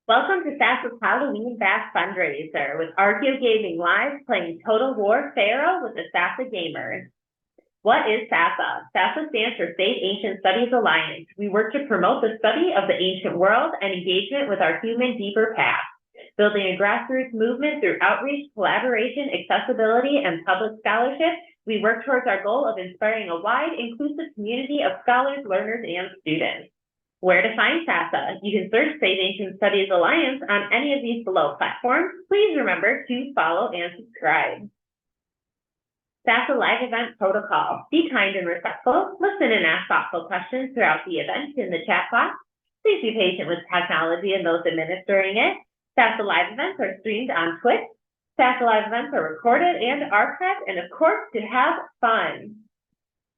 Welcome to SAS's Halloween Bash fundraiser with Archeo Gaming Live playing Total War Pharaoh with the SASA gamers. What is SASA? SASA stands for State Ancient Studies Alliance. We work to promote the study of the ancient world and engagement with our human deeper past, building a grassroots movement through outreach, collaboration, accessibility, and public scholarship. We work towards our goal of inspiring a wide, inclusive community of scholars, learners, and students. Where to find SASA? You can search State Ancient Studies Alliance on any of these below platforms. Please remember to follow and subscribe. SASA Live Event Protocol. Be kind and respectful. Listen and ask thoughtful questions throughout the event in the chat box. Please be patient with technology and those administering it. SASA Live events are streamed on Twitch. SASA Live events are recorded and archived, and of course, to have fun.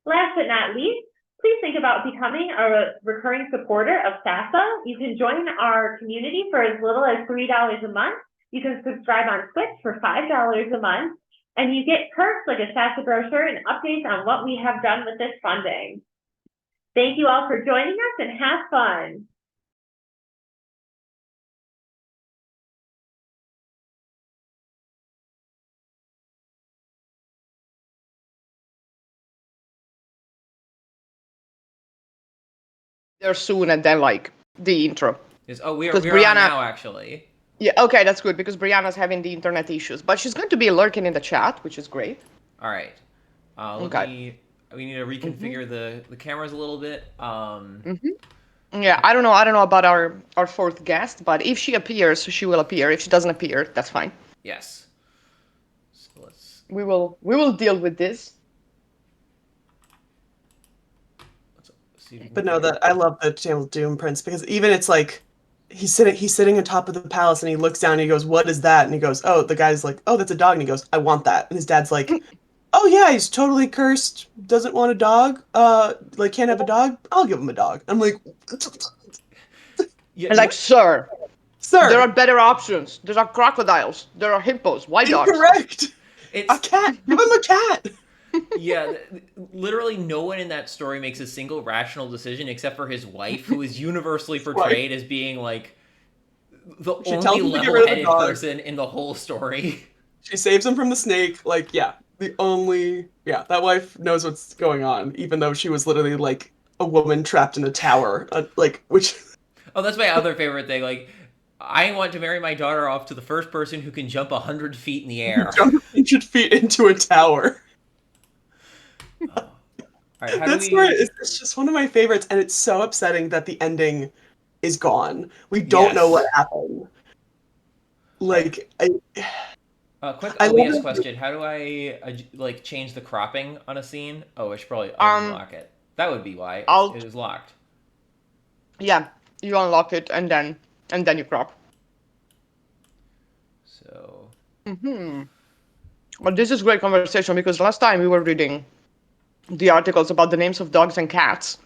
Last but not least, please think about becoming a recurring supporter of SASA. You can join our community for as little as $3 a month. You can subscribe on Twitch for $5 a month, and you get perks like a SASA brochure and updates on what we have done with this funding. Thank you all for joining us, and have fun. There soon, and then like the intro. We are Brianna, on now, actually. Yeah, okay, that's good, because Brianna's having the internet issues, but she's going to be lurking in the chat, which is great. All right. We need to reconfigure the cameras a little bit. Yeah, I don't know about our fourth guest, but if she appears, she will appear. If she doesn't appear, that's fine. Yes. So let's. We will deal with this. But no, I love the Channel Doom prints, because even it's like he's sitting on top of the palace and he looks down and he goes, "What is that?" And he goes, "Oh," the guy's like, "Oh, that's a dog." And he goes, "I want that." And his dad's like, "Oh yeah, he's totally cursed, doesn't want a dog, like can't have a dog. I'll give him a dog." I'm like, yeah, like, sir, there are better options. There are crocodiles. There are hippos. Why dogs? Incorrect. It's a cat. Give him a cat. Yeah, literally no one in that story makes a single rational decision except for his wife, who is universally portrayed as being like the only level-headed person in the whole story. She saves him from the snake. Like, that wife knows what's going on, even though she was literally like a woman trapped in a tower, which. Oh, that's my other favorite thing. Like, I want to marry my daughter off to the first person who can jump 100 feet in the air. Jump 100 feet into a tower. Right, that story is just one of my favorites, and it's so upsetting that the ending is gone. We don't know what happened. Like, quick OBS question: how do I change the cropping on a scene? Oh, I should probably unlock it. That would be why it was locked. Yeah, you unlock it and then you crop. So. But this is great conversation, because last time we were reading the articles about the names of dogs and cats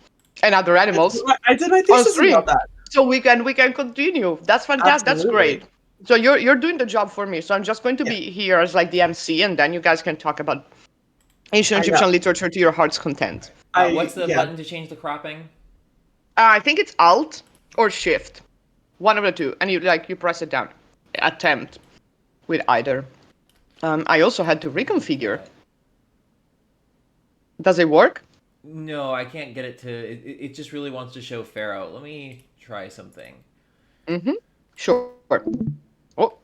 and other animals. I did my thesis about that. So we can continue. That's fantastic. Absolutely. That's great. So you're doing the job for me. So I'm just going to be here as like the MC, and then you guys can talk about ancient Egyptian literature to your heart's content. What's the button to change the cropping? I think it's Alt or Shift, one of the two, and you press it down. Attempt with either. I also had to reconfigure. Does it work? No, I can't get it to. It just really wants to show Pharaoh. Let me try something. Sure. Oh.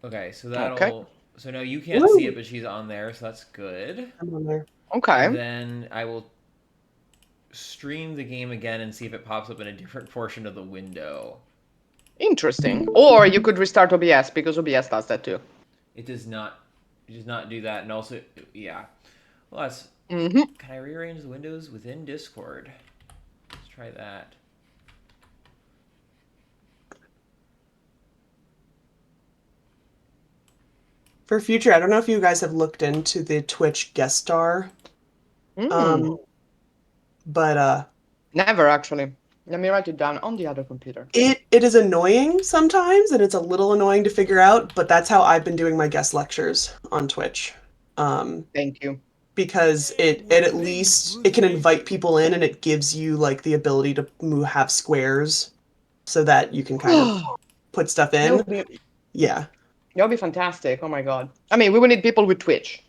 Okay, so that'll. Okay. So no, you can't see it, but she's on there, so that's good. I'm on there. Okay. And then I will stream the game again and see if it pops up in a different portion of the window. Interesting. Or you could restart OBS, because OBS does that too. It does not. It does not do that, and also, yeah. Well, that's. Can I rearrange the windows within Discord? Let's try that. For future, I don't know if you guys have looked into the Twitch guest star. But never actually. Let me write it down on the other computer. It is annoying sometimes, and it's a little annoying to figure out, but that's how I've been doing my guest lectures on Twitch. Thank you. Because it at least it can invite people in, and it gives you like the ability to have squares so that you can kind of put stuff in. Yeah. That would be fantastic. Oh my god. I mean, we would need people with Twitch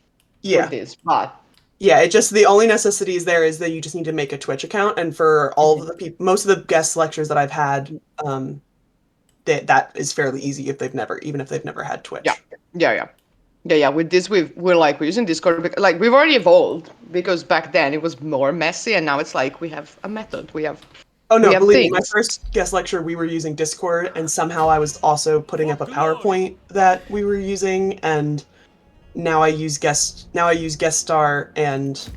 for this, but yeah, it just the only necessities there is that you just need to make a Twitch account, and for all of the people, most of the guest lectures that I've had, that is fairly easy if they've never had Twitch. Yeah. With this, we're using Discord because, like, we've already evolved because back then it was more messy, and now it's like we have a method. Oh no, believe me, my first guest lecture we were using Discord, and somehow I was also putting up a PowerPoint that we were using, and now I use Guest Star and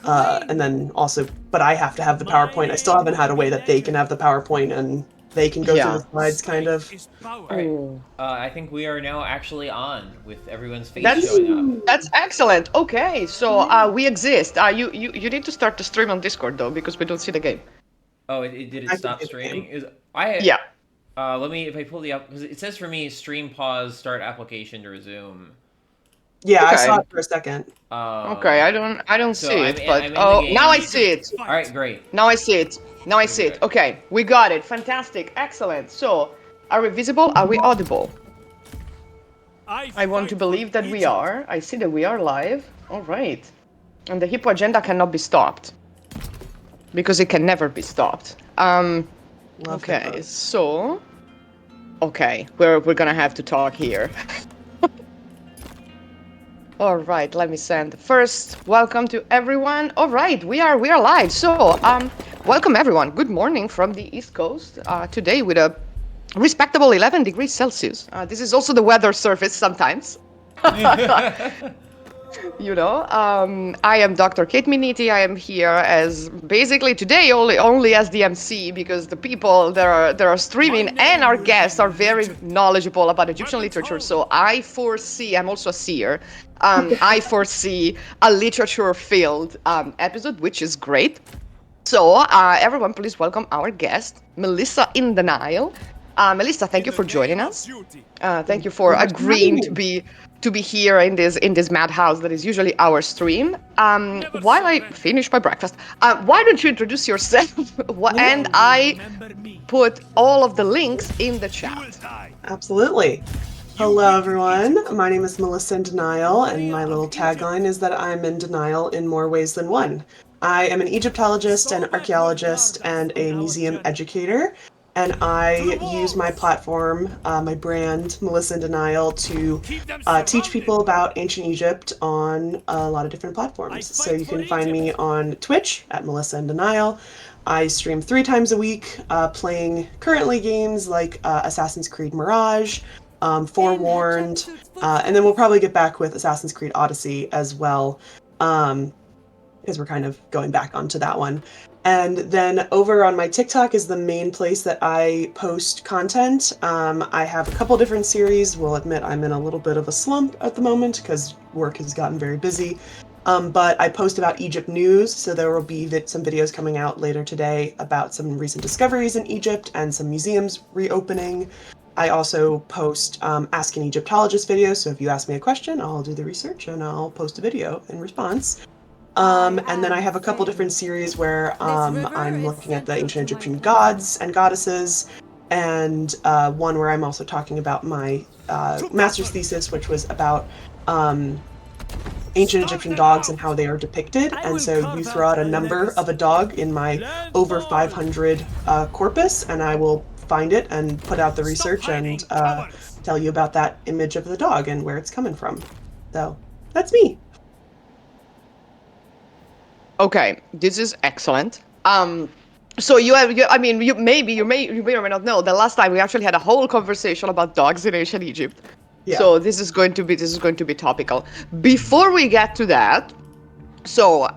then also, but I have to have the PowerPoint. I still haven't had a way that they can have the PowerPoint and they can go through the slides, kind of. Right. I think we are now actually on with everyone's face showing up. That's excellent. Okay, so we exist. You need to start the stream on Discord though, because we don't see the game. Oh, did it stop streaming? Yeah. Let me, if I pull the up, because it says for me, stream pause, start application to resume. Yeah, okay. I saw it for a second. Okay, I don't see it, but now I see it. All right, great. Now I see it. Okay, we got it. Fantastic, excellent. So, are we visible? Are we audible? I want to believe that we are. I see that we are live. All right, and the Hippo agenda cannot be stopped because it can never be stopped. Okay, so, we're gonna have to talk here. All right, let me send first. Welcome to everyone. All right, we are live. So, welcome everyone. Good morning from the East Coast. Today with a respectable 11 degrees Celsius. This is also the weather service sometimes. You know, I am Dr. Kate Miniti. I am here as basically today only as the MC because the people that are streaming and our guests are very knowledgeable about Egyptian literature. So I foresee, I'm also a seer. I foresee a literature-filled episode, which is great. So everyone, please welcome our guest, MelissaInDeNile. Melissa, thank you for joining us. Thank you for agreeing to be here in this madhouse that is usually our stream. While I finish my breakfast, why don't you introduce yourself? And I put all of the links in the chat. Absolutely. Hello, everyone. My name is MelissaInDeNile, and my little tagline is that I'm in denial in more ways than one. I am an Egyptologist, an archaeologist, and a museum educator. And I use my platform, my brand, MelissaInDeNile, to teach people about ancient Egypt on a lot of different platforms. So you can find me on Twitch at MelissaInDeNile. I stream 3 times a week, playing currently games like Assassin's Creed Mirage, Forewarned, and then we'll probably get back with Assassin's Creed Odyssey as well, because we're kind of going back onto that one. And then over on my TikTok is the main place that I post content. I have a couple different series. We'll admit I'm in a little bit of a slump at the moment because work has gotten very busy. But I post about Egypt news, so there will be some videos coming out later today about some recent discoveries in Egypt and some museums reopening. I also post Ask an Egyptologist videos, so if you ask me a question, I'll do the research and I'll post a video in response. And then I have a couple different series where I'm looking at the ancient Egyptian gods and goddesses, and one where I'm also talking about my master's thesis, which was about ancient Egyptian dogs and how they are depicted. And so you throw out a number of a dog in my over 500 corpus, and I will find it and put out the research and tell you about that image of the dog and where it's coming from. So that's me. Okay, this is excellent. So you may or may not know the last time we actually had a whole conversation about dogs in ancient Egypt. Yeah. So this is going to be topical. Before we get to that, so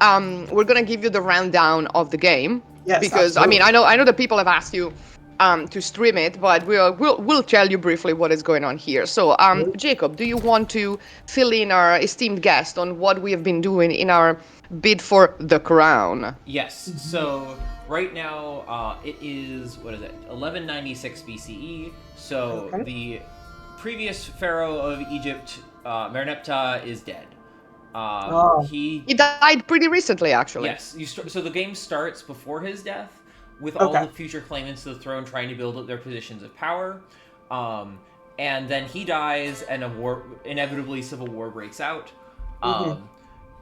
we're gonna give you the rundown of the game. Yes, because absolutely. I know that people have asked you to stream it, but we'll tell you briefly what is going on here. So Jacob, do you want to fill in our esteemed guest on what we have been doing in our bid for the crown? Yes. So right now it is 1196 BCE. So the previous pharaoh of Egypt, Merneptah, is dead. He died pretty recently, actually. Yes. So the game starts before his death, with all the future claimants to the throne trying to build up their positions of power. And then he dies, and inevitably civil war breaks out.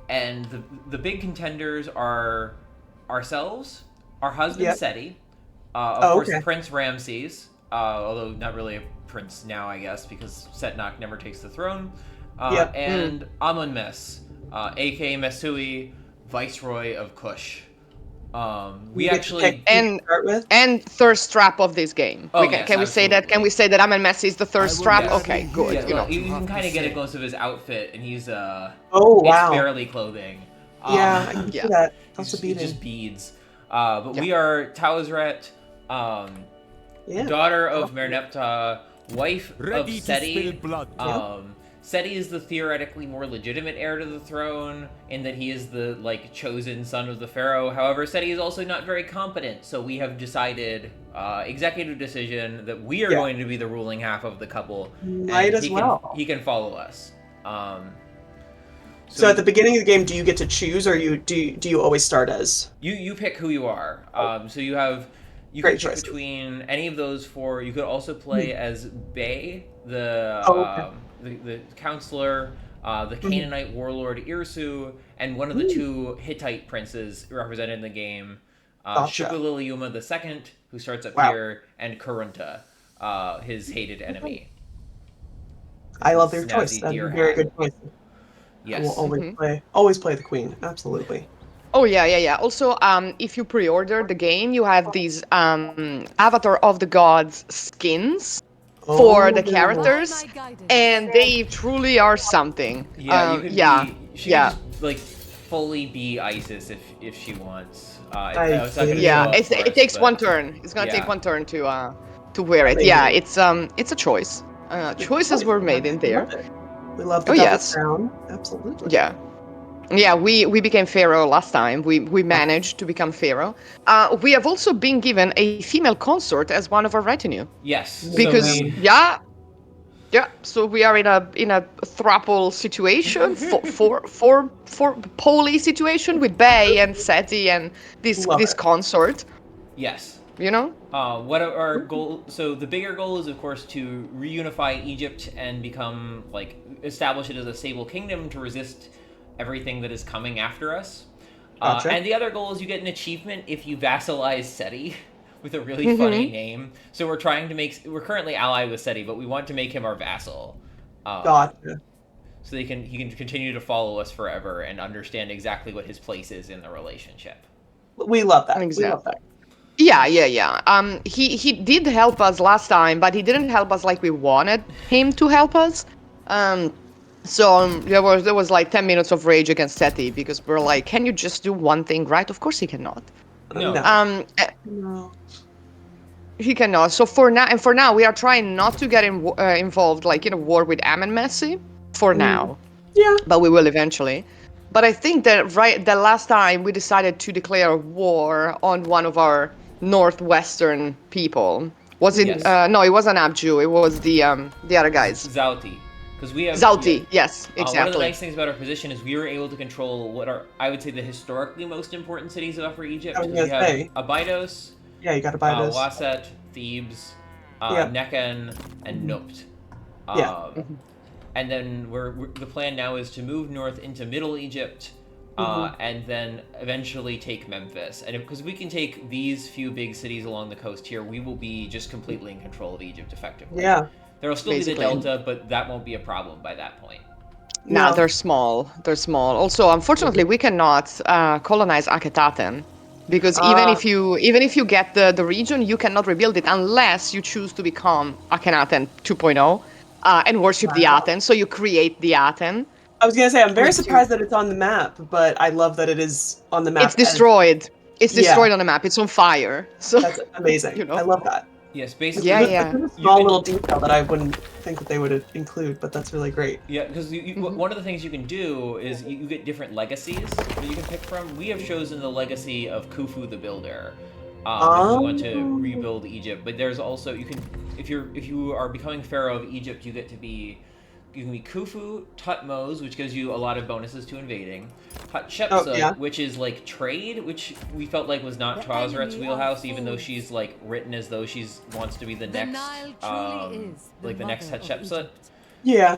And the big contenders are ourselves, our husband Seti, of course Prince Ramses, although not really a prince now, I guess, because Setnach never takes the throne, and Amun-Mes, aka Mesui, Viceroy of Kush. We actually and thirst trap of this game. Can we say that? Can we say that Amun-Mes is the thirst trap? Okay, good. Yeah, you can kind of get a glimpse of his outfit, and he's wow, it's barely clothing. I can see that. That's a beating. Just beads. But we are Tawazret, daughter of Merneptah, wife of Seti. Seti is the theoretically more legitimate heir to the throne, in that he is the chosen son of the pharaoh. However, Seti is also not very competent, so we have decided, executive decision, that we are going to be the ruling half of the couple. Might as well. He can follow us. So at the beginning of the game, do you get to choose, or do you always start as? You pick who you are. So you can pick between any of those four. You could also play as Bay, the counselor, the Canaanite warlord Irsu, and one of the two Hittite princes represented in the game, Shukaliliuma II, who starts up here, and Kurunta, his hated enemy. I love their choice. That's a very good choice. Yes. I will always play the queen. Absolutely. Oh yeah. Also, if you pre-order the game, you have these Avatar of the Gods skins for the characters, and they truly are something. She can just, fully be Isis if she wants. It takes one turn. It's gonna take one turn to wear it. Yeah, it's a choice. Choices were made in there. We love the double crown. Absolutely. Yeah, we became Pharaoh last time. We managed to become Pharaoh. We have also been given a female consort as one of our retinue. Yes. Because so we are in a throuple situation, for poly situation with Bay and Seti and this consort. Yes. You know? What are our goals? So the bigger goal is, of course, to reunify Egypt and become, establish it as a stable kingdom to resist everything that is coming after us. Gotcha. And the other goal is you get an achievement if you vassalize Seti with a really funny name. So we're currently allied with Seti, but we want to make him our vassal. Gotcha. So he can continue to follow us forever and understand exactly what his place is in the relationship. We love that. Exactly. We love that. Yeah. He did help us last time, but he didn't help us like we wanted him to help us. So there was 10 minutes of rage against Seti because we're like, can you just do one thing right? Of course he cannot. No. No. He cannot. So for now, we are trying not to get involved in a war with Amun-Mes for now. Yeah. But we will eventually. But I think that the last time we decided to declare war on one of our northwestern people. Was it? Yes. No, it wasn't Abju. It was the other guys. Zauti. Because we have Zauti, yes, exactly. One of the nice things about our position is we were able to control what are, I would say, the historically most important cities of Upper Egypt. We have Abydos, you got Abydos, Waset, Thebes, Nekhen, and Nupt. And then the plan now is to move north into Middle Egypt, and then eventually take Memphis. And because we can take these few big cities along the coast here, we will be just completely in control of Egypt effectively. Yeah. There will still be the Delta, but that won't be a problem by that point. No, they're small. Also, unfortunately, we cannot colonize Akhetaten because even if you get the region, you cannot rebuild it unless you choose to become Akhenaten 2.0 and worship the Aten. So you create the Aten. I was gonna say I'm very surprised that it's on the map, but I love that it is on the map. It's destroyed. It's destroyed on the map. It's on fire. So that's amazing. I love that. Yes, basically. Yeah. It's a small little detail that I wouldn't think that they would include, but that's really great. Yeah, because one of the things you can do is you get different legacies that you can pick from. We have chosen the legacy of Khufu the Builder. If you want to rebuild Egypt, but there's also if you are becoming pharaoh of Egypt, you can be Khufu, Tutmos, which gives you a lot of bonuses to invading, Hatshepsut, yeah. which is like trade, which we felt like was not Tawzret's wheelhouse, even though she's like written as though she's wants to be the next, like the next Hatshepsut. Yeah.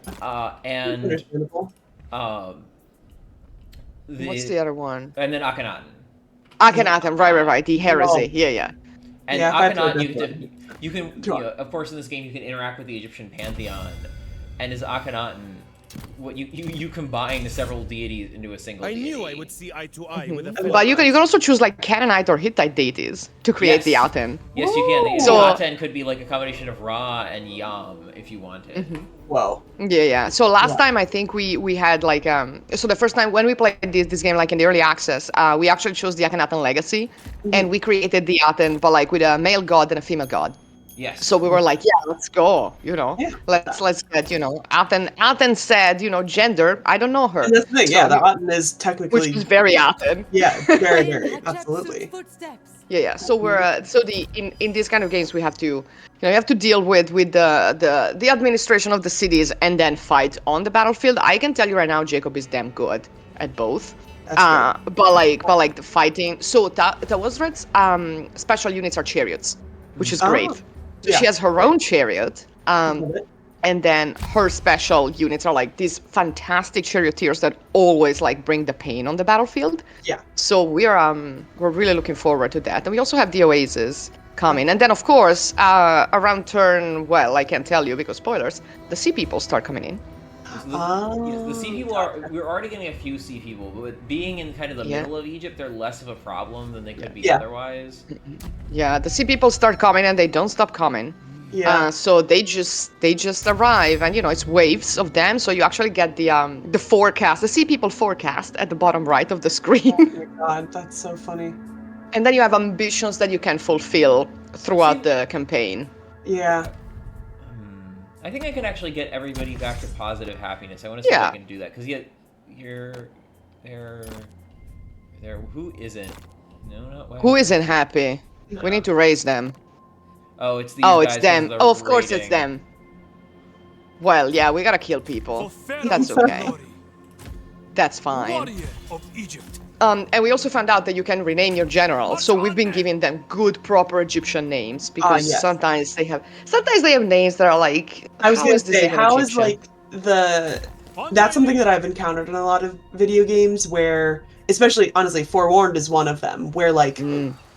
And Understandable. What's the other one? And then Akhenaten. Akhenaten, right. The heresy. Yeah. And Yeah, Akhenaten, you can of course in this game you can interact with the Egyptian pantheon, and as Akhenaten, what you combine several deities into a single deity. I knew I would see eye to eye with a But you can also choose like Canaanite or Hittite deities to create the Aten. Yes, you can. So the Aten could be like a combination of Ra and Yam if you wanted. Whoa. Yeah. So last time I think we had like so the first time when we played this game like in the early access, we actually chose the Akhenaten legacy, and we created the Aten, but like with a male god and a female god. Yes. So we were like, yeah, let's go, let's get, Aten said, gender, I don't know her. And that's the thing, the Aten is technically... Which is very Aten. Yeah, very, absolutely. Yeah. So we're, in these kind of games, we have to, you have to deal with the administration of the cities and then fight on the battlefield. I can tell you right now, Jacob is damn good at both. But like the fighting, so Tawzret's special units are chariots, which is great. So she has her own chariot, and then her special units are like these fantastic charioteers that always like bring the pain on the battlefield. Yeah. So we're really looking forward to that, and we also have the Oasis coming, and then of course around turn, well, I can't tell you because spoilers, the sea people start coming in. The sea people we're already getting a few sea people, but being in kind of the middle of Egypt, they're less of a problem than they could be otherwise. Yeah, the sea people start coming and they don't stop coming. Yeah. So they just arrive, and it's waves of them. So you actually get the forecast, the sea people forecast at the bottom right of the screen. Oh my god, that's so funny. And then you have ambitions that you can fulfill throughout the campaign. Yeah. I think I can actually get everybody back to positive happiness. I want to see if I can do that. Because who isn't? No, not West. Who isn't happy? No. We need to raise them. Oh, it's these guys. It's them. Oh, of course it's them. Well, yeah, we gotta kill people. That's okay. That's fine. And we also found out that you can rename your generals, so we've been giving them good, proper Egyptian names, because sometimes they have names that are like. I was gonna say, how is like that's something that I've encountered in a lot of video games where, especially honestly, Forewarned is one of them, where like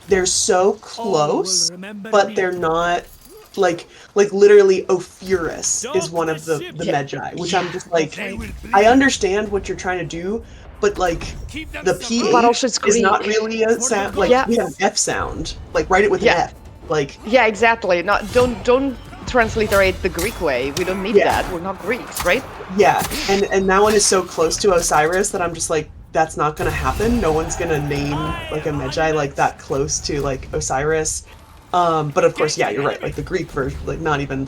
they're so close, but they're not like literally Ophirus is one of the Magi, which I'm just like, I understand what you're trying to do. But like the PH is not really a sound. Like we have an F sound. Like write it with an F. Like exactly. Don't transliterate the Greek way. We don't need that. We're not Greeks, right? Yeah, and that one is so close to Osiris that I'm just like, that's not gonna happen. No one's gonna name like a Magi like that close to like Osiris. But of course, you're right. Like the Greek version, like not even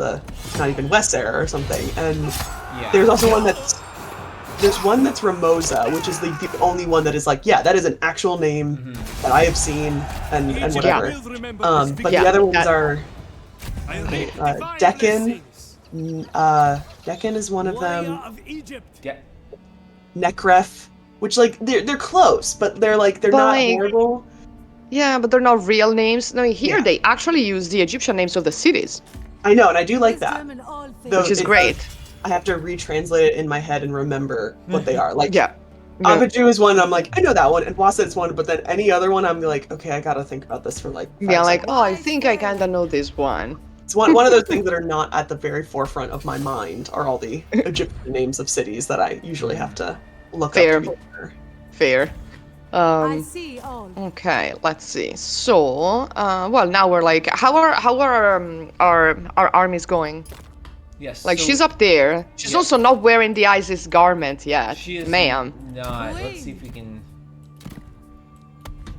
West Era or something. And there's also one that's. There's one that's Ramosa, which is the only one that is like, that is an actual name that I have seen and whatever. But the other ones are Deccan. Deccan is one of them. Nekref, which like they're close, but they're not horrible. Yeah, but they're not real names. No, here they actually use the Egyptian names of the cities. I know, and I do like that. Which is great. I have to retranslate it in my head and remember what they are. Like, Abaju is one, I'm like, I know that one, and Wasa is one, but then any other one, I'm like, okay, I gotta think about this for like 5 seconds. I think I kinda know this one. It's one of those things that are not at the very forefront of my mind, are all the Egyptian names of cities that I usually have to look up. Fair. I see all. Okay, let's see. So, well, now we're like, how are our armies going? Yes. Like, she's up there. She's also not wearing the Isis garment yet. She is ma'am. not. Let's see if we can.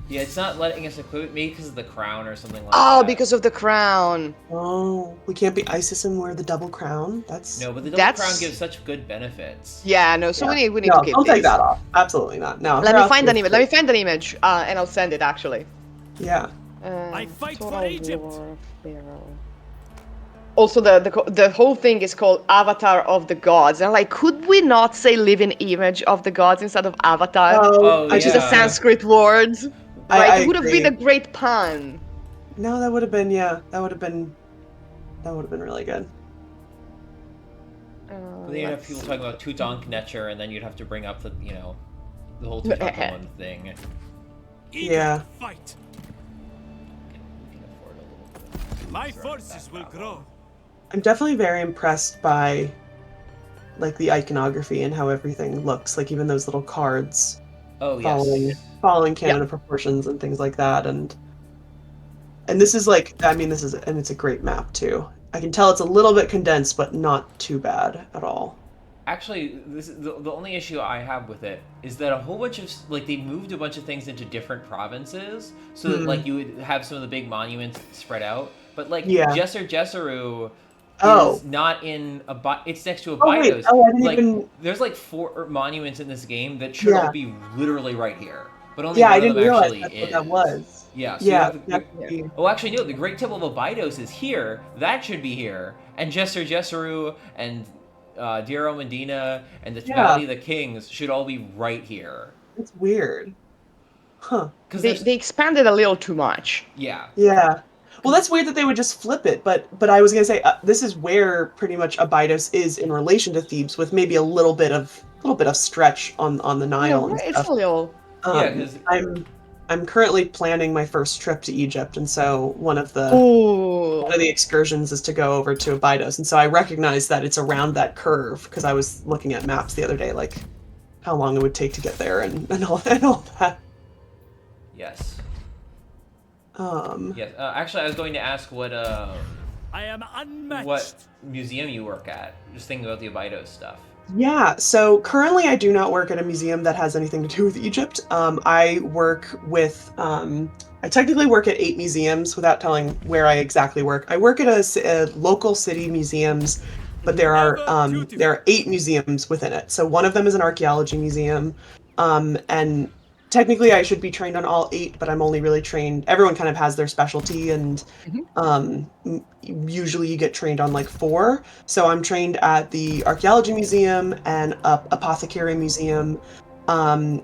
Yeah, it's not letting us equip it. Maybe because of the crown or something like that. Oh, because of the crown. Oh, we can't be Isis and wear the double crown? No, but the double crown gives such good benefits. Yeah, no, so we need to keep don't take that off. Absolutely not. No. Let me find an image. And I'll send it, actually. Yeah. I fight for Egypt. Pharaoh. also the whole thing is called Avatar of the Gods, and like, could we not say living image of the gods instead of avatar, Oh, which is a yeah. Sanskrit word, right? I It would have been agree. a great pun. No, that would have been, yeah, that would have been really good. But then you'd have people talking about Tutankhamun, and then you'd have to bring up the whole Tutankhamun thing. Yeah. Fight. We can afford a little bit of My throw forces back will that grow. one. I'm definitely very impressed by like the iconography and how everything looks, like even those little cards Oh, following yes. following canon of proportions and things like that. And this is like, I mean, and it's a great map too. I can tell it's a little bit condensed, but not too bad at all. Actually, this is the only issue I have with it is that a whole bunch of like they moved a bunch of things into different provinces so that like you would have some of the big monuments spread out. But like Yeah. Jesseru Oh. is not in it's next to a Oh wait, Bidos. oh I didn't Like even. there's like 4 monuments in this game that should all Yeah. be literally right here, but only Yeah, I one of didn't them realize actually that's is. what that was. Yeah, so you Yeah, have that could be. oh, actually, no. The Great Temple of Abydos is here. That should be here. And Jesseru and Deir Medina and the Yeah. Valley of the Kings should all be right here. It's weird. Huh. Because They expanded a little too much. yeah. Yeah. Well, that's weird that they would just flip it, but I was gonna say this is where pretty much Abydos is in relation to Thebes, with maybe a little bit of stretch on the Nile and It's stuff. a little. Yeah, 'cause- I'm currently planning my first trip to Egypt, and so one of the excursions is to go over to Abydos, and so I recognize that it's around that curve because I was looking at maps the other day, like how long it would take to get there and all that. Yes. Um. Yes. Actually, I was going to ask what I am unmatched. what museum you work at. Just thinking about the Abydos stuff. Yeah, so currently I do not work at a museum that has anything to do with Egypt. I work with, I technically work at 8 museums without telling where I exactly work. I work at a local city museums, but there are 8 museums within it. So one of them is an archaeology museum, and technically I should be trained on all 8, but I'm only really trained, everyone kind of has their specialty, and usually you get trained on like 4. So I'm trained at the archaeology museum and apothecary museum, a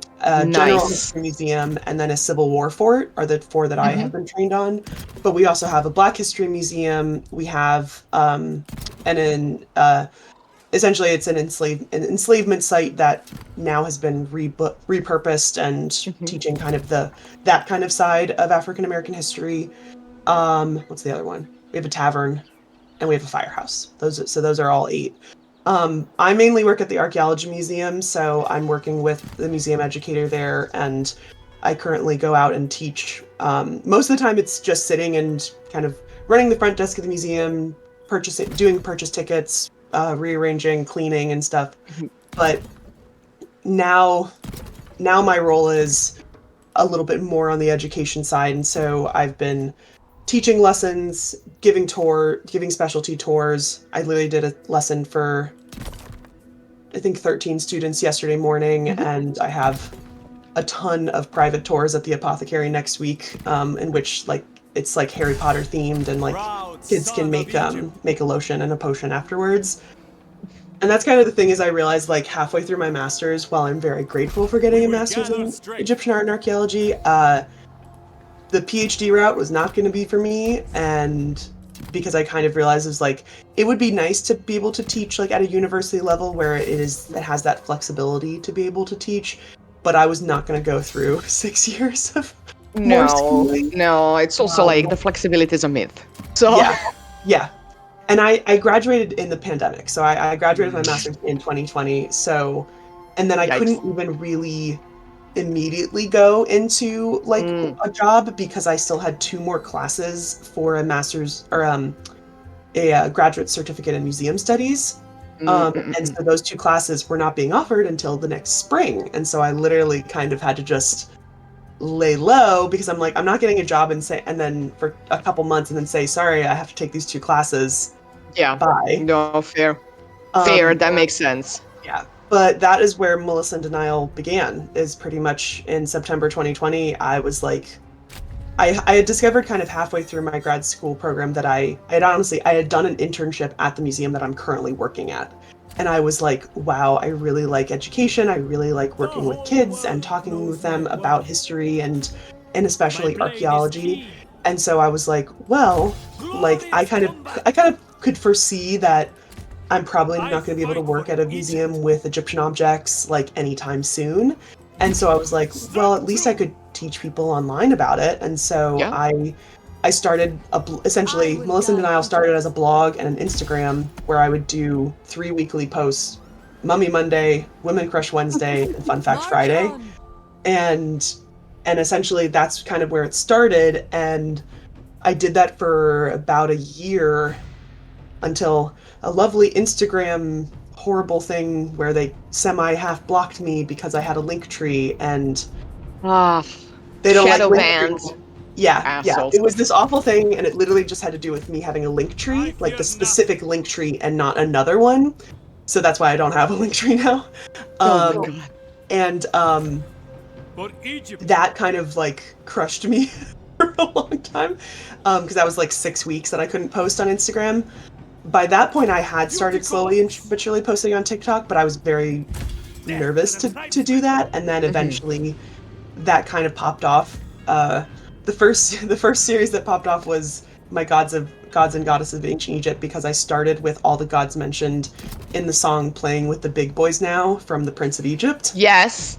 general history museum, and then a Civil War fort are the 4 that I have been trained on. But we also have a Black History museum. We have essentially it's an enslavement site that now has been repurposed and teaching kind of that kind of side of African American history. What's the other one? We have a tavern, and we have a firehouse. Those are all 8. I mainly work at the archaeology museum, so I'm working with the museum educator there, and I currently go out and teach. Most of the time, it's just sitting and kind of running the front desk of the museum, doing purchase tickets, rearranging, cleaning, and stuff. But now my role is a little bit more on the education side, and so I've been teaching lessons, giving specialty tours. I literally did a lesson for, I think, 13 students yesterday morning, and I have a ton of private tours at the apothecary next week, in which it's like Harry Potter themed, and like kids can make a lotion and a potion afterwards. And that's kind of the thing, is I realized like halfway through my master's, while I'm very grateful for getting a master's in Egyptian art and archaeology, the PhD route was not going to be for me, and because I kind of realized it would be nice to be able to teach like at a university level where it has that flexibility to be able to teach, but I was not going to go through 6 years of more schooling. No, it's also like the flexibility is a myth. So yeah. And I graduated in the pandemic, so I graduated my master's in 2020. So, and then I couldn't even really immediately go into like a job because I still had 2 more classes for a master's or a graduate certificate in museum studies. And so those 2 classes were not being offered until the next spring. And so I literally kind of had to just lay low because I'm like, I'm not getting a job and then for a couple months and then say, sorry, I have to take these 2 classes. Yeah. Bye. No, fair. Fair, that makes sense. Yeah. But that is where Melissa in Denial began, is pretty much in September 2020. I was like, I had discovered kind of halfway through my grad school program that I had done an internship at the museum that I'm currently working at. And I was like, wow, I really like education. I really like working with kids and talking with them about history and especially archaeology. And so I was like, well, like I kind of could foresee that I'm probably not going to be able to work at a museum with Egyptian objects like anytime soon. And so I was like, well, at least I could teach people online about it. And so Yeah. I started essentially MelissaInDeNile started as a blog and an Instagram where I would do 3 weekly posts: Mummy Monday, Women Crush Wednesday, and Fun Fact Friday. And essentially that's kind of where it started. And I did that for about a year until a lovely Instagram horrible thing where they half blocked me because I had a link tree and they don't shadow like banned. Yeah, Assholes. It was this awful thing, and it literally just had to do with me having a link tree, like the specific link tree and not another one. So that's why I don't have a link tree now. Oh my God. And that kind of like crushed me for a long time, because that was like 6 weeks that I couldn't post on Instagram. By that point, I had started slowly but surely posting on TikTok, but I was very nervous to do that, and then eventually that kind of popped off. The first series that popped off was my gods and goddesses of ancient Egypt, because I started with all the gods mentioned in the song "Playing with the Big Boys Now" from the Prince of Egypt. Yes,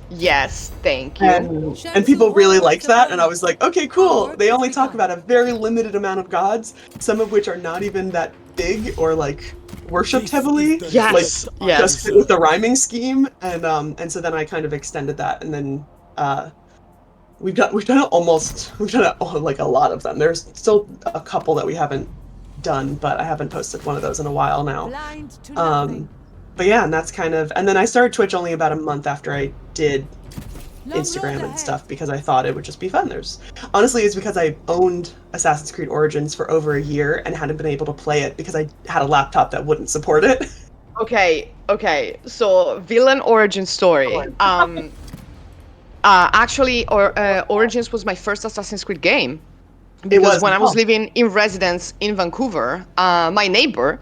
thank you. And people really liked that, and I was like, okay, cool. They only talk about a very limited amount of gods, some of which are not even that big or like worshipped heavily. Yes, like just with the rhyming scheme, and so then I kind of extended that, and then we've done like a lot of them. There's still a couple that we haven't done, but I haven't posted one of those in a while now. But yeah, and that's kind of, and then I started Twitch only about a month after I did Instagram and stuff, because I thought it would just be fun. Honestly, it's because I owned Assassin's Creed Origins for over a year and hadn't been able to play it because I had a laptop that wouldn't support it. Okay. So villain origin story. Actually, Origins was my first Assassin's Creed game. Because when I was living in residence in Vancouver, my neighbor,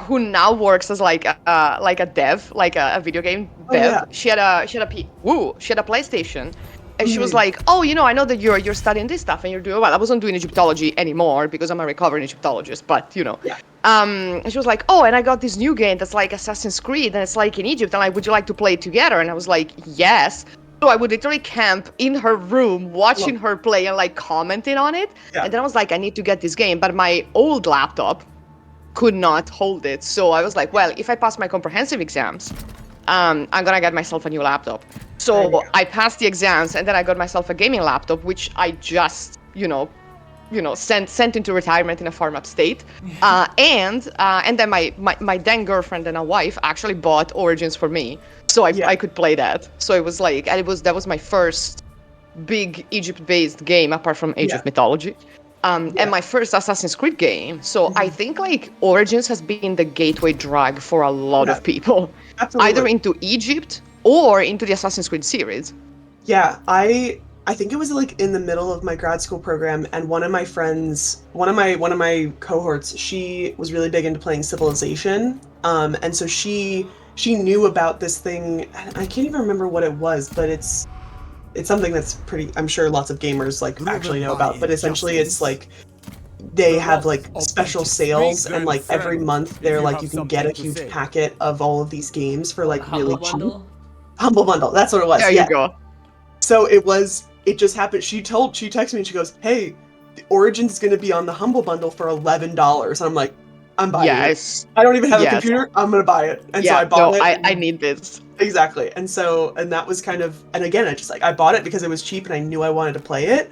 who now works as like a dev, like a video game dev, she had a PlayStation, and she was like, "Oh, I know that you're studying this stuff and you're doing well." I wasn't doing Egyptology anymore because I'm a recovering Egyptologist, but and she was like, "Oh, and I got this new game that's like Assassin's Creed and it's like in Egypt, and like, would you like to play it together?" And I was like, "Yes." So I would literally camp in her room watching her play and like commenting on it. And then I was like, I need to get this game, but my old laptop could not hold it. So I was like, well, if I pass my comprehensive exams, I'm gonna get myself a new laptop. So I passed the exams, and then I got myself a gaming laptop, which I just, sent into retirement in a farm upstate. And then my then girlfriend and a wife actually bought Origins for me, so I could play that. So it was like, that was my first big Egypt-based game apart from Age of Mythology. And my first Assassin's Creed game. So I think like Origins has been the gateway drug for a lot of people. Absolutely. Either into Egypt or into the Assassin's Creed series. Yeah, I think it was like in the middle of my grad school program, and one of my friends, one of my cohorts, she was really big into playing Civilization. And so she knew about this thing. I can't even remember what it was, but it's something that's pretty, I'm sure lots of gamers like actually know about, but essentially it's like they have like special sales, and like every month they're like, you can get a huge packet of all of these games for like really cheap. Humble Bundle, that's what it was. There you go. So it just happened. She texted me and she goes, "Hey, the Origins is going to be on the Humble Bundle for $11." And I'm like, I'm buying it. I don't even have a computer. I'm going to buy it. And so I bought it. I need this. Exactly. And that was kind of, and again, I bought it because it was cheap and I knew I wanted to play it.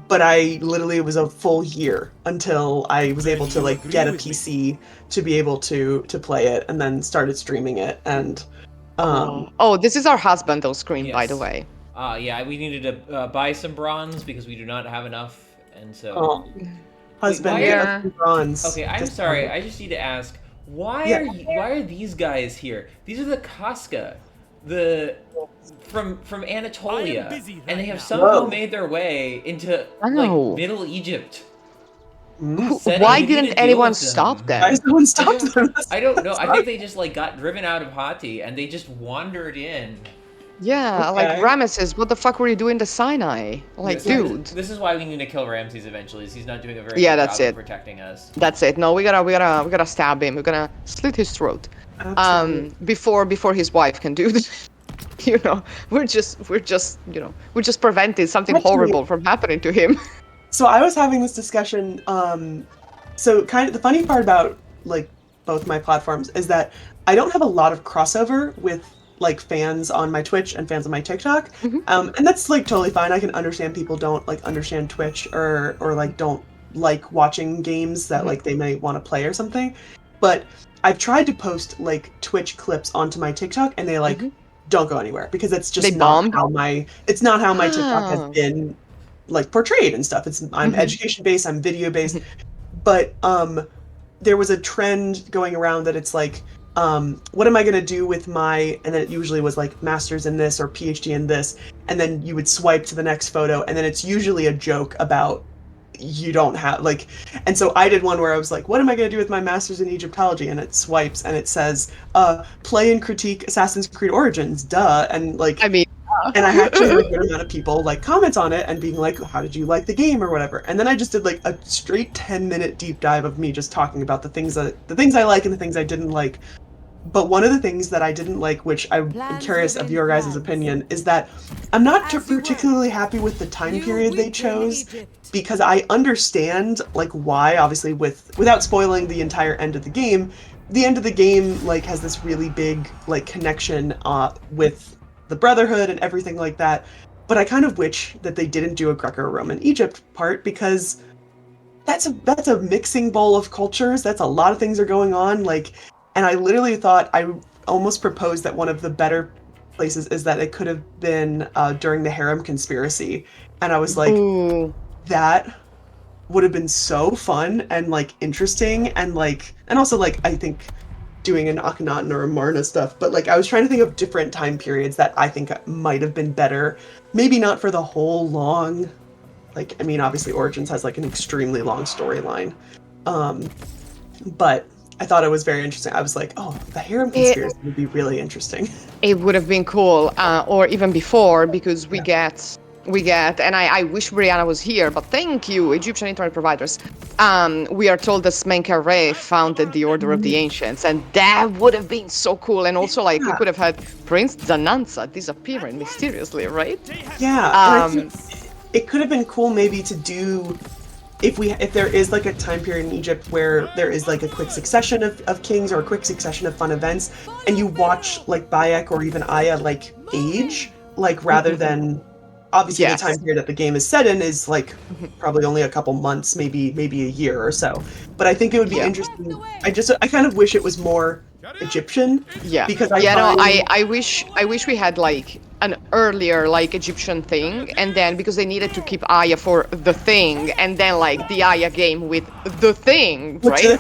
But it was a full year until I was able to like get a PC to be able to play it, and then started streaming it. And this is our husband on screen, by the way. We needed to buy some bronze because we do not have enough, and so husband, bronze. Okay, I'm sorry. I just need to ask, why are these guys here? These are the Casca, the from Anatolia, busy and they right have now. somehow Whoa. made their way into Wow. like Middle Egypt. Why We need didn't to deal anyone with them. stop Why them? is no one stopped them? I don't know. I think they just like got driven out of Hati and they just wandered in. Yeah, like Okay. Ramesses, what the fuck were you doing to Sinai? Like, dude. This is why we need to kill Ramses eventually. Is he's not doing a very Yeah, good that's job it. of protecting us. That's it. No, we gotta stab him. We're gonna slit his throat. Absolutely. Before his wife can do this. You know, we're just preventing something Actually- horrible from happening to him. So I was having this discussion. So kind of the funny part about like both my platforms is that I don't have a lot of crossover with like fans on my Twitch and fans on my TikTok, and that's like totally fine. I can understand people don't like understand Twitch or like don't like watching games that like they might want to play or something. But I've tried to post like Twitch clips onto my TikTok, and they like don't go anywhere because it's just They not bomb? how my TikTok has Ah. been like portrayed and stuff. I'm education based, I'm video based, but there was a trend going around that it's like what am I going to do with my, and then it usually was like master's in this or PhD in this, and then you would swipe to the next photo, and then it's usually a joke about you don't have like, and so I did one where I was like, what am I going to do with my master's in Egyptology, and it swipes and it says play and critique Assassin's Creed Origins, duh. And like, I mean, and I actually had a good amount of people like comment on it and being like, how did you like the game or whatever. And then I just did like a straight 10-minute deep dive of me just talking about the things I like and the things I didn't like. But one of the things that I didn't like, which I'm curious of your guys' opinion, is that I'm not particularly happy with the time period they chose, because I understand like why, obviously without spoiling the entire end of the game like has this really big like connection with the Brotherhood and everything like that. But I kind of wish that they didn't do a Greco-Roman Egypt part, because that's a mixing bowl of cultures. That's a lot of things are going on. Like, and I literally thought, I almost proposed that one of the better places is that it could have been during the harem conspiracy. And I was like, ooh. that would have been so fun and like interesting, and like, and also like I think doing an Akhenaten or a Marna stuff, but like I was trying to think of different time periods that I think might have been better. Maybe not for the whole long, like, I mean, obviously Origins has like an extremely long storyline, but I thought it was very interesting. I was like, oh, the harem conspiracy would be really interesting. It would have been cool, or even before, because we get, and I wish Brianna was here, but thank you, Egyptian internet providers. We are told that Smenkhare founded the Order of the Ancients, and that would have been so cool. And also, like, we could have had Prince Zanansa disappearing mysteriously, right? Yeah, and I think it could have been cool maybe to do, if there is like a time period in Egypt where there is like a quick succession of kings or a quick succession of fun events, and you watch like Bayek or even Aya like age, like rather than obviously the time period that the game is set in is like probably only a couple months, maybe a year or so. But I think it would be interesting. I kind of wish it was more Egyptian. Yeah. Because I wish we had like an earlier like Egyptian thing, and then because they needed to keep Aya for the thing, and then like the Aya game with the thing, right?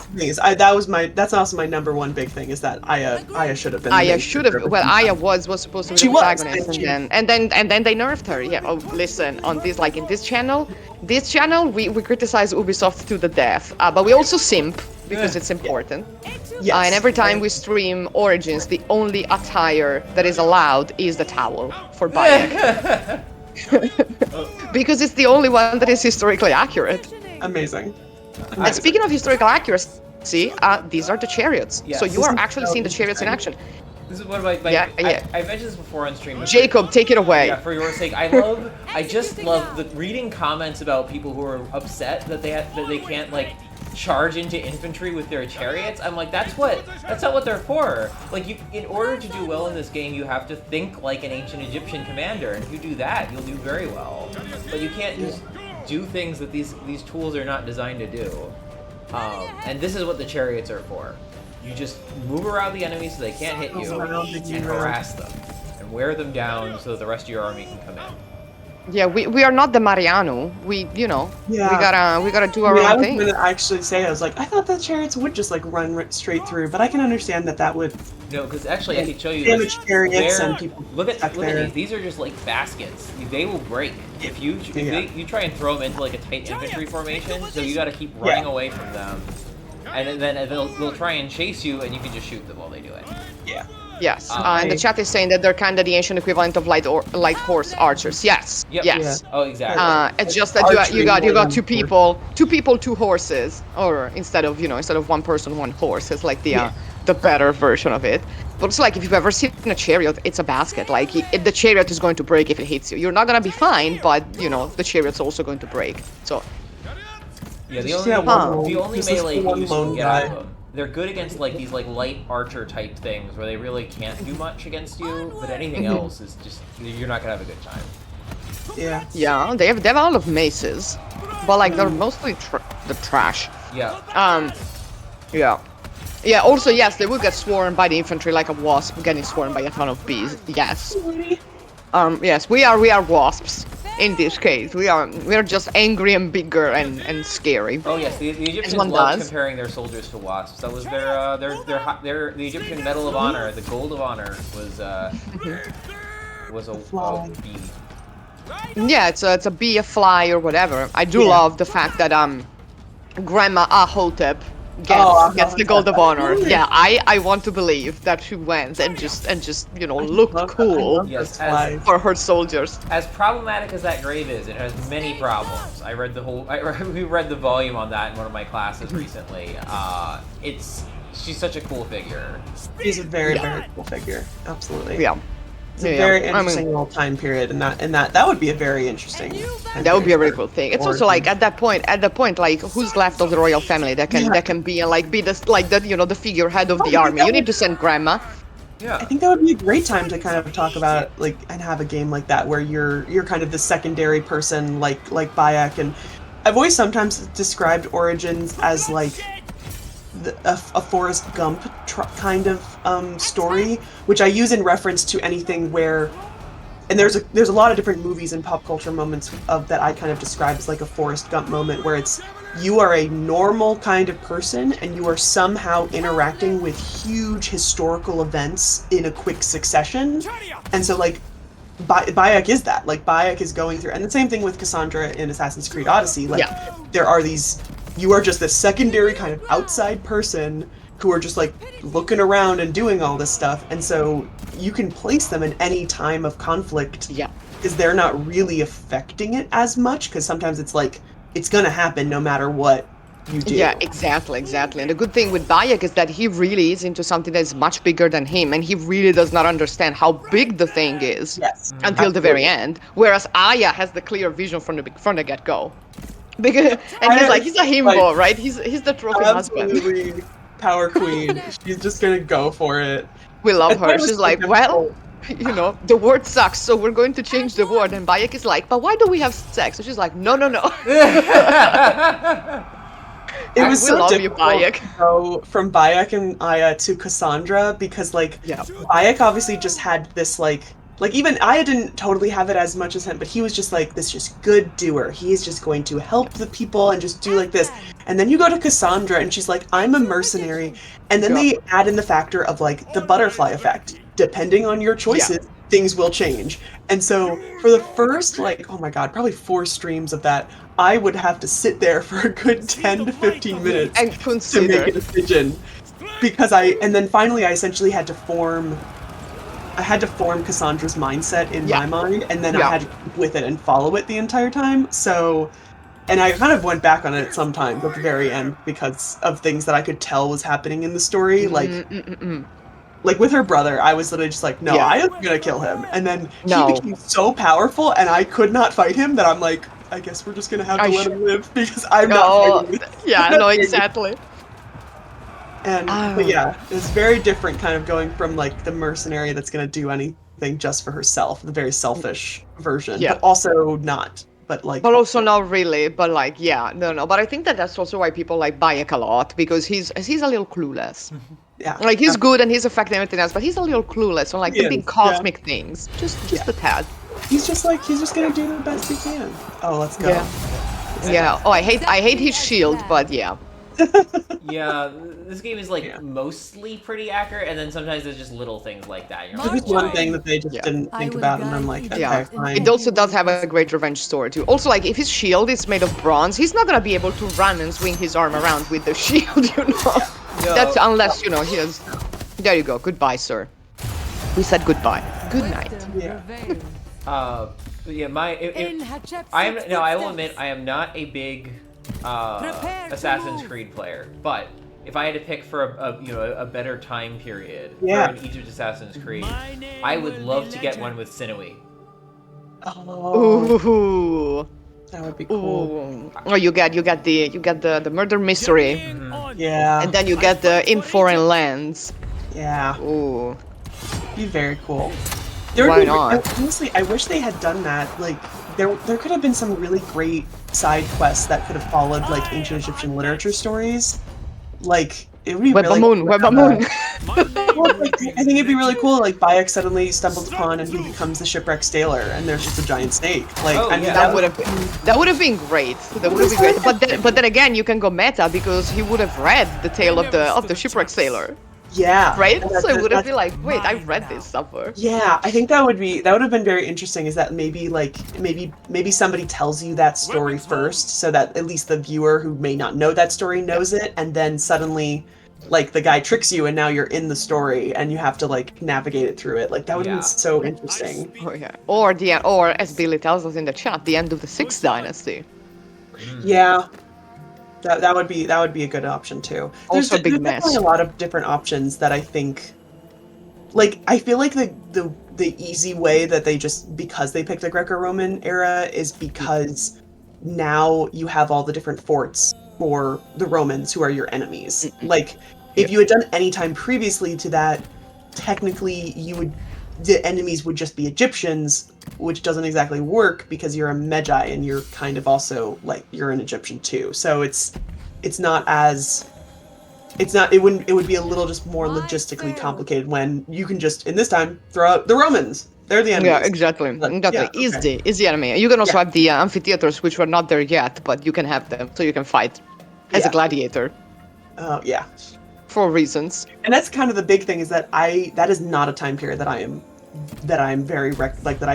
That's also my number one big thing, is that Aya should have been. Aya should have. Well, Aya was supposed to be the protagonist, and then they nerfed her. Yeah. Oh, listen, on this, like in this channel we criticize Ubisoft to the death, but we also simp because it's important. Yes. And every time we stream Origins, the only attire that is allowed is the towel for Bayek. Because it's the only one that is historically accurate. Amazing. And speaking of historical accuracy, these are the chariots. Yes. So you are actually seeing the chariots in action. This is one of my I mentioned this before on stream. Jacob, take it away. Yeah, for your sake. I just love reading comments about people who are upset that they can't like charge into infantry with their chariots. I'm like, that's not what they're for. Like, in order to do well in this game, you have to think like an ancient Egyptian commander, and if you do that, you'll do very well. But you can't just do things that these tools are not designed to do. And this is what the chariots are for. You just move around the enemy so they can't hit you, and harass them, and wear them down so that the rest of your army can come in. Yeah, we are not the Mariano. We gotta do our own thing. I was gonna actually say, I was like, I thought the chariots would just like run straight through, but I can understand that would No, because actually I can show you damage this. chariots and people Look at there. these. These are just like baskets. They will break if you you try and throw them into like a tight infantry formation. So you got to keep running away from them, and then they'll try and chase you, and you can just shoot them while they do it. Yeah. Yes, and the chat is saying that they're kind of the ancient equivalent of light horse archers. Yes, Yep. yes. Yeah. Oh, exactly. It's just that you got two people, two horses, or instead of one person, one horse. It's like the better version of it. But it's like if you've ever seen a chariot, it's a basket. Like the chariot is going to break if it hits you. You're not gonna be fine, but the chariot's also going to break. So. Yeah, the only melee use you can get out of them. They're good against like these like light archer type things where they really can't do much against you, but anything else is just you're not gonna have a good time. Yeah. Yeah, they have a lot of maces, but like they're mostly the trash. Yeah. Yeah. Yeah. Also, yes, they will get swarmed by the infantry like a wasp getting swarmed by a ton of bees. Yes. Yes, we are wasps. In this case, we are just angry and bigger and scary. Oh yes, the Egyptians loved comparing their soldiers to wasps. That was the Egyptian Medal of Honor, the Gold of Honor was a bee. Yeah, it's a bee, a fly, or whatever. I do love the fact that Grandma Ahotep gets the Gold of Honor. Yeah, I want to believe that she went and just look cool for her soldiers. As problematic as that grave is, it has many problems. We read the volume on that in one of my classes recently. She's such a cool figure. She's a very cool figure. Absolutely. Yeah. It's a very interesting little time period, and that would be a very interesting. That would be a really cool thing. It's also like at that point, like who's left of the royal family that can be the figurehead of the army. You need to send Grandma. Yeah. I think that would be a great time to kind of talk about and have a game like that where you're kind of the secondary person like Bayek, and I've always sometimes described Origins as like a Forrest Gump kind of story, which I use in reference to anything where, and there's a lot of different movies and pop culture moments that I kind of describe as like a Forrest Gump moment, where it's you are a normal kind of person and you are somehow interacting with huge historical events in a quick succession, and so like Bayek is that. Like Bayek is going through, and the same thing with Cassandra in Assassin's Creed Odyssey. Like there are these. You are just this secondary kind of outside person who are just like looking around and doing all this stuff, and so you can place them in any time of conflict. Yeah. Because they're not really affecting it as much, because sometimes it's like it's gonna happen no matter what you do. Yeah, exactly. And the good thing with Bayek is that he really is into something that is much bigger than him, and he really does not understand how big the thing is until the very end. Whereas Aya has the clear vision from the get-go. Because he's a himbo, right? He's the trophy husband. Absolutely, power queen. She's just gonna go for it. We love her. She's like, well, the word sucks, so we're going to change the word. And Bayek is like, but why do we have sex? So she's like, no. It was so difficult to go from Bayek and Aya to Cassandra because Bayek obviously just had this like even Aya didn't totally have it as much as him, but he was just like this just good doer. He is just going to help the people and just do like this. And then you go to Cassandra and she's like, I'm a mercenary. And then they add in the factor of like the butterfly effect. Depending on your choices, things will change. And so for the first oh my god, probably 4 streams of that, I would have to sit there for a good 10 to 15 minutes and to make a decision. Because and then finally I essentially had to form Cassandra's mindset in my mind, and then I had to keep with it and follow it the entire time. So, and I kind of went back on it sometimes at the very end because of things that I could tell was happening in the story. Like with her brother, I was literally just like, no, I am gonna kill him. And then he became so powerful, and I could not fight him that I'm like, I guess we're just gonna have to let him live because I'm not fighting him. Yeah, no, exactly. And but yeah, it's very different kind of going from like the mercenary that's going to do anything just for herself, the very selfish version, but also not. But also not really, but no. But I think that's also why people like Bayek a lot, because he's a little clueless. Yeah. Like he's good and he's effective and everything else, but he's a little clueless on the big cosmic things. Just a tad. He's just gonna do the best he can. Oh, let's go. Yeah. Oh, I hate his shield, but yeah. Yeah, this game is like Yeah. mostly pretty accurate, and then sometimes there's just little things like that. You're There's like, just one why? thing that they just Yeah. didn't I think will about, and I'm guide like, Egypt Yeah. okay, in fine. It also does have a great revenge story too. Also, like if his shield is made of bronze, he's not gonna be able to run and swing his arm around with the shield, you know. No. That's unless he has. There you go. Goodbye, sir. We said goodbye. Good night. Wisdom Yeah. prevails. Yeah, In Hatshepsut's I will footsteps. admit I am not a big Prepare to Assassin's move. Creed player, but if I had to pick for a better time period Yeah. for an Egypt Assassin's Creed, My name I would will love be to get legend. one with Sinewy. Oh, Ooh. that would be cool. Ooh. Oh, you get the murder mystery, Journeying on. Yeah, and then you get the in foreign lands. yeah, Ooh. be very cool. There would Why be, not? honestly, I wish they had done that. Like, there could have been some really great side quests that could have followed like ancient Egyptian literature stories. Like, it would be really cool to have Webamoon. My name Well, will like, be I think it'd be really legend. cool. Like Bayek suddenly stumbles upon and he becomes the shipwrecked sailor, and there's just a giant snake. Like, Oh, I mean, yeah. That would have been great. That would have been great. But then again, you can go meta because he would have read the tale of the shipwrecked sailor, yeah, right? and So it would have that's- been like, wait, I read this somewhere. yeah, I think that would have been very interesting. Is that maybe somebody tells you that story first, so that at least the viewer who may not know that story knows it, and then suddenly, like the guy tricks you, and now you're in the story, and you have to like navigate it through it. Like that would have Yeah. been so interesting. Oh yeah. Or as Billy tells us in the chat, the end of the Sixth Dynasty. Yeah. That would be a good option too. Also a big there's mess. definitely a lot of different options that I think, like I feel like the easy way that they just, because they picked the Greco-Roman era, is because now you have all the different forts for the Romans who are your enemies. Like if you had done any time previously to that, technically the enemies would just be Egyptians, which doesn't exactly work because you're a Magi and you're kind of also like you're an Egyptian too. So it would be a little just more My logistically Pharaoh. complicated when you can just in this time throw out the Romans. They're the enemies. Yeah, exactly. Like, Exactly. yeah, okay. Easy enemy. You can also Yeah. have the amphitheaters, which were not there yet, but you can have them, so you can fight as a Yeah. gladiator Yeah. for reasons. And that's kind of the big thing, is that that is not a time period that I'm very that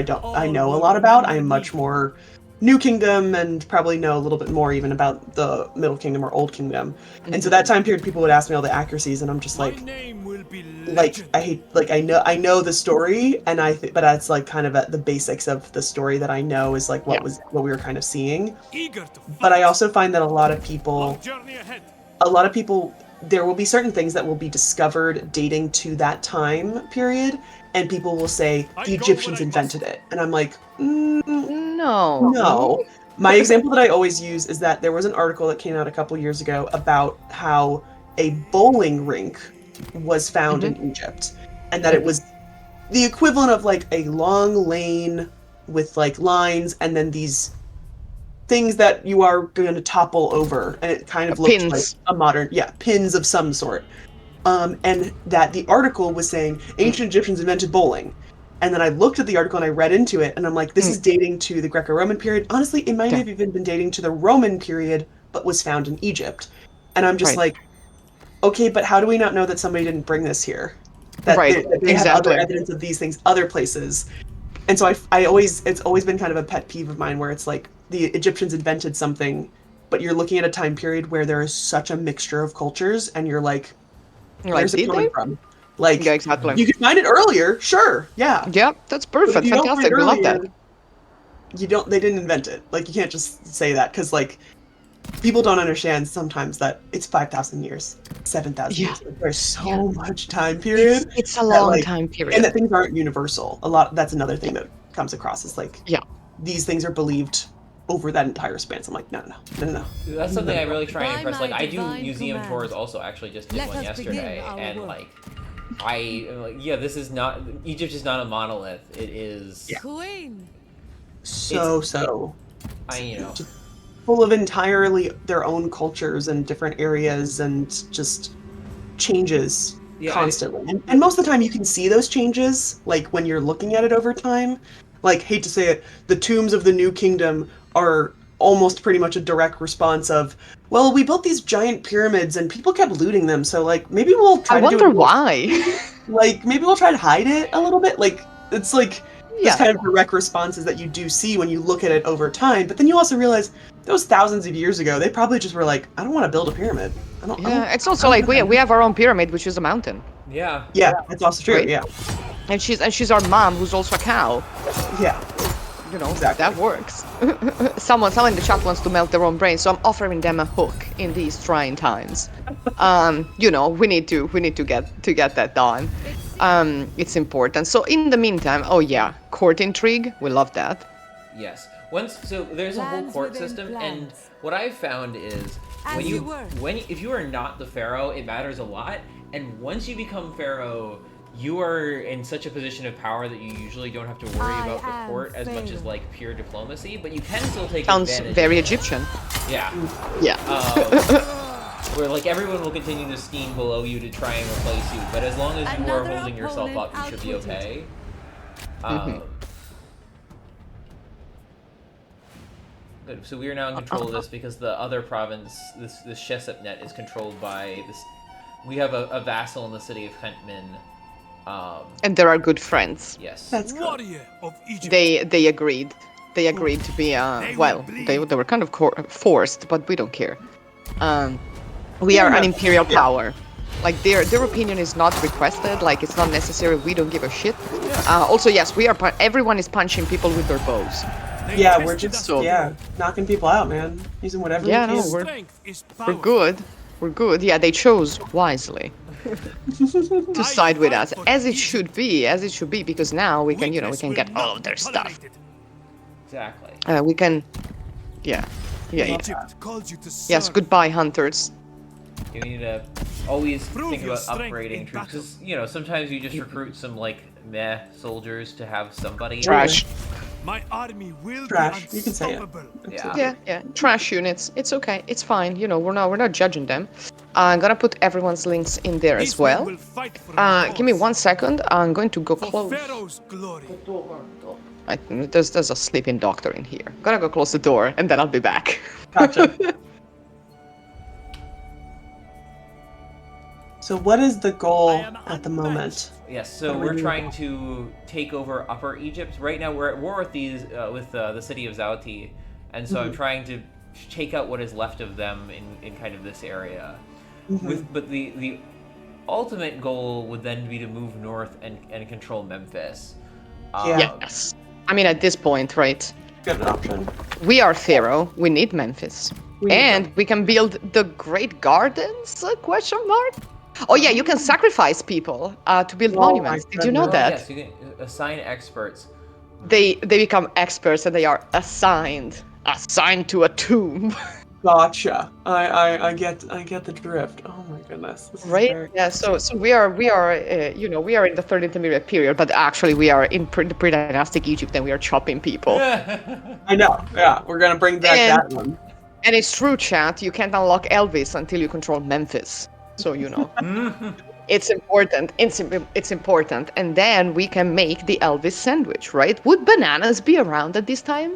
I know a lot about. I am much more New Kingdom, and probably know a little bit more even about the Middle Kingdom or Old Kingdom. And so that time period, people would ask me all the accuracies, and I'm just My like, name will be like legend. I know the story, and but that's like kind of at the basics of the story that I know is like what we were kind of seeing. Eager to fight. But I also find that a lot of Long journey ahead. people, there will be certain things that will be discovered dating to that time period, and people will say I the go Egyptians where I invented it, and I'm like, No. no. My example that I always use is that there was an article that came out a couple years ago about how a bowling rink was found in Egypt, and that it was the equivalent of like a long lane with like lines, and then these things that you are going to topple over, and it kind of looked Pins. like a modern, pins of some sort. And that the article was saying ancient Egyptians invented bowling. And then I looked at the article and I read into it, and I'm like, this is dating to the Greco-Roman period. Honestly, it might have even been dating to the Roman period, but was found in Egypt. And I'm just Right. like, okay, but how do we not know that somebody didn't bring this here? That Right, they have other exactly. evidence of these things other places. And so it's always been kind of a pet peeve of mine, where it's like the Egyptians invented something, but you're looking at a time period where there is such a mixture of cultures, and you're like, where's it did coming they? from? Like, Yeah, exactly. you could find it earlier, sure, yeah. Yeah, that's But if perfect. you don't find Fantastic. it We love that. earlier, they didn't invent it. Like, you can't just say that, because like people don't understand sometimes that it's 5,000 years, 7,000 Yeah. years. Like, there's so much time period. It's a that, long like- time And period. that things aren't universal. That's another thing that comes across, is like, these things are believed over that entire span. So I'm like, no. That's something I really try and By impress. Like, my I do divine museum command. tours also. Actually, just did Let one us begin yesterday, our and work. like, this is not Egypt is not a monolith. It is. Queen. So full of entirely their own cultures and different areas, and just changes constantly. And most of the time you can see those changes, like when you're looking at it over time. Like, hate to say it, the tombs of the New Kingdom are almost pretty much a direct response of well, we built these giant pyramids and people kept looting them, so like maybe we'll try I to do wonder it more- why. Like maybe we'll try to hide it a little bit. Like it's like this Yeah. kind of direct responses that you do see when you look at it over time, but then you also realize those thousands of years ago, they probably just were like, I don't want to build a pyramid. I don't Yeah, it's also I like don't we have our own pyramid, which is a mountain. Yeah. Yeah, that's also true, Right? yeah. And she's our mom, who's also a cow. Yeah. You know, Exactly. that works. Someone in the chat wants to melt their own brain, so I'm offering them a hook in these trying times. You know, we need to get that done. It's important. So in the meantime, oh yeah, court intrigue. We love that. Yes. So there's a whole Plans court within system, plans. and what I've found is As when you were. if you are not the pharaoh, it matters a lot. And once you become pharaoh, you are in such a position of power that you usually don't have to worry I about the am court as much as Pharaoh. like pure diplomacy, but you can still take Sounds advantage. very Egyptian. Yeah. Yeah. Where like everyone will continue to scheme below you to try and replace you, but as long as you are Another holding yourself up, opponent you should be outwitted. okay. Good. So we are now in control of this because the other province, this Shesep net, is controlled by this. We have a vassal in the city of Kentmin. And there are good friends. Yes. That's cool. Warrior of Egypt. They agreed. They agreed to be well, they were kind of forced, but we don't care. We are an imperial power. Like their opinion is not requested. Like it's not necessary. We don't give a shit. Also, yes, we are. Everyone is punching people with their bows. They Yeah, we're tested just us. knocking people out, man. Using whatever Yeah, we no, can. Strength is We're power. good. We're good. Yeah, they chose wisely to side with us, as it should be. As it should be, because now we can, Weakness we can will get all not of their be stuff. tolerated. Exactly. We can. Yeah. Egypt calls you to Yes. serve. Goodbye, hunters. You need to always Prove think your about strength in upgrading troops. battle. 'Cause, sometimes you just recruit some like meh soldiers to have somebody. Trash. My army will Trash, be you can say it. unstoppable. Yeah. Yeah. Trash units. It's okay. It's fine. We're not judging them. I'm gonna put everyone's links in there This as well. one will fight for the Give me cause. 1 second. I'm going to go For close. Pharaoh's glory. There's a sleeping doctor in here. Gonna go close the door and then I'll be back. Gotcha. So what is the goal I am at the unmatched. moment? Yes, so we're trying to take over Upper Egypt. Right now, we're at war with the city of Zauti, and so I'm trying to take out what is left of them in kind of this area. But the ultimate goal would then be to move north and control Memphis. Yeah. Yes. I mean, at this point, right? Good option. We are Pharaoh. We need Memphis. We need And we can build the Great Gardens? Question mark? Oh yeah, you can sacrifice people to build Oh my monuments. Did you know goodness. that? Yes, you can assign experts. They become experts and they are assigned to a tomb. Gotcha. I get the drift. Oh my goodness. This is Right? very- Yeah. So we are we are in the third intermediate period, but actually we are in the pre-dynastic Egypt and we are chopping people. I know. Yeah, we're gonna bring back And- that one. And it's true, chat. You can't unlock Elvis until you control Memphis. So it's important. It's important, and then we can make the Elvis sandwich, right? Would bananas be around at this time?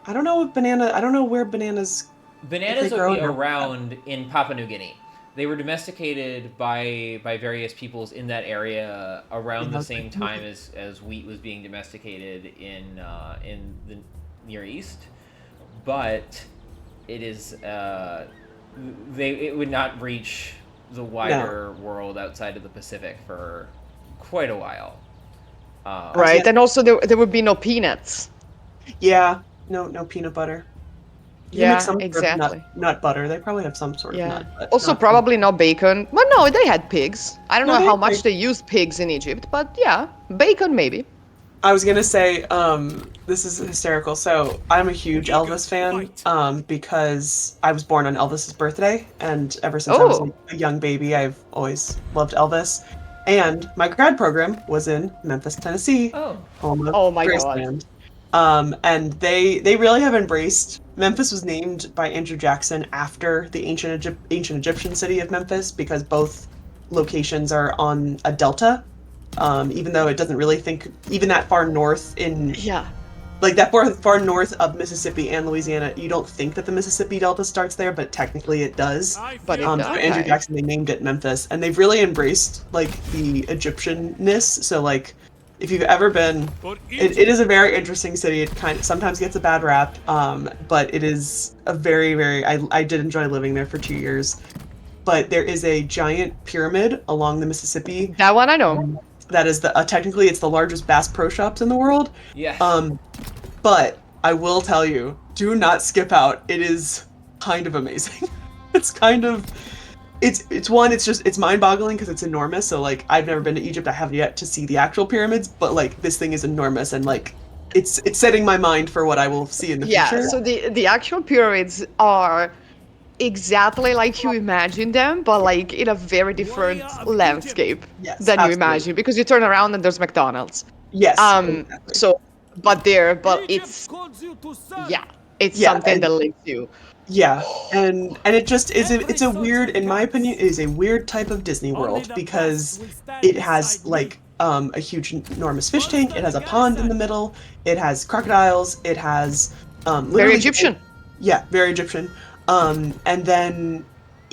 I don't know where bananas. Bananas They grow would be here. around in Papua New Guinea. They were domesticated by various peoples in that area around the same time as wheat was being domesticated in the Near East, but it is it would not reach the wider world outside of the Pacific for quite a while. Right, yeah. and also there would be no peanuts. Yeah. No peanut butter. You Yeah, make some sort of exactly. nut butter. They probably have some sort of Yeah. nut. but Also, not- probably no bacon. But no, they had pigs. I don't No, know they how had much pigs. they used pigs in Egypt, but yeah, bacon maybe. I was gonna say, this is hysterical. So I'm a huge Elvis fan, because I was born on Elvis's birthday, and ever since I was Oh. like, a young baby, I've always loved Elvis. And my grad program was in Memphis, Tennessee, home of Oh my God. Graceland. And they really have embraced. Memphis was named by Andrew Jackson after the ancient Egyptian city of Memphis because both locations are on a delta. Even though it doesn't really think even that far north in Yeah. like that far north of Mississippi and Louisiana, you don't think that the Mississippi Delta starts there, but technically it does. But it So does. Andrew Okay. Jackson, they named it Memphis, and they've really embraced like the Egyptian-ness. So like, if you've ever been, it is a very interesting city. It kind of sometimes gets a bad rap, but it is a very. I did enjoy living there for 2 years. But there is a giant pyramid along the Mississippi. That one I know. That is the technically it's the largest Bass Pro Shops in the world. Yes. But I will tell you, do not skip out. It is kind of amazing. It's kind of, it's mind-boggling because it's enormous. So like, I've never been to Egypt. I haven't yet to see the actual pyramids, but like this thing is enormous and like, it's setting my mind for what I will see in the Yeah, future. so the actual pyramids are exactly like you imagine them, but like in a very different landscape Yes, than you absolutely. imagine, because you turn around and there's McDonald's. Yes. Exactly. So, but it's it's Yeah, something and- that leaves you. Yeah, and it just is it's a weird, in my opinion, it is a weird type of Disney World because it has like a huge enormous fish tank, it has a pond in the middle, it has crocodiles, it has Very literally- Egyptian. Yeah, very Egyptian. And then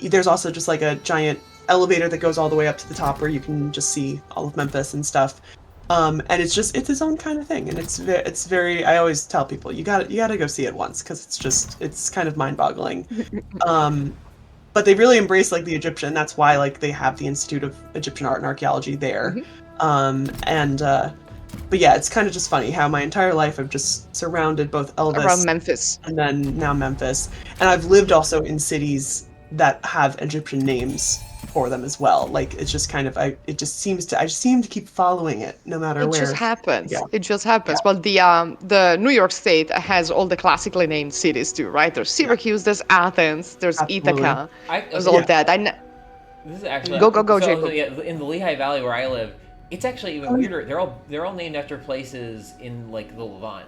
there's also just like a giant elevator that goes all the way up to the top where you can just see all of Memphis and stuff. And it's its own kind of thing, and it's very. I always tell people you gotta go see it once because it's kind of mind-boggling. But they really embrace like the Egyptian. That's why like they have the Institute of Egyptian Art and Archaeology there. But yeah, it's kind of just funny how my entire life I've just surrounded both Elvis Around Memphis. and then now Memphis, and I've lived also in cities that have Egyptian names for them as well. Like it's just kind of I just seem to keep following it no matter It where. just happens. Yeah. It just happens. Well, the New York State has all the classically named cities too, right? There's Syracuse, there's Athens, there's Absolutely. Ithaca, there's all Yeah. of that. This is actually Go, so, Jacob. yeah, in the Lehigh Valley where I live, it's actually even weirder. They're all named after places in like the Levant.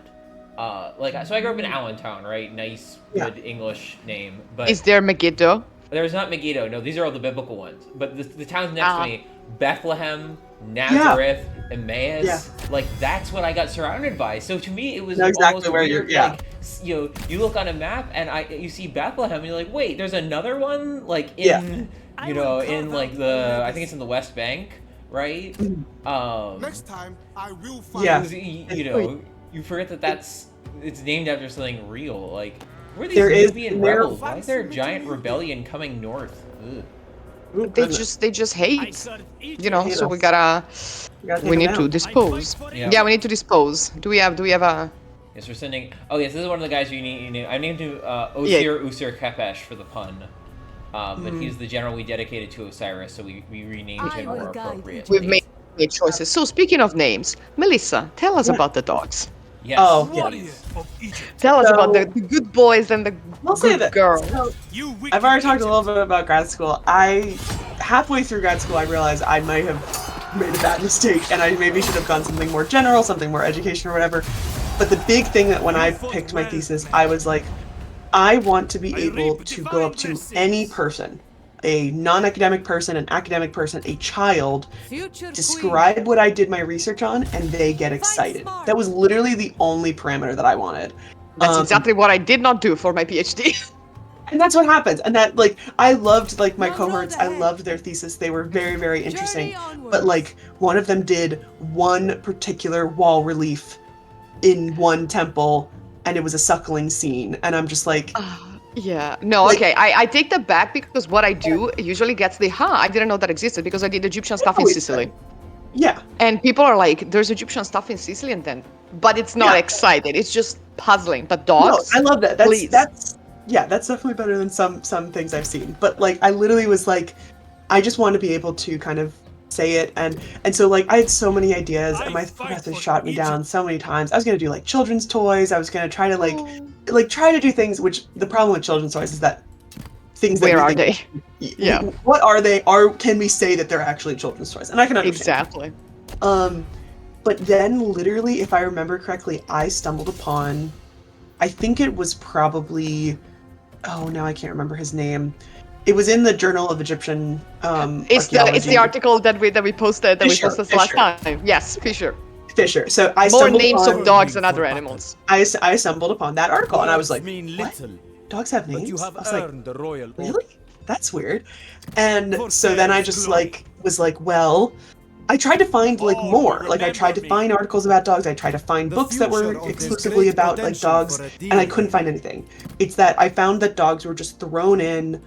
So I grew up in Allentown, right? Nice, good English name. But Is there Megiddo? there's not Megiddo. No, these are all the biblical ones. But the towns next to me, Bethlehem, Nazareth, Emmaus. Yeah. Like that's what I got surrounded by. So to me, it was Know exactly almost where weird. you're- yeah. Like you look on a map and you see Bethlehem, and you're like, wait, there's another one like in in like I think it's in the West Bank, right? Next time, I will find Yeah. You forget that it's named after something real. Like, where are these There is- Nubian there- rebels? Why is there a giant rebellion coming north? Ugh. Ooh, They goodness. just hate, so we You we need to dispose. Yeah. Yeah, we need to dispose. Do we have a Yes, we're sending. Oh yes, this is one of the guys you need. I named him Osir Usir Kepesh for the pun. But he's the general we dedicated to Osiris, so we renamed him I will more guide appropriate. we've made choices. So speaking of names, Melissa, tell us Yeah. about the dogs. Yes. Oh, warrior please. of Egypt. Tell us So- about the good boys and the I'll say good that. girls. So, You I've already talked a little bit about grad school. Halfway through grad school, I realized I might have made a bad mistake, and I maybe should have done something more general, something more education or whatever. But the big thing that when I picked my thesis, I was like, I want to be able to go up to any person, a non-academic person, an academic person, a child, Future describe what I did my research on, and they get excited. That was literally the only parameter that I wanted. That's exactly what I did not do for my PhD. And that's what happens. And that, like, I loved, like, my Now cohorts. roll I ahead. loved their thesis. They were very, very interesting. Journey onwards. But, like, one of them did one particular wall relief in one temple, and it was a suckling scene. And I'm just like, Yeah. No, Like- okay. I take that back because what I do usually gets the I didn't know that existed because I did Egyptian stuff in always Sicily. yeah. And people are like, there's Egyptian stuff in Sicily and then but it's not Yeah. excited. It's just puzzling. But No, dogs. I love that. please. That's definitely better than some things I've seen. But like I literally was like, I just want to be able to kind of say it and so like I had so many ideas and my professor shot me down so many times. I was gonna do like children's toys. I was gonna try to try to do things which the problem with children's toys is that things that Where we are think- they? Yeah. What are they? Can we say that they're actually children's toys? And I can understand. Exactly. But then literally, if I remember correctly, I stumbled upon, I think it was probably, oh, now I can't remember his name. It was in the Journal of Egyptian It's Archaeology. the article that we posted Fisher, last time. Yes, Fisher. Fisher. So I More stumbled names upon, of dogs than other animals. I stumbled upon that article and I was like, mean what? little, Dogs have but names? you have I was like, earned the royal really? oath. That's weird. And For so then I Pharaoh's just glory. like was like, well, I tried to find like All more. will Like I tried to remember me. find articles about dogs. I tried to find The books that were future of this exclusively great about like potential dogs, for a and I deer. couldn't find anything. It's that I found that dogs were just thrown in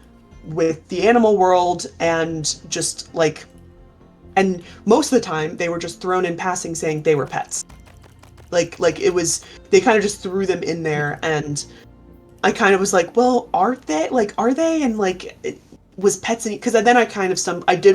with the animal world and just like, and most of the time they were just thrown in passing saying they were pets. Like it was, they kind of just threw them in there, and I kind of was like, well, are they? Like, are they? And like, was pets? Because then I kind of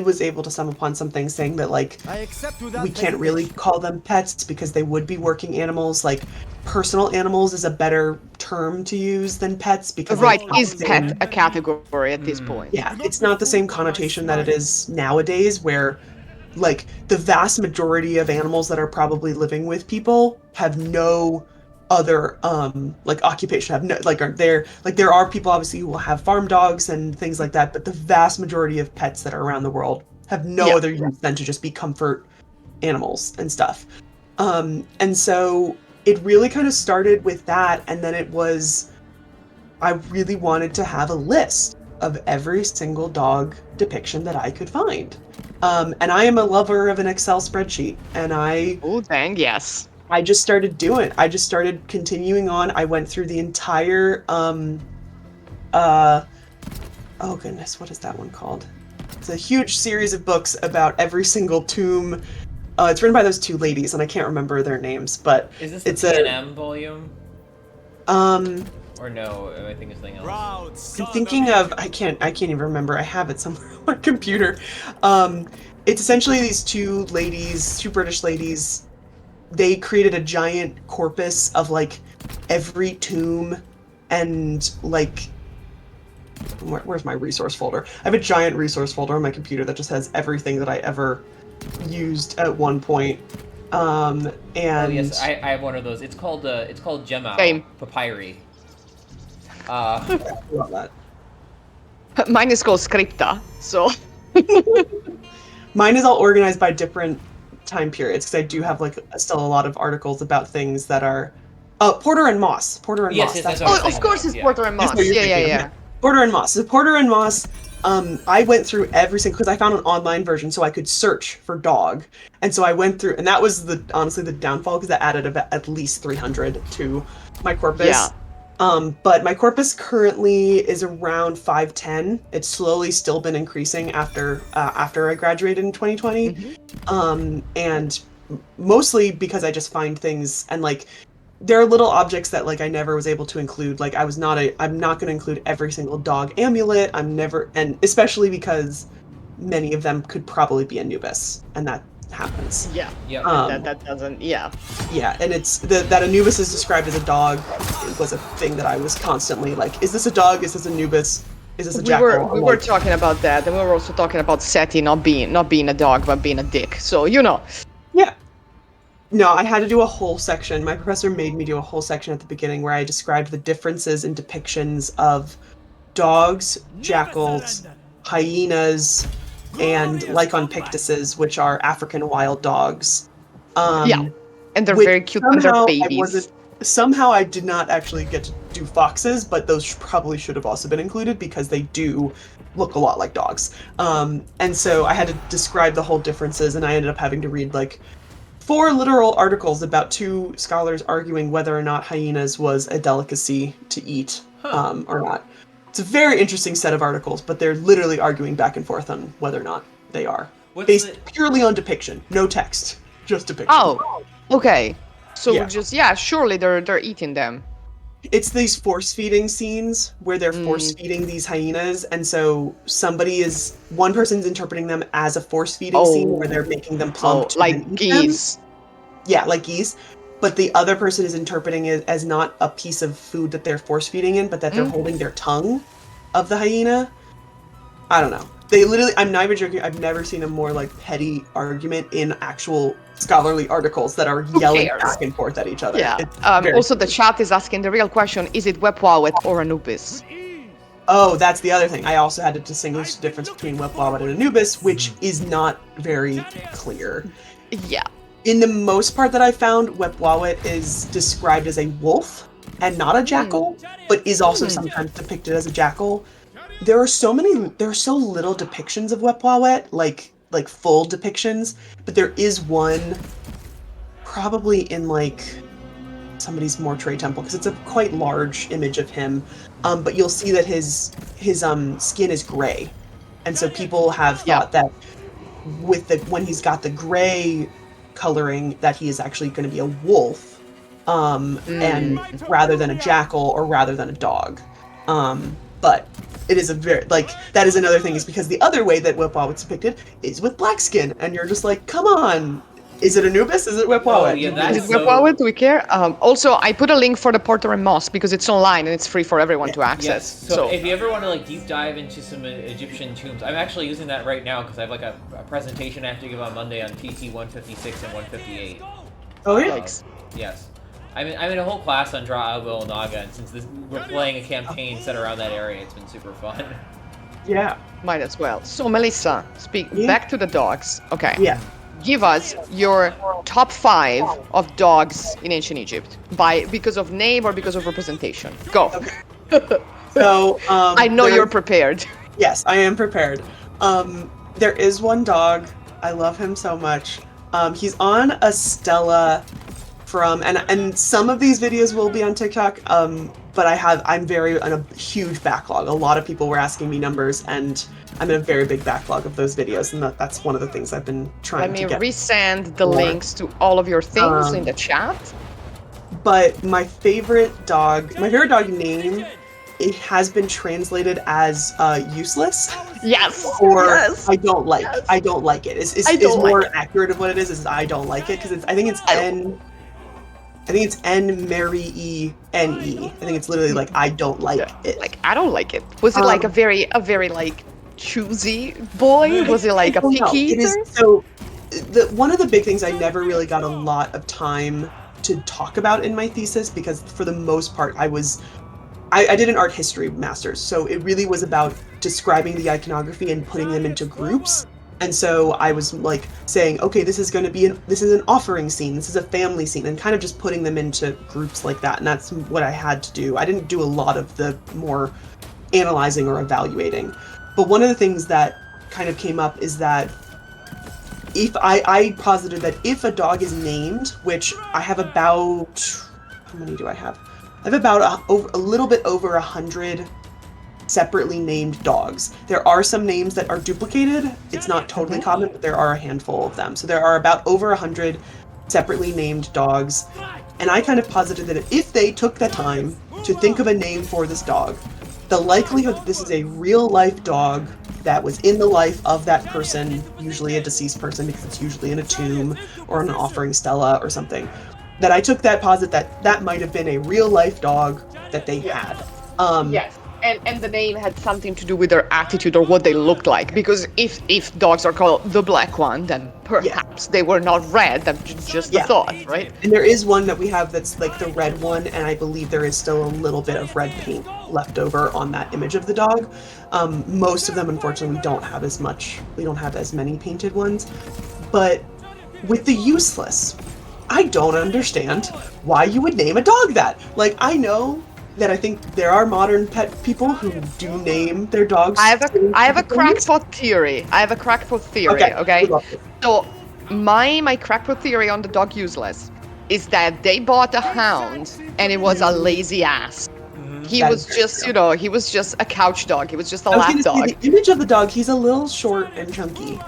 was able to stumble upon something saying that like I accept without we can't really hesitation. call them pets because they would be working animals. Like, personal animals is a better term to use than pets because Right, it's not is the pet same. a category at this point? Yeah, it's not the same connotation that it is nowadays, where like the vast majority of animals that are probably living with people have no other like occupation, have no like are there like there are people obviously who will have farm dogs and things like that, but the vast majority of pets that are around the world have no Yeah. other use than to just be comfort animals and stuff. And so it really kind of started with that, and then it was I really wanted to have a list of every single dog depiction that I could find. And I am a lover of an Excel spreadsheet, and Oh, dang, yes. I just started doing. I just started continuing on. I went through the entire oh goodness, what is that one called? It's a huge series of books about every single tomb. It's written by those two ladies, and I can't remember their names, but Is this the it's P&M volume? um Or no, am I thinking of something else? Proud I'm son thinking of I can't even remember. I have it somewhere on my computer. It's essentially these two ladies, two British ladies. They created a giant corpus of like every tomb and like where's my resource folder? I have a giant resource folder on my computer that just has everything that I ever used at one point. And Oh yes, I have one of those. It's called Gemma Same. Papyri. I love that. Mine is called Scripta, so... Mine is all organized by different time periods because I do have like still a lot of articles about things that are Porter and Moss. Porter and Yes, Moss. yes, That's that's what I Oh, was of course it's yeah. Porter and That's Moss. what you're Yeah, yeah, thinking of. yeah. Porter and Moss. So Porter and Moss, I went through every single because I found an online version so I could search for dog, and so I went through, and that was honestly the downfall because that added about at least 300 to my corpus. Yeah. But my corpus currently is around 510. It's slowly still been increasing after I graduated in 2020, and mostly because I just find things and like there are little objects that like I never was able to include. Like I'm not going to include every single dog amulet. And especially because many of them could probably be Anubis, and that happens. Yeah. Yep. That doesn't... Yeah. Yeah, and it's that Anubis is described as a dog. It was a thing that I was constantly like, is this a dog? Is this Anubis? Is this a jackal? We were talking about that, and we were also talking about Seti not being a dog, but being a dick. So, you know. Yeah. No, I had to do a whole section. My professor made me do a whole section at the beginning where I described the differences in depictions of dogs, jackals, hyenas, and Lyconpictuses, which are African wild dogs. Yeah. And they're which very cute when they're babies. Somehow I did not actually get to do foxes, but those probably should have also been included because they do look a lot like dogs. And so I had to describe the whole differences, and I ended up having to read like 4 literal articles about 2 scholars arguing whether or not hyenas was a delicacy to eat or not. It's a very interesting set of articles, but they're literally arguing back and forth on whether or not they are. Based purely on depiction, no text, just depiction. Oh, okay. So Yeah. surely they're eating them. It's these force-feeding scenes where they're force-feeding these hyenas, and so one person's interpreting them as a force-feeding scene where they're making them plump to like then eat geese. them. Yeah, like geese. But the other person is interpreting it as not a piece of food that they're force-feeding in, but that they're holding their tongue of the hyena. I don't know. They literally, I'm not even joking, I've never seen a more like petty argument in actual scholarly articles that are yelling back and forth at each other. Yeah. It's Also, the chat is asking the real question: is it Wepwawet or Anubis? Oh, that's the other thing. I also had to distinguish the difference between Wepwawet and Anubis, which is not very clear. Yeah. In the most part that I found, Wepwawet is described as a wolf and not a jackal, but is also sometimes depicted as a jackal. There are so little depictions of Wepwawet, like full depictions, but there is one probably in like somebody's mortuary temple because it's a quite large image of him. But you'll see that his skin is gray, and so people have thought that when he's got the gray coloring that he is actually going to be a wolf, and rather than a jackal or rather than a dog. But it is a very that is another thing, is because the other way that Wepwawet's depicted is with black skin, and you're just like, come on. Is it Anubis? Is it Wepwawet? Oh, yeah, Is it Wepwawet? Do we care? Also, I put a link for the Porter and Moss because it's online and it's free for everyone to access. Yes. So if you ever want to like deep dive into some Egyptian tombs, I'm actually using that right now because I have like a presentation I have to give on Monday on PT 156 and 158. Oh yeah. Yes. I'm in a whole class on Dra Algo Naga, and since we're playing a campaign set around that area, it's been super fun. Yeah. Might as well. So Melissa, back to the dogs. Okay. Yeah. Give us your top 5 of dogs in ancient Egypt because of name or because of representation. Go. Okay. So I know you're prepared. Yes, I am prepared. There is one dog. I love him so much. He's on a stela from, and some of these videos will be on TikTok. But I'm on a huge backlog. A lot of people were asking me numbers, and I'm in a very big backlog of those videos, and that's one of the things I've been trying to get. Let me resend the links to all of your things in the chat. But my favorite dog name, it has been translated as useless. Yes. Or yes. I don't like. Yes. I don't like it. It's more accurate of what it is I don't like it, because I think it's N-Mary-E-N-E. I think it's literally like, I don't like it. Like, I don't like it. Was it like a very like choosy boy? Was it like a picky eater? It is, so one of the big things I never really got a lot of time to talk about in my thesis, because for the most part I did an art history master's, so it really was about describing the iconography and putting them into groups. And so I was like saying, okay, this is an offering scene, this is a family scene, and kind of just putting them into groups like that. And that's what I had to do. I didn't do a lot of the more analyzing or evaluating. But one of the things that kind of came up is that if I posited that if a dog is named, which I have about, how many do I have? I have about a little bit over 100 separately named dogs. There are some names that are duplicated. It's not totally common, but there are a handful of them. So there are about over 100 separately named dogs. And I kind of posited that if they took the time to think of a name for this dog, the likelihood that this is a real life dog that was in the life of that person, usually a deceased person because it's usually in a tomb or an offering stela or something, that I took that posit that might have been a real life dog that they had. Yes. And the name had something to do with their attitude or what they looked like. Because if dogs are called the black one, then perhaps they were not red. That's just the thought, right? And there is one that we have that's like the red one, and I believe there is still a little bit of red paint left over on that image of the dog. Most of them, unfortunately, we don't have as many painted ones. But with the useless, I don't understand why you would name a dog that. Like, I know that I think there are modern pet people who do name their dogs. I have a crackpot theory. Okay? So my crackpot theory on the dog useless is that they bought a hound and it was a lazy ass. He was just a couch dog. He was just a lap dog. The image of the dog, he's a little short and chunky.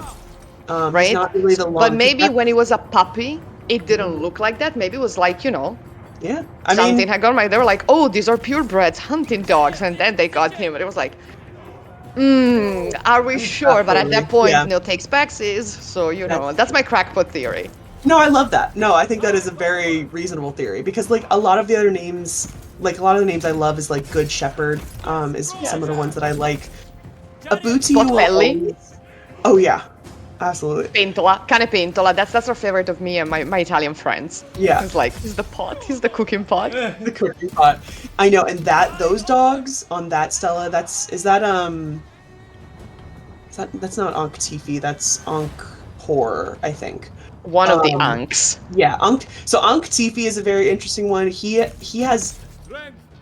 Right? He's not really the long. But maybe when he was a puppy, it didn't look like that. Maybe it was like, yeah, something had gone right. They were like, oh, these are purebreds, hunting dogs, and then they got him, and it was like, are we sure? But at that point, Neil takes backsies, so that's my crackpot theory. No, I love that. No, I think that is a very reasonable theory, because like a lot of the other names, like a lot of the names I love is like Good Shepherd, is some of the ones that I like. Abuti will always... Oh yeah. Absolutely. Pentola, cane pentola. That's our favorite of me and my Italian friends. Yeah. It's like, he's the pot. He's the cooking pot. The cooking pot. I know, and those dogs on that stela, that's not Ankh Tifi, that's Ankh horror, I think. One of the Unks. Yeah, Ankh. So Ankh Tifi is a very interesting one. He has,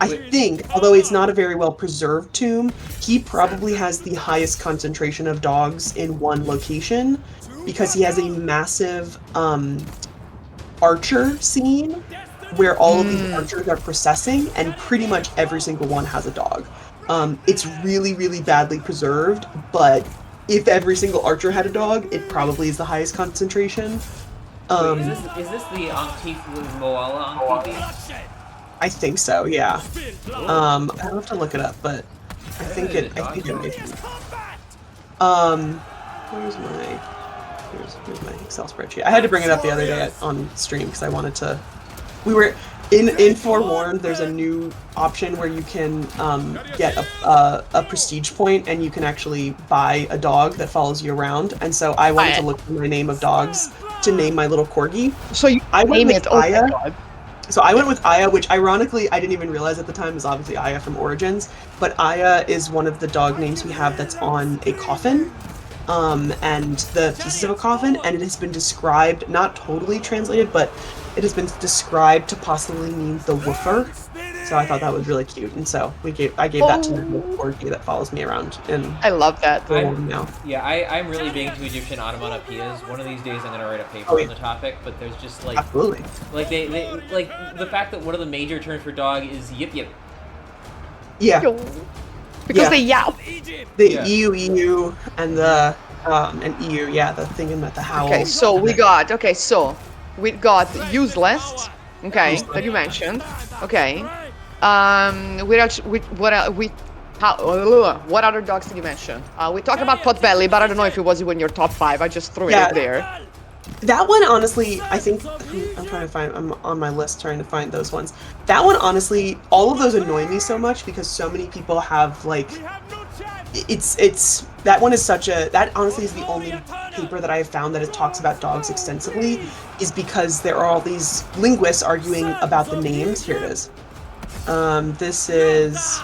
I think, although it's not a very well preserved tomb, he probably has the highest concentration of dogs in one location because he has a massive archer scene where all of these archers are processing, and pretty much every single one has a dog. It's really, really badly preserved, but if every single archer had a dog, it probably is the highest concentration. Wait, is this the Moala Ankh? I think so, yeah. I'll have to look it up, but I think it may be. Here's my Excel spreadsheet. I had to bring it up the other day on stream because I wanted to. We were in Forewarned. There's a new option where you can get a prestige point, and you can actually buy a dog that follows you around. And so I wanted to look for my name of dogs to name my little corgi. So you name it Aya. So I went with Aya, which ironically I didn't even realize at the time is obviously Aya from Origins, but Aya is one of the dog names we have that's on a coffin, and the pieces of a coffin, and it has been described, not totally translated, but it has been described to possibly mean the woofer. So I thought that was really cute, and so I gave that to the corgi that follows me around. And I love that. I'm really big into Egyptian onomatopoeias. One of these days I'm gonna write a paper on the topic, but there's just like absolutely like they like the fact that one of the major terms for dog is yip yip. Yeah. Because they yap. The EU and the and EU, yeah, the thing in the howl. Okay, so we got useless. Okay, that you mentioned. Okay. What other dogs did you mention? We talked about Potbelly, but I don't know if it was in your top 5. I just threw it in there. That one, honestly, I think I'm on my list trying to find those ones. That one, honestly, all of those annoy me so much because so many people have like, that one is that honestly is the only paper that I have found that it talks about dogs extensively, is because there are all these linguists arguing about the names. Here it is. This is,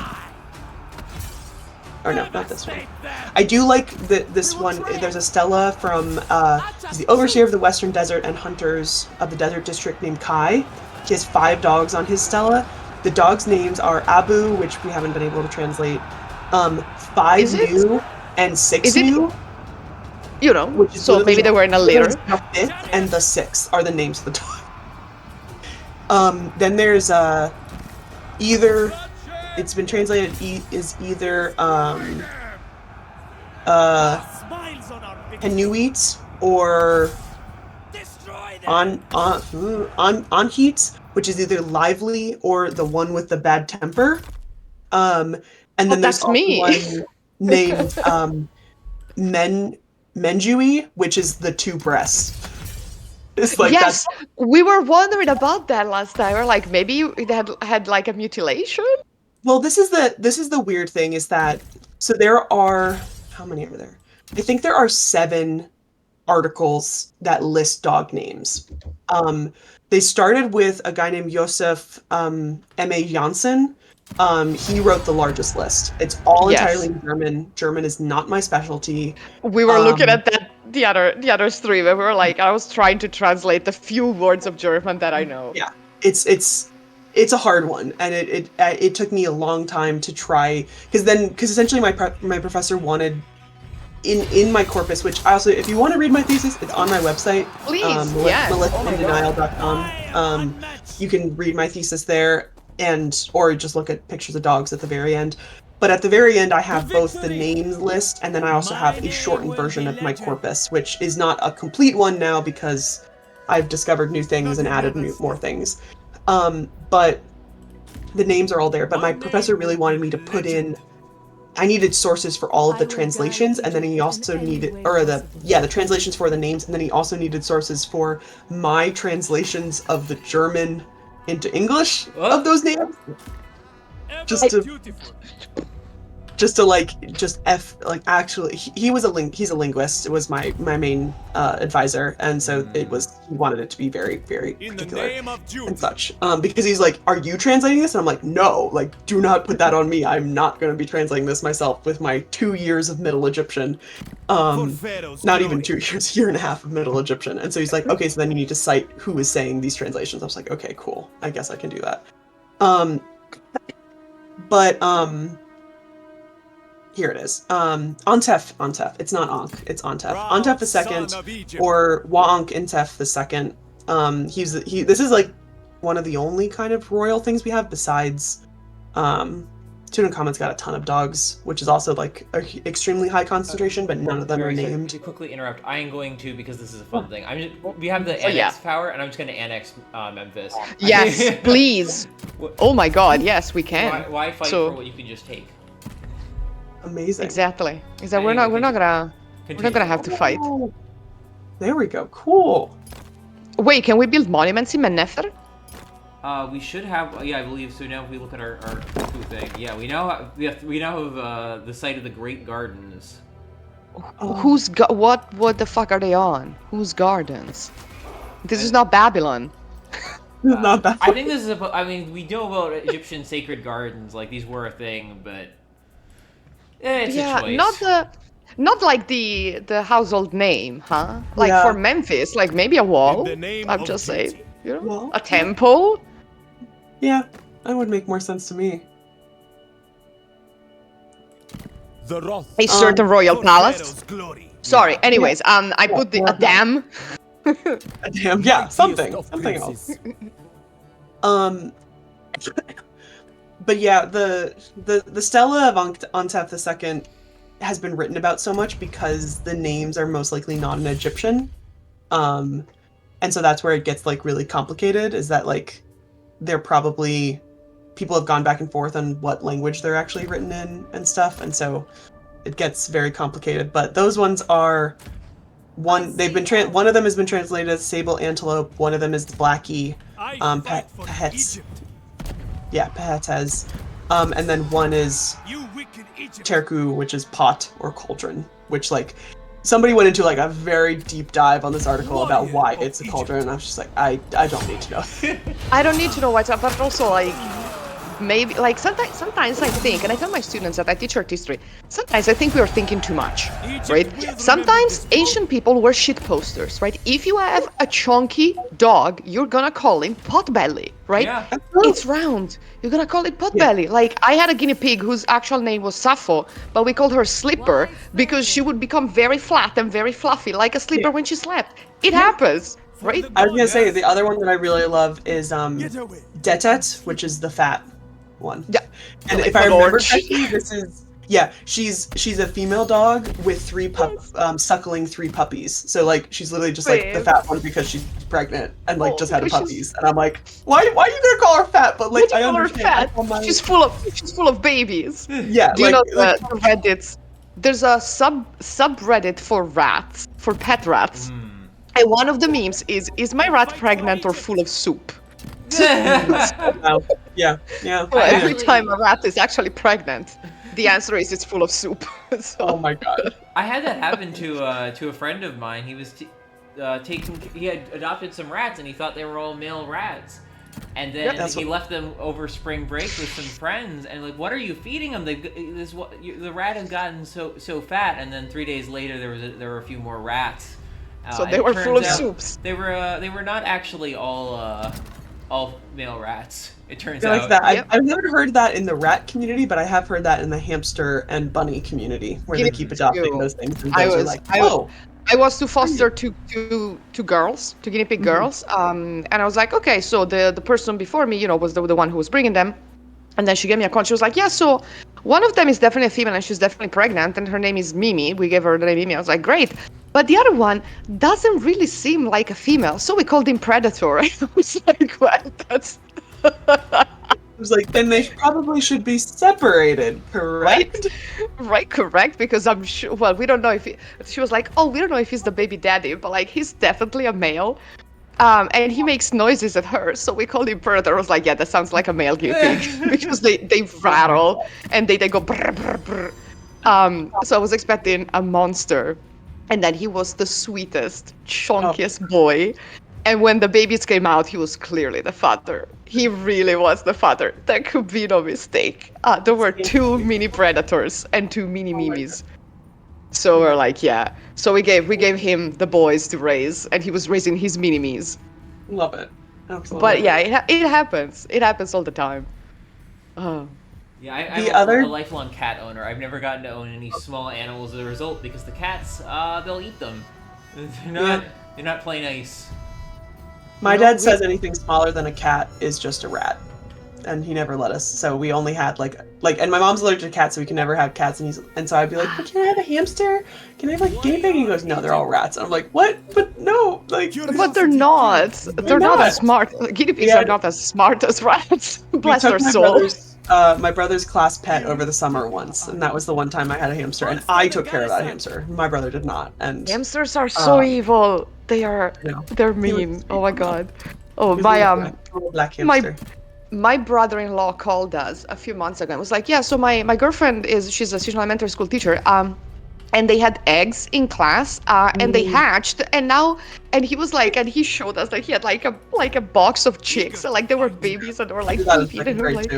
or no, not this one. I do like this one. There's a stela from he's the overseer of the Western Desert and hunters of the Desert District named Kai. He has 5 dogs on his stela. The dogs' names are Abu, which we haven't been able to translate, 5 new and 6 new. You know, which is so maybe they were in a litter. The 5th and the 6th are the names of the dog. Then there's either. It's been translated is either Hanuit or Anhit, which is either lively or the one with the bad temper. And then there's also one named Menjui, which is the 2 breasts. It's like yes, we were wondering about that last time. We're like, maybe it had like a mutilation. Well, this is the weird thing is that, so there are, how many are there? I think there are 7 articles that list dog names. They started with a guy named Josef M.A. Janssen. He wrote the largest list. It's all entirely in German. German is not my specialty. We were looking at the other stream, and we were like, I was trying to translate the few words of German that I know. Yeah, it's a hard one, and it took me a long time to try, because essentially my professor wanted in my corpus, which I also, if you want to read my thesis, it's on my website. Please, yes. MelissaInDeNile.com. You can read my thesis there, or just look at pictures of dogs at the very end. But at the very end, I have both the names list, and then I also have a shortened version of my corpus, which is not a complete one now because I've discovered new things and added more things. But the names are all there. But my professor really wanted me to put in, I needed sources for all of the translations, and then he also needed, the translations for the names, and then he also needed sources for my translations of the German into English of those names. Just to... just to just actually he was he's a linguist. It was my main advisor, and so he wanted it to be very, very particular and such. Because he's like, "Are you translating this?" And I'm like, "No, do not put that on me. I'm not going to be translating this myself with my 2 years of Middle Egyptian." Not even 2 years, year and a half of Middle Egyptian. And so he's like, "Okay, so then you need to cite who is saying these translations." I was like, "Okay, cool. I guess I can do that." But here it is. Antef. It's not Ankh. It's Antef. Antef the second, or Wa-Ankh Intef the second. This is like one of the only kind of royal things we have besides. Tutankhamun's got a ton of dogs, which is also like an extremely high concentration, but none of them are named. To quickly interrupt, I am going to, because this is a fun thing. We have the annex power, and I'm just going to annex Memphis. Yes, please. Oh my God, yes, we can. Why fight for what you can just take? Amazing. Exactly. We're not gonna have to fight. Oh, there we go. Cool. Wait, can we build monuments in Mennefer? We should have. Yeah, I believe so. Now, if we look at our thing, yeah, we now have the site of the Great Gardens. What the fuck are they on? Whose gardens? This is not Babylon. Not Babylon. I think this is I mean, we know about Egyptian sacred gardens. Like, these were a thing, but it's a choice. Not like the household name, huh? Like for Memphis, like maybe a wall. I'm just saying, a temple. Yeah, that would make more sense to me. A certain royal palace. Sorry. Anyways, I put a dam. A dam. Yeah, something else. But yeah, the Stela of Antef II has been written about so much because the names are most likely not an Egyptian, and so that's where it gets like really complicated. Is that like they're probably people have gone back and forth on what language they're actually written in and stuff, and so it gets very complicated. But those ones are one of them has been translated as sable antelope. One of them is blackie, Pehetz. Yeah, Pehetz. And then one is Terku, which is pot or cauldron, which like somebody went into like a very deep dive on this article about why it's a cauldron, and I was just like, I don't need to know. I don't need to know what's up, but also like maybe like sometimes I think, and I tell my students that I teach art history, sometimes I think we are thinking too much, right? Sometimes ancient people were shit posters, right? If you have a chunky dog, you're gonna call him Potbelly, right? Yeah. It's round, you're gonna call it Potbelly. Like I had a guinea pig whose actual name was Sappho, but we called her Slipper because she would become very flat and very fluffy, like a slipper when she slept. It happens, right? I was gonna say the other one that I really love is Detet, which is the fat one. Yeah. And like if I remember correctly, this is she's a female dog with suckling 3 puppies. So like she's literally just like the fat one because she's pregnant and like just had puppies. And I'm like, why are you gonna call her fat? But like I understand. She's full of babies. Yeah. Do you know the Reddits? There's a subreddit for rats, for pet rats. And one of the memes is my rat pregnant or full of soup? Yeah. Well, every time a rat is actually pregnant, the answer is it's full of soup. So. Oh my god! I had that happen to a friend of mine. He was he had adopted some rats, and he thought they were all male rats. And then he left them over spring break with some friends, and like, what are you feeding them? The rat has gotten so fat, and then 3 days later there were a few more rats. So they were full of soups. They were not actually all male rats. It turns I like out. that. I've never heard that in the rat community, but I have heard that in the hamster and bunny community, where they keep adopting those things. And I was to foster two girls, two guinea pig girls, and I was like, okay, so the person before me, was the one who was bringing them, and then she gave me a call. She was like, yeah, so one of them is definitely a female, and she's definitely pregnant, and her name is Mimi. We gave her the name Mimi. I was like, great. But the other one doesn't really seem like a female, so we called him Predator. I was like, well, that's... It was like, then they probably should be separated, correct? Right, correct, because I'm sure, well, we don't know if she was like, oh, we don't know if he's the baby daddy, but like, he's definitely a male. And he makes noises at her, so we called him Predator. I was like, yeah, that sounds like a male guinea pig because they rattle and they go brr, brr, brr. So I was expecting a monster, and then he was the sweetest, chunkiest boy. And when the babies came out, he was clearly the father. He really was the father. There could be no mistake. There were 2 mini predators and 2 mini mimis. So we're like, yeah. So we gave him the boys to raise, and he was raising his mini-me's. Love it. Absolutely. But yeah, it happens. It happens all the time. Yeah, I'm a lifelong cat owner. I've never gotten to own any small animals as a result because the cats, they'll eat them. They're not play nice. My dad says anything smaller than a cat is just a rat, and he never let us. So we only had like, and my mom's allergic to cats, so we can never have cats. And so I'd be like, but can I have a hamster? Can I have like a guinea pig? And he goes, no, they're all rats. And I'm like, what? But no, like. But they're not. They're not as smart. Guinea pigs are not as smart as rats. Bless their souls. My brother's class pet over the summer once, and that was the one time I had a hamster, and I took care of that hamster. My brother did not. And hamsters are so evil. They're mean. Oh my god. Oh my black hamster. My brother-in-law called us a few months ago and was like, yeah, so my girlfriend she's an elementary school teacher, and they had eggs in class, and they hatched, and he was like, and he showed us that he had like a box of chicks, and like they were babies and they were like feet, and we were like,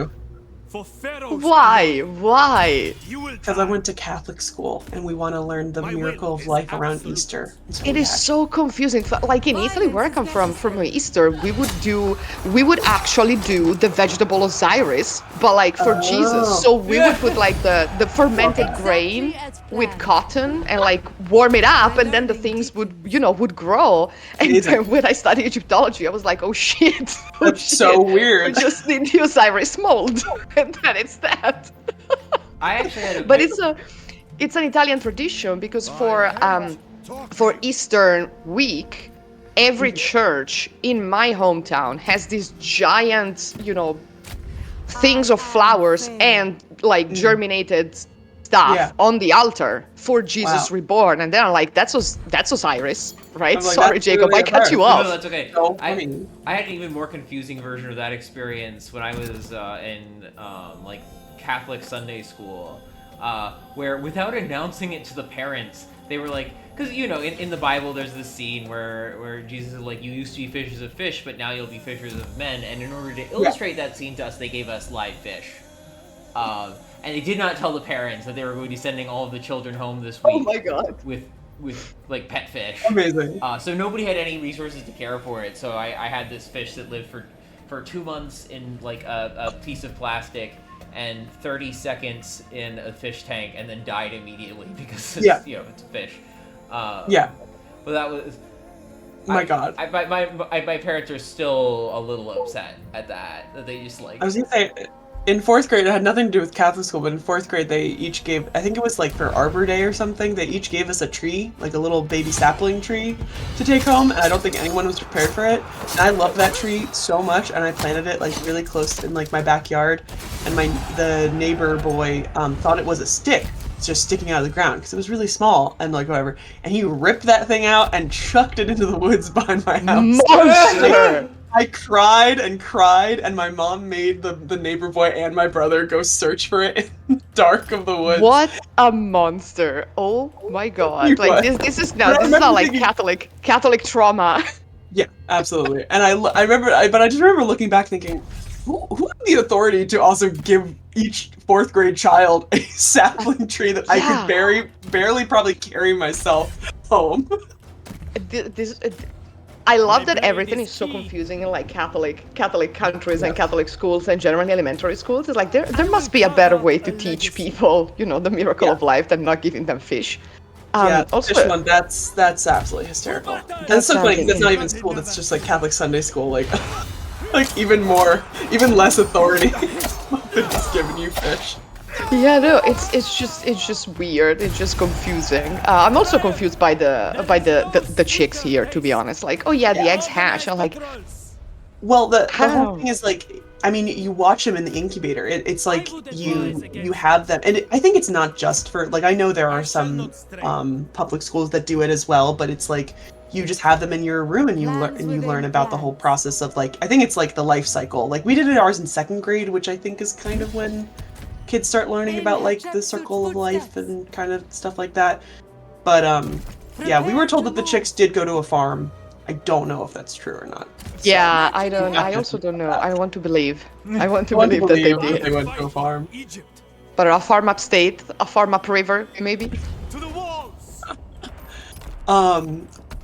For Pharaoh's why? Because I went to Catholic school and we want to learn the miracle of life around Easter. It is so confusing. Like in Italy, where I come from Easter, we would actually do the vegetable Osiris, but like for Jesus. So we would put like the fermented grain with cotton and like warm it up, and then the things would grow. And then when I studied Egyptology, I was like, oh shit. That's so weird. We just need the Osiris mold. And then it's that. I actually had but it's an Italian tradition because for Easter week, every church in my hometown has these giant, things of flowers and like germinated stuff on the altar for Jesus reborn, and they're like, that's Osiris, right? Like, sorry, Jacob, I cut you off. No, that's okay. So I had an even more confusing version of that experience when I was in like Catholic Sunday school, where without announcing it to the parents, they were like, because in the Bible there's this scene where Jesus is like, you used to be fishers of fish, but now you'll be fishers of men, and in order to illustrate that scene to us, they gave us live fish. And they did not tell the parents that they were going to be sending all of the children home this week. Oh my god! With like pet fish. Amazing. So nobody had any resources to care for it. So I had this fish that lived for 2 months in like a piece of plastic and 30 seconds in a fish tank, and then died immediately because it's, it's a fish. But that was. My God. My parents are still a little upset at that. That they just like. I was gonna say, in 4th grade, it had nothing to do with Catholic school, but in 4th grade, they each gave, I think it was like for Arbor Day or something, they each gave us a tree, like a little baby sapling tree to take home, and I don't think anyone was prepared for it. And I love that tree so much, and I planted it like really close in like my backyard, and the neighbor boy thought it was a stick. Just sticking out of the ground because it was really small and like whatever, and he ripped that thing out and chucked it into the woods behind my house. Monster! I cried and cried, and my mom made the neighbor boy and my brother go search for it in the dark of the woods. What a monster! Oh my god! Like this is not like Catholic trauma. Yeah, absolutely. And I remember, but I just remember looking back thinking, who had the authority to also give each 4th grade child a sapling tree that I could barely probably carry myself home? I love that everything is so confusing in like Catholic countries and Catholic schools and generally elementary schools. It's like there must be a better way to teach people, the miracle of life than not giving them fish. Also, fish one, that's absolutely hysterical. That's so funny. That's not even school. That's just like Catholic Sunday school. Like, like even less authority than just giving you fish. Yeah, no, it's just weird. It's just confusing. I'm also confused by the chicks here, to be honest. Like, oh yeah, the eggs hatch. I'm like, well, the whole thing is like, I mean, you watch them in the incubator. It's like you have them, and I think it's not just for like. I know there are some public schools that do it as well, but it's like you just have them in your room and you learn about the whole process of like, I think it's like the life cycle. Like we did ours in 2nd grade, which I think is kind of when kids start learning about like the circle of life and kind of stuff like that. But yeah, we were told that the chicks did go to a farm. I don't know if that's true or not. Yeah, I don't. I also don't know. I want to believe. I want to believe that they did. They went to a farm. But a farm upstate, a farm upriver, maybe. To the walls.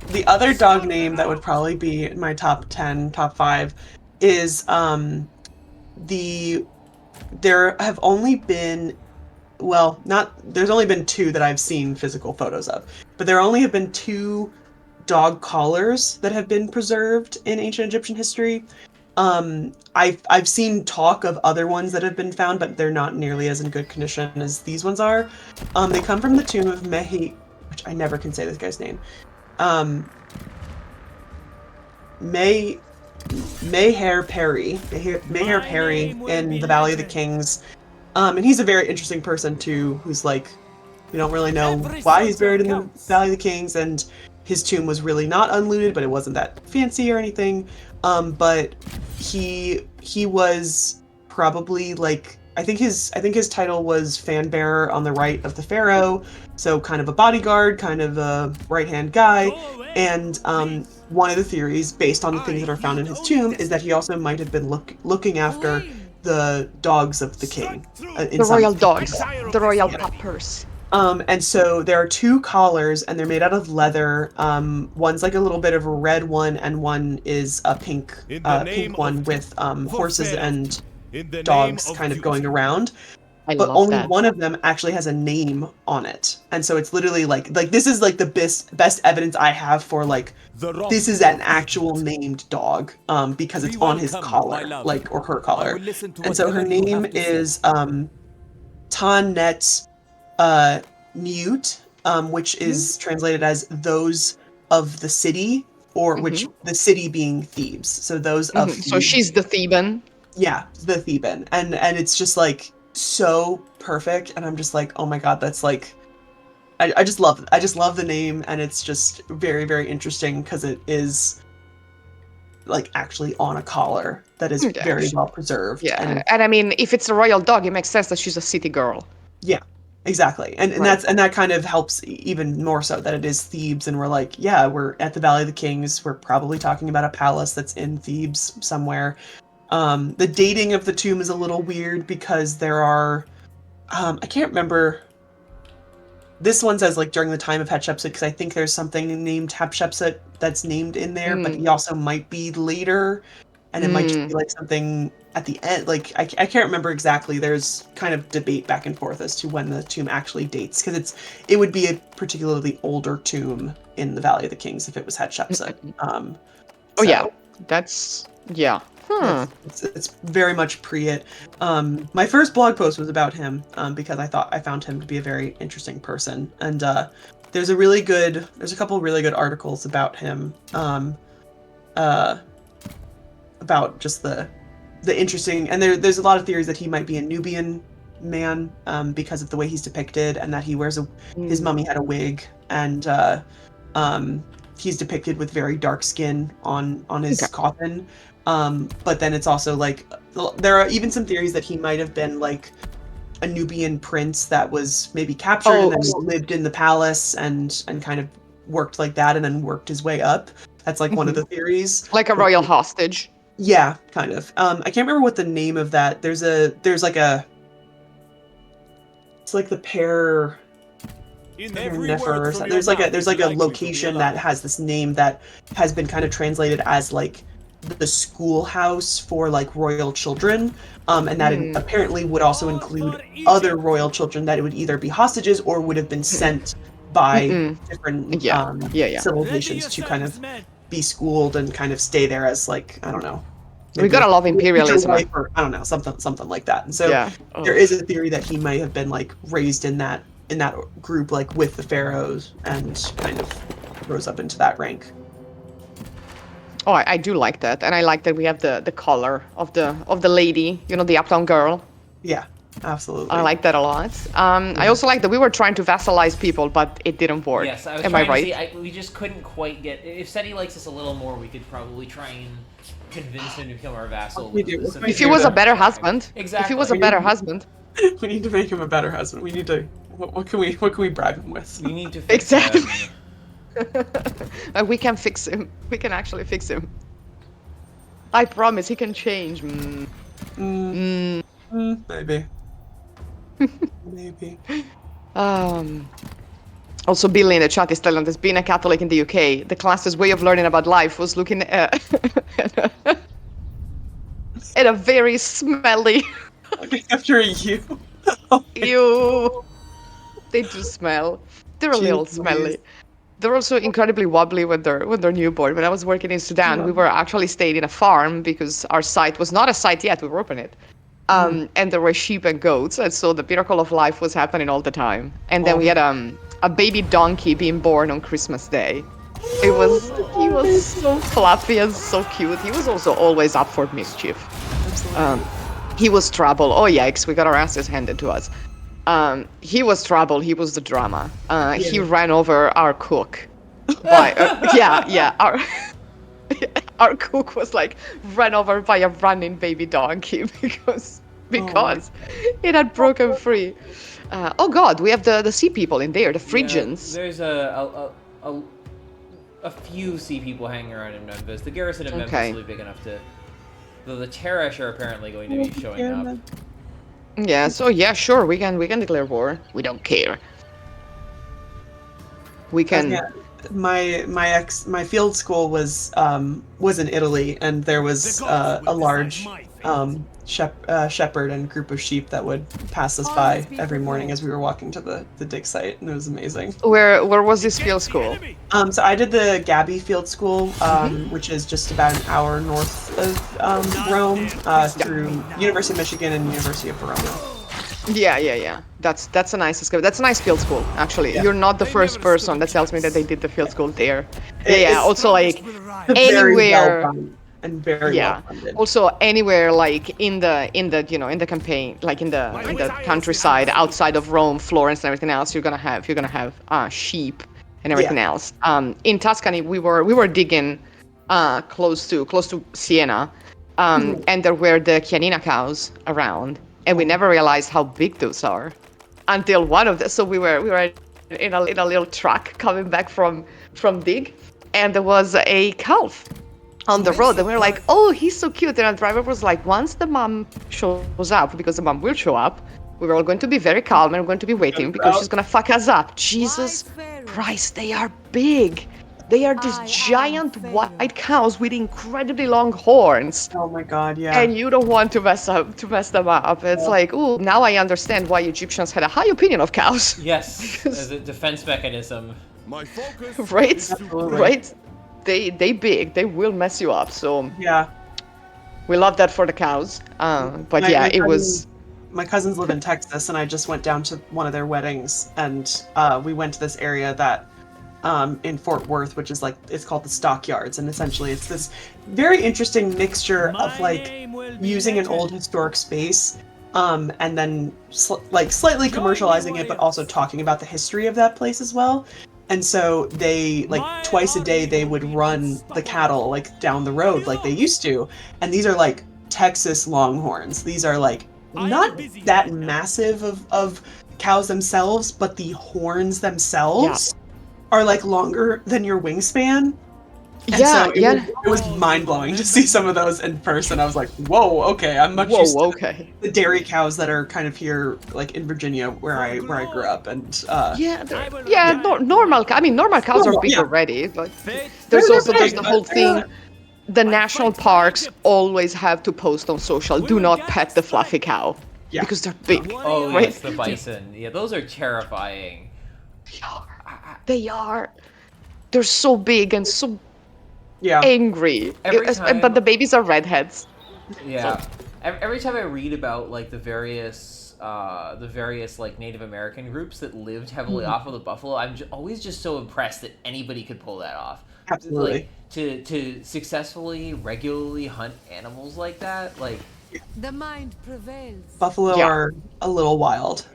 The other dog name that would probably be in my top 10, top 5 is there have only been, well, there's only been 2 that I've seen physical photos of, but there only have been 2 dog collars that have been preserved in ancient Egyptian history. I've seen talk of other ones that have been found, but they're not nearly as in good condition as these ones are. They come from the tomb of Mehi, which I never can say this guy's name. Mayhair Perry in the Valley of the Kings. And he's a very interesting person too, who's like, we don't really know why he's buried in the Valley of the Kings, and his tomb was really not unlooted, but it wasn't that fancy or anything. But he was probably like, I think his title was fan bearer on the right of the pharaoh, so kind of a bodyguard, kind of a right-hand guy. And one of the theories, based on the things that are found in his tomb, is that he also might have been looking after the dogs of the king. The royal dogs, the royal puppers. And so there are 2 collars, and they're made out of leather. One's like a little bit of a red one, and one is a pink one with horses and dogs kind of going around. But only one of them actually has a name on it, and so it's literally like this is like the best evidence I have for like this is an actual named dog, because it's on his collar, like, or her collar. And so her name is Tanet Newt, which is translated as those of the city, or which the city being Thebes. So those of Thebes. So she's the Theban. Yeah, the Theban, and it's just like so perfect, and I'm just like, oh my god, that's like, I just love the name, and it's just very, very interesting because it is like actually on a collar that is very well preserved. Yeah, and I mean, if it's a royal dog, it makes sense that she's a city girl. Yeah, exactly, and that kind of helps even more so that it is Thebes, and we're like, yeah, we're at the Valley of the Kings. We're probably talking about a palace that's in Thebes somewhere. The dating of the tomb is a little weird because there are, I can't remember. This one says like during the time of Hatshepsut, because I think there's something named Hatshepsut that's named in there, but he also might be later, and it might just be like something at the end. Like I can't remember exactly. There's kind of debate back and forth as to when the tomb actually dates, because it would be a particularly older tomb in the Valley of the Kings if it was Hatshepsut. It's very much pre-it. My first blog post was about him, because I found him to be a very interesting person, and there's a couple really good articles about him, about just the interesting, and there's a lot of theories that he might be a Nubian man, because of the way he's depicted, and that he wears his mummy had a wig, and he's depicted with very dark skin on his coffin. But then it's also like, there are even some theories that he might have been like a Nubian prince that was maybe captured and then lived in the palace and kind of worked like that and then worked his way up. That's like one of the theories. Like a royal hostage. Yeah, kind of. I can't remember what the name of that. It's like the pair. There's like a location that has this name that has been kind of translated as like the schoolhouse for like royal children, and that it apparently would also include other royal children that it would either be hostages or would have been sent by different civilizations to kind of be schooled and kind of stay there as like, I don't know. We gotta love imperialism. Or, I don't know, something like that. And so there is a theory that he might have been like raised in that group, like with the pharaohs, and kind of rose up into that rank. Oh, I do like that, and I like that we have the collar of the lady, the uptown girl. Yeah, Absolutely. I like that a lot. I also like that we were trying to vassalize people, but it didn't work. Yes, I was Am trying I right? to see. We just couldn't quite get. If Seti likes us a little more, we could probably try and convince him to become our vassal. We do. If he was a better husband. Exactly. If he was a better husband. We need to make him a better husband. We need to. What can we bribe him with? We need to fix Exactly. him. We can fix him. We can actually fix him. I promise he can change. Maybe. Maybe. Also, Billy in the chat is telling us, being a Catholic in the UK, the class's way of learning about life was looking at a very smelly. After you. Ew. They do smell. They're a little smelly. They're also incredibly wobbly when they're newborn. When I was working in Sudan, we were actually staying in a farm because our site was not a site yet. We were open it. And there were sheep and goats, and so the miracle of life was happening all the time. And then we had a baby donkey being born on Christmas Day. He was so fluffy and so cute. He was also always up for mischief. He was trouble. Oh yikes, we got our asses handed to us. He was trouble. He was the drama. He ran over our cook. Our cook was like run over by a running baby donkey because it had broken free. Oh god, we have the sea people in there, the Phrygians. Yeah, there's a few sea people hanging around in Memphis. The garrison of Memphis is really big enough to. Though the Teresh are apparently going to be showing up. Yeah, so yeah, sure, we can declare war. We don't care. We can. Yeah, my field school was in Italy, and there was a large shepherd and group of sheep that would pass us by every morning as we were walking to the dig site, and it was amazing. Where was this field school? So I did the Gabby Field School, which is just about an hour north of Rome, through University of Michigan and University of Verona. Yeah. That's a nice school. That's a nice field school, actually. Yeah. You're not the first person that tells me that they did the field school there. Yeah. Also, like anywhere. And very well funded. Also, anywhere like in the campaign, like in the countryside outside of Rome, Florence, and everything else, you're gonna have sheep and everything else. In Tuscany, we were digging close to Siena, and there were the Chianina cows around, and we never realized how big those are until one of them. So we were in a little truck coming back from dig, and there was a calf on the road, and we were like, oh, he's so cute. And our driver was like, once the mom shows up, because the mom will show up, we were all going to be very calm and we're going to be waiting because she's gonna fuck us up. Jesus Christ, they are big. They are these giant white cows with incredibly long horns. Oh my god, yeah. And you don't want to mess them up. It's like, ooh, now I understand why Egyptians had a high opinion of cows. Yes, as a defense mechanism. My focus. Right? They big. They will mess you up. So yeah, we love that for the cows. But my cousins live in Texas, and I just went down to one of their weddings, and we went to this area that in Fort Worth, which is like, it's called the Stockyards, and essentially it's this very interesting mixture of like using an old historic space and then slightly commercializing it, but also talking about the history of that place as well. And so they, like, twice a day they would run the cattle, like, down the road like they used to. And these are, like, Texas Longhorns. These are, like, not that massive of cows themselves, but the horns themselves are, like, longer than your wingspan. And so it was mind-blowing to see some of those in person. I was like, whoa, okay, I'm much used to the dairy cows that are kind of here, like in Virginia, where I grew up, and normal cows are big already. Like, there's the whole thing. The national parks always have to post on social, do not pet the fluffy cow, because they're big. Oh yes, the bison. Yeah, those are terrifying. They are. They're so big and so angry. But the babies are redheads. Yeah. So. Every time I read about like the various like Native American groups that lived heavily off of the buffalo, I'm always just so impressed that anybody could pull that off. Absolutely. Like, to successfully regularly hunt animals like that, like The mind prevails. Buffalo Yeah. are a little wild.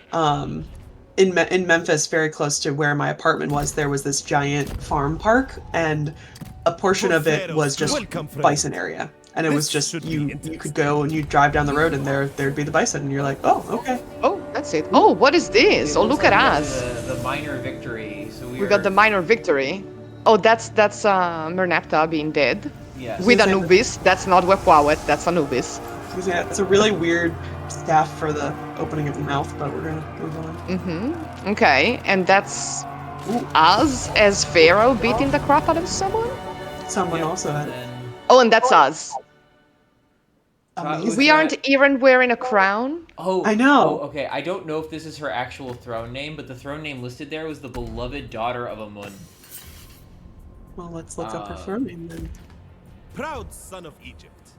In Memphis, very close to where my apartment was, there was this giant farm park, and a portion of it was just bison area. And it was just you could go and you drive down the road and there'd be the bison and you're like, oh, okay. Oh, that's it. Oh, what is this? Oh, look at us. The minor victory. So We got the minor victory. Oh, that's Merneptah being dead. Yes. With Anubis. That's not Wepwawet, that's Anubis. Yeah, it's a really weird staff for the opening of the mouth, but we're gonna move on. Mm-hmm. Okay, and that's us as Pharaoh beating the crap out of someone? Someone also had Oh, and that's us. amazing. We aren't even wearing a crown? Oh, I know. Oh, okay. I don't know if this is her actual throne name, but the throne name listed there was the beloved daughter of Amun. Well, let's look up her throne name then. Proud son of Egypt.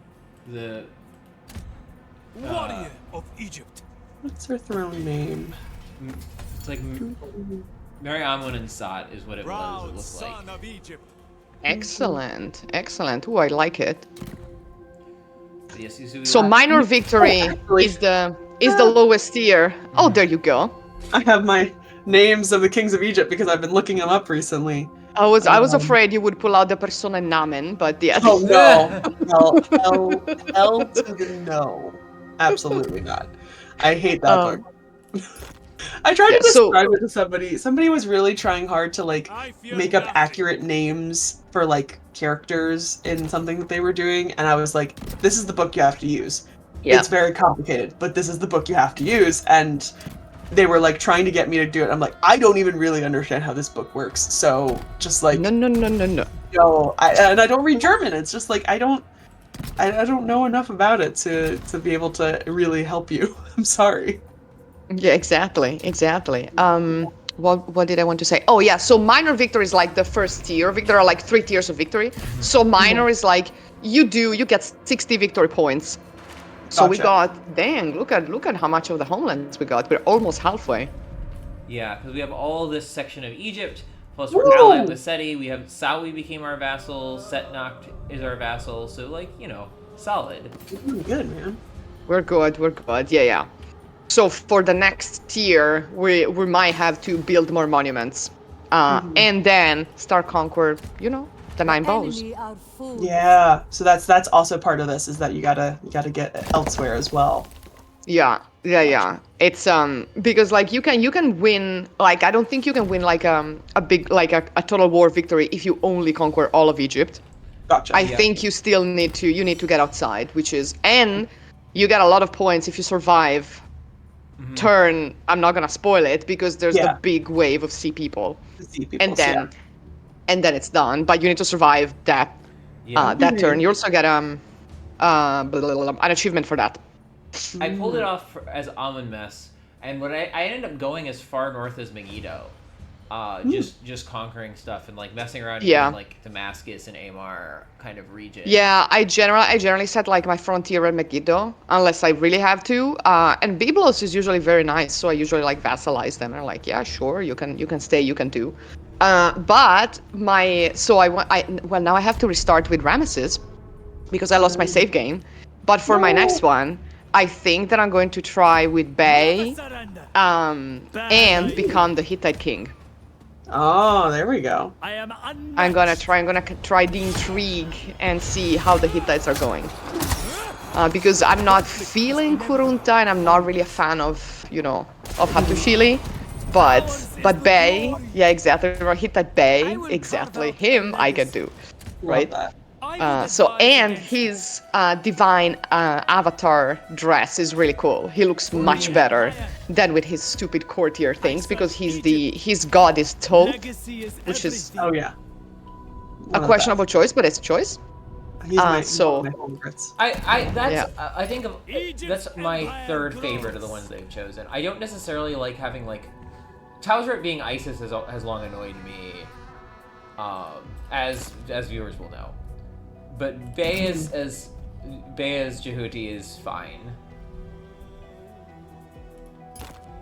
The Warrior of Egypt. What's her throne name? it's like Mary Amun and Sat is what it was. It Proud looked like. son of Egypt. Excellent, excellent. Ooh, I like it. Yes, So minor victory actually- is the lowest tier. Oh, there you go. I have my names of the kings of Egypt because I've been looking them up recently. I was afraid you would pull out the Persona Namen, but yes. Oh no! Hell to the no! Absolutely not. I hate that book. I tried to so- describe it to somebody. Somebody was really trying hard to like I fear make up nothing. accurate names for like characters in something that they were doing, and I was like, "This is the book you have to use. Yeah. It's very complicated, but this is the book you have to use." And they were like trying to get me to do it. I'm like, I don't even really understand how this book works. So just like, No. no, and I don't read German. It's just like I don't know enough about it to be able to really help you. I'm sorry. Yeah, exactly. What did I want to say? Oh yeah, so minor victory is like the first tier. There are like 3 tiers of victory. So minor is like you get 60 victory points. So we Gotcha. got look at how much of the homelands we got. We're almost halfway. Yeah, because we have all this section of Egypt, plus Woo! we're allied with Seti. We have Sawi became our vassal, Setnakht is our vassal, so like, solid. You're doing good, man. We're good. Yeah. So for the next tier, we might have to build more monuments, and then start conquer, the 9 bows. Enemy are food. Yeah. So that's also part of this is that you gotta get elsewhere as well. Yeah. It's because like you can win, like I don't think you can win like a big like a total war victory if you only conquer all of Egypt. Gotcha. I think you still need to get outside, and you get a lot of points if you survive. Turn, I'm not gonna spoil it because there's the big wave of sea people, See people, and then it's done. But you need to survive that that turn. You also get an achievement for that. I pulled it off as Amun Mess, and what I ended up going as far north as Megiddo. Just conquering stuff and like messing around in like Damascus and Amar kind of region. Yeah, I generally set like my frontier at Megiddo unless I really have to. And Byblos is usually very nice, so I usually like vassalize them. And I'm like, yeah, sure, you can stay, you can do. But now I have to restart with Ramesses because I lost my save game. But for my next one, I think that I'm going to try with Bay, Surrender. and become the Hittite king. Oh, there we go. I am I'm gonna try the intrigue and see how the Hittites are going. Because I'm not feeling Kurunta and I'm not really a fan of Hattushili, but Bay, yeah, exactly, or Hittite Bay, exactly, him I can do, right? Love that. And his divine avatar dress is really cool. He looks much better than with his stupid courtier things because his god is Thoth, which is Oh yeah. a questionable choice, but it's a choice. He's my favorites. I think that's my third favorite of the ones they've chosen. I don't necessarily like having like Tauret being Isis has long annoyed me, as viewers will know. But Bay as Jehuti is fine.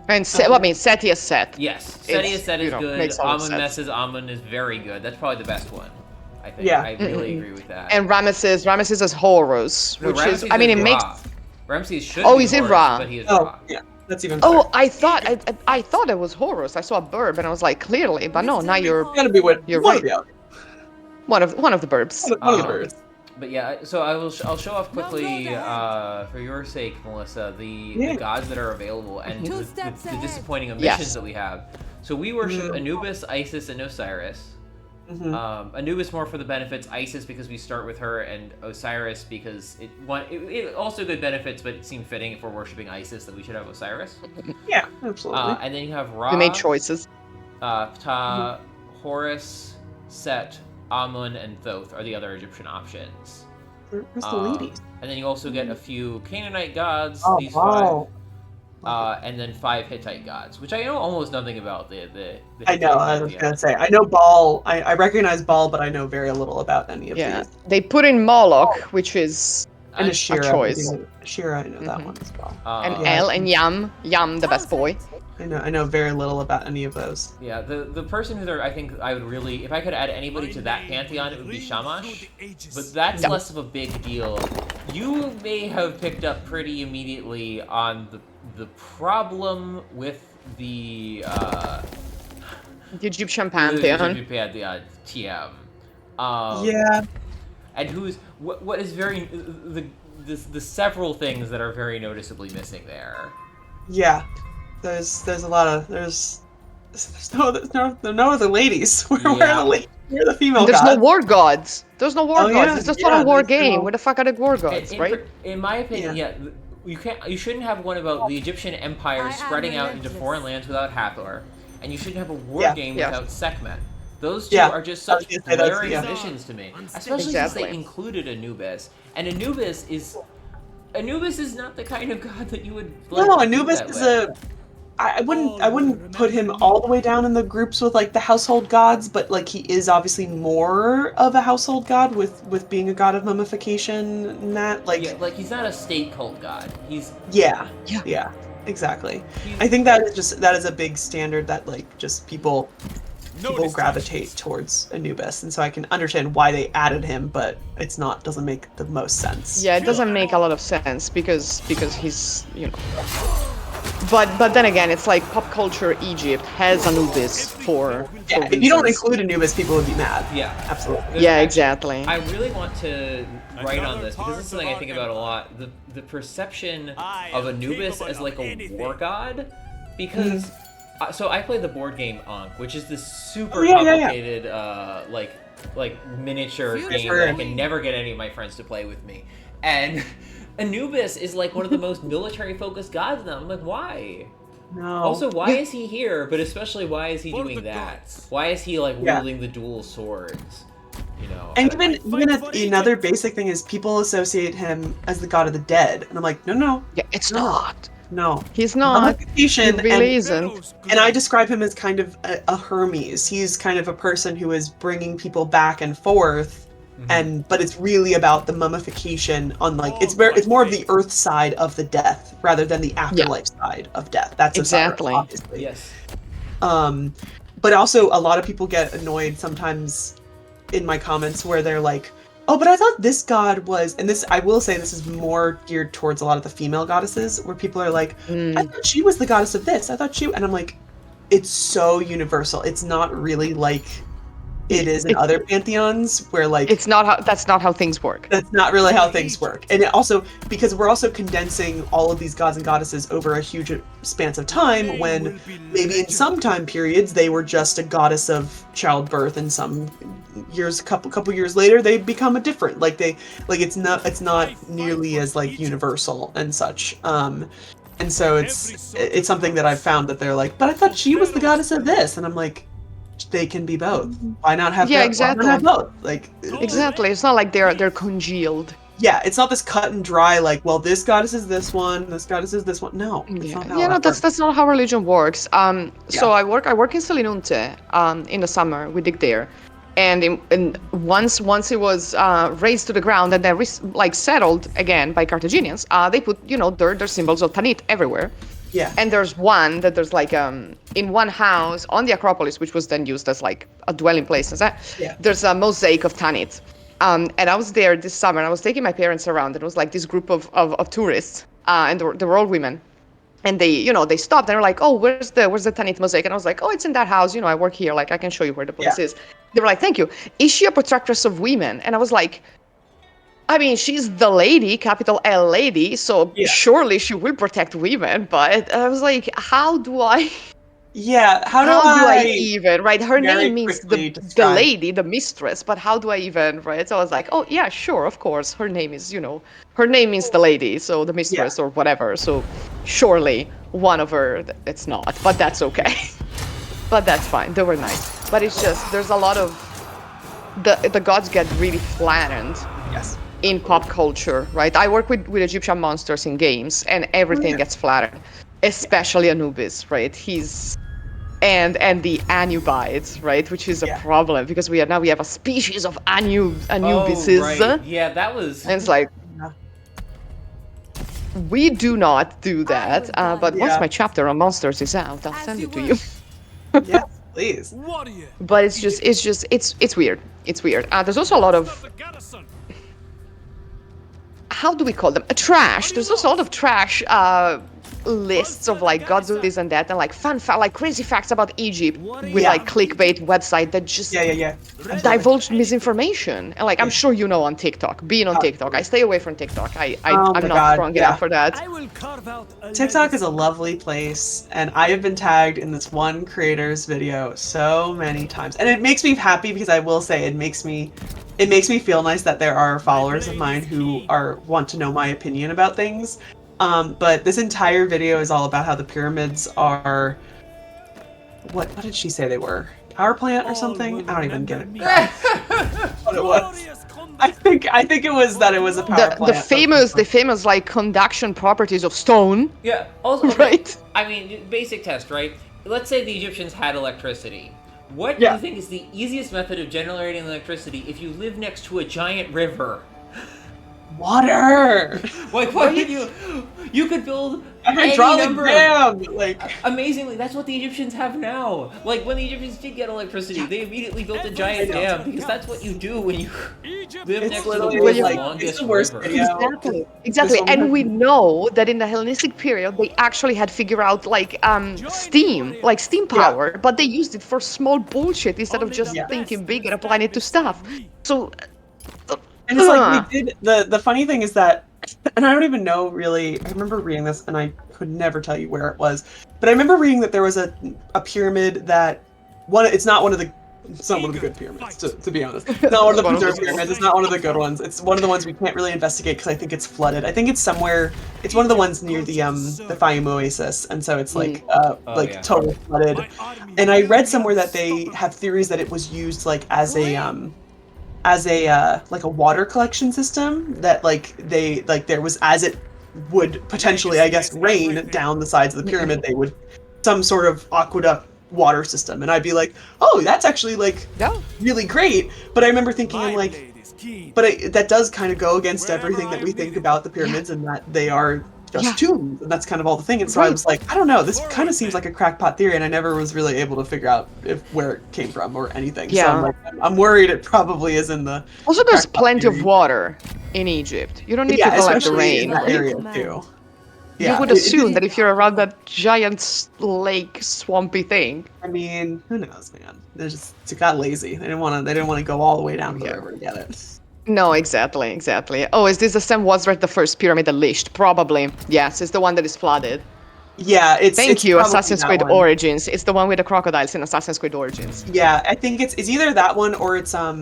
And Seti is Set. Yes, Seti is Set is good. makes a lot of Amun sense. Mess's Amun is very good. That's probably the best one. I think. Yeah. I really agree with that. And Ramesses is Horus, No, which Ramesses is, I mean, it makes Ra. Ramses should Oh, be is it Horus, Ra? but he is Oh, Ra. yeah. That's even better. Oh, I thought it was Horus. I saw a burb and I was like, clearly, but no, now you're Gotta be what You're one right. of the other. one of the burbs. One of the Um, birds. But yeah, so I'll show off No quickly road ahead. For your sake, Melissa, the Yeah. gods that are available and Two the steps the ahead. disappointing omissions Yes. that we have. So we worship Anubis, Isis, and Osiris. Anubis more for the benefits, Isis because we start with her, and Osiris because it also good benefits, but it seemed fitting if we're worshiping Isis that we should have Osiris. Yeah, absolutely. And then you have Ra, We made choices. Ptah, Horus, Set, Amun, and Thoth are the other Egyptian options. Where's the ladies? And then you also get a few Canaanite gods, Oh, these wow. five, and then 5 Hittite gods, which I know almost nothing about the I know, Hittite I was pantheon. gonna say. I know Baal. I recognize Baal, but I know very little about any of Yeah, these. they put in Moloch, which is And I- Ashira. choice. Ashira, I know that Mhm. one as well. and Yeah. El and Yam the best boy. I know very little about any of those. Yeah, the person who I think I would really, if I could add anybody to that pantheon, it would be Shamash. But that's Yeah. less of a big deal. You may have picked up pretty immediately on the problem with the The Egyptian the pantheon. pantheon TM. Yeah. And who's what is very the several things that are very noticeably missing there. Yeah. There's a lot of there's no other ladies. Where are Yeah. the ladies? Where are the female There's no gods? war gods. There's no war Oh, gods. yeah, It's just yeah, not a war there's game. no- Where the fuck are the war gods, right? In my opinion, yeah. You shouldn't have one about the Egyptian Empire I am spreading out into relentless. foreign lands without Hathor, and you shouldn't have a war Yeah. game Yeah. without Sekhmet. Those two Yeah. are just I was such gonna say that's- glaring yeah. omissions to me, especially since Exactly. they included Anubis, and Anubis is not the kind of god that you would. Like, No, do Anubis that is with. I wouldn't put him all the way down in the groups with like the household gods, but like he is obviously more of a household god with being a god of mummification and that like Yeah, like he's not a state cult god. He's yeah, Yeah. exactly. he's- I think that is a big standard that like just people gravitate towards Anubis, and so I can understand why they added him, but doesn't make the most sense. Yeah, it doesn't make a lot of sense because he's, you know. But then again, it's like pop culture Egypt has Anubis for Yeah, if you don't reasons. include Anubis, people would be mad. yeah. Absolutely. There's Yeah, actually- exactly. I really want to write on this because this is something I think about a lot. The perception of Anubis as like a war god, because so I played the board game Ankh, which is this super yeah. complicated like miniature Future. game that I can never get any of my friends to play with me, and Anubis is like one of the most military focused gods now. I'm like, why? No. Also, why is he here? But especially, why is he For doing the that? gods. Why is he like Yeah. wielding the dual swords? You know. And I- another basic thing is people associate him as the god of the dead, and I'm like, no, Yeah, it's No. not. no. He's not. He Mummification, really isn't. and I describe him as kind of a Hermes. He's kind of a person who is bringing people back and forth, but it's really about the mummification on like it's more of the earth side of the death rather than the afterlife side of death. That's Osiris, Exactly. obviously. Yes. But also a lot of people get annoyed sometimes in my comments where they're like, oh, but I thought this god was, and this, I will say this is more geared towards a lot of the female goddesses, where people are like, I thought she was the goddess of this. I thought she, and I'm like, it's so universal. It's not really like it is in other pantheons where like That's not how things work. that's not really how things work. And it also, because we're also condensing all of these gods and goddesses over a huge span of time when maybe in some time periods they were just a goddess of childbirth and some years, couple years later they become a different, like it's not nearly as like universal and such. And so it's something that I've found that they're like, but I thought she was the goddess of this. And I'm like, they can be both. Why not have Yeah, both? exactly. Why not have both? Like, Exactly. It's not like they're congealed. yeah, it's not this cut and dry like, well, this goddess is this one, this goddess is this one. No, it's Yeah, not how yeah, no, that works. that's not how religion works. So I work in Selinunte. In the summer, we dig there, and once it was raised to the ground and then settled again by Carthaginians, they put their symbols of Tanit everywhere. Yeah. And there's one that there's like in one house on the Acropolis, which was then used as like a dwelling place. Yeah. There's a mosaic of Tanit. And I was there this summer and I was taking my parents around and it was like this group of tourists. and they were all women. And they stopped and they're like, oh, where's the Tanit mosaic? And I was like, oh, it's in that house. I work here. Like, I can show you where the place is. They were like, thank you. Is she a protectress of women? And I was like, I mean, she's the lady, capital L lady. So surely she will protect women. But I was like, how do I even, right? Her name means the lady, the mistress, but how do I even, right? So I was like, oh yeah, sure, of course. Her name is, her name means the lady, so the mistress or whatever. So surely one of her, it's not, but that's okay. But that's fine. They were nice. But it's just, there's a lot of, the gods get really flattened. Yes. In pop culture, right? I work with Egyptian monsters in games, and everything gets flattered, especially Anubis, right? And the Anubites, right? Which is a problem because we have a species of Anubises. Oh, right. Yeah, that was. And it's like, we do not do that. But once my chapter on monsters is out, I'll send it to you. Yes, please. But it's weird. It's weird. There's also a lot of, how do we call them? Trash. There's also a lot of trash lists of like gods of this and that, and like like crazy facts about Egypt with like clickbait website that just divulge misinformation. And like, I'm sure on TikTok, being on TikTok, I stay away from TikTok. I'm not strong enough for that. TikTok is a lovely place, and I have been tagged in this one creator's video so many times, and it makes me happy because I will say it makes me feel nice that there are followers of mine who want to know my opinion about things. But this entire video is all about how the pyramids are, what did she say they were? Power plant or something? I don't even get it. What it was. I think it was that it was a power plant. The famous like conduction properties of stone. Yeah. Also, right. I mean, basic test, right? Let's say the Egyptians had electricity. What do you think is the easiest method of generating electricity if you live next to a giant river? Water. Like, what could you could build a hydraulic dam. Like, amazingly, that's what the Egyptians have now. Like, when the Egyptians did get electricity, they immediately built a giant dam because that's what you do when you live next to the world's longest river. Exactly. And we know that in the Hellenistic period, they actually had figured out like steam power, but they used it for small bullshit instead of just thinking big and applying it to stuff. So. And it's like we did, the funny thing is that, and I don't even know really, I remember reading this and I could never tell you where it was, but I remember reading that there was a pyramid that, it's not one of the good pyramids, to be honest. It's not one of the preserved pyramids, it's not one of the good ones. It's one of the ones we can't really investigate because I think it's flooded. I think it's somewhere, it's one of the ones near the Fayum Oasis, and so it's like, totally flooded. And I read somewhere that they have theories that it was used like as a like a water collection system, that there was, as it would potentially, I guess, rain down the sides of the pyramid, they would some sort of aqueduct water system. And I'd be like, oh, that's actually like really great. But I remember thinking, I'm like, that does kind of go against everything that we think about the pyramids, and that they are just tombs, and that's kind of all the thing. And so I was like, I don't know, this kind of seems like a crackpot theory, and I never was really able to figure out where it came from or anything. So I'm like, I'm worried it probably is in the. Also, there's plenty of water in Egypt. You don't need to collect the rain. In that area too. You would assume that if you're around that giant lake, swampy thing. I mean, who knows, man? They got lazy. They didn't want to go all the way down to the river to get it. No, exactly. Oh, is this the Sam Wazret, the first pyramid unleashed? Probably. Yes, it's the one that is flooded. Yeah, Thank you, Assassin's Creed Origins. It's the one with the crocodiles in Assassin's Creed Origins. Yeah, I think it's either that one or it's I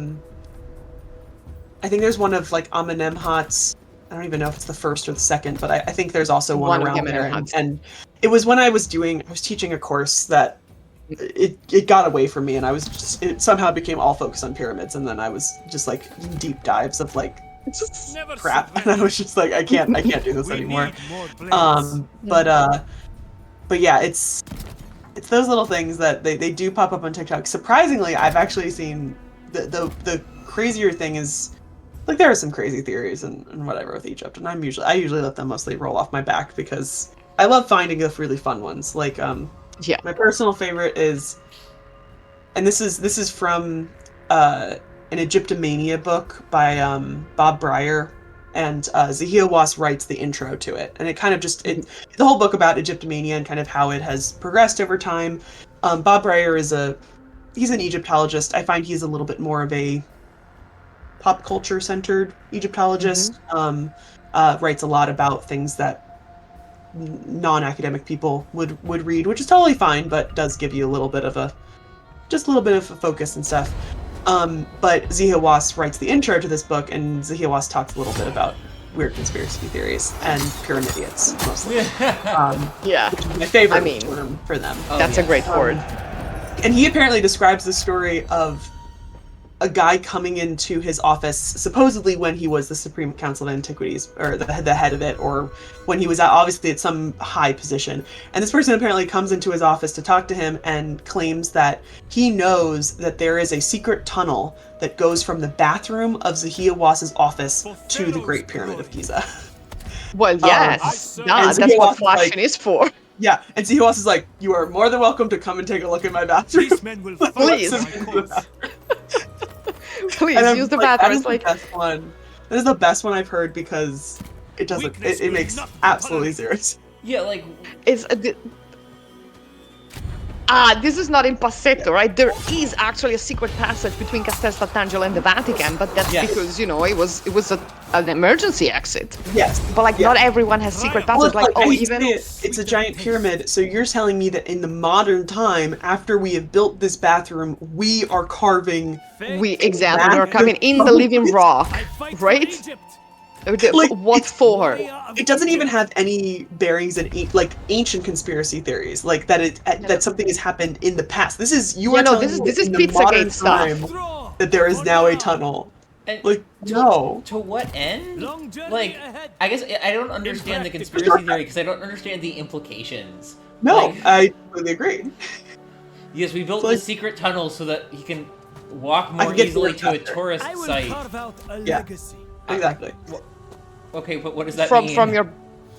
think there's one of like Amenemhat's. I don't even know if it's the first or the second, but I think there's also one around there. And it was when I was teaching a course that it got away from me, and it somehow became all focused on pyramids, and then I was just like deep dives of like crap, and I was just like, I can't do this anymore. But yeah, it's those little things that they do pop up on TikTok. Surprisingly, I've actually seen the crazier thing is, like, there are some crazy theories and whatever with Egypt, and I usually let them mostly roll off my back because I love finding the really fun ones. Like my personal favorite is, and this is from an Egyptomania book by Bob Breyer, and Zahia writes the intro to it, and it kind of just the whole book about Egyptomania and kind of how it has progressed over time. Bob Breyer he's an Egyptologist. I find he's a little bit more of a pop culture centered Egyptologist. Writes a lot about things that non-academic people would read, which is totally fine, but does give you a little bit of a focus and stuff. But Zahia writes the intro to this book, and Zahia talks a little bit about weird conspiracy theories and pyramidians, mostly. Yeah. Which is my favorite term for them. That's a great word. And he apparently describes the story of a guy coming into his office, supposedly when he was the Supreme Council of Antiquities, or the head of it, or when he was obviously at some high position. And this person apparently comes into his office to talk to him and claims that he knows that there is a secret tunnel that goes from the bathroom of Zahia Wass's office to the Great Pyramid of Giza. Well, yes. That's what flashing is for. Yeah, and Zahia Wass is like, you are more than welcome to come and take a look at my bathroom. These men will Please. Please use the bathroom. It's like, best one. That is the best one I've heard because it doesn't. It makes absolutely zero sense. Yeah, like it's this is not in Passetto, right? There is actually a secret passage between Castel Sant'Angelo and the Vatican, but that's because it was an emergency exit. Yes, but not everyone has secret passages. It's a giant pyramid. So you're telling me that in the modern time, after we have built this bathroom, we are carving. We are coming in the living rock, right? What for? It doesn't even have any bearings in ancient conspiracy theories, like that something has happened in the past. This is this is Pizzagate stuff. That there is now a tunnel. And no. To what end? Like, I guess I don't understand the conspiracy theory because I don't understand the implications. No, I completely agree. Yes, we built the secret tunnel so that he can walk more easily to a tourist site. Yeah, exactly. Okay, but what does that mean?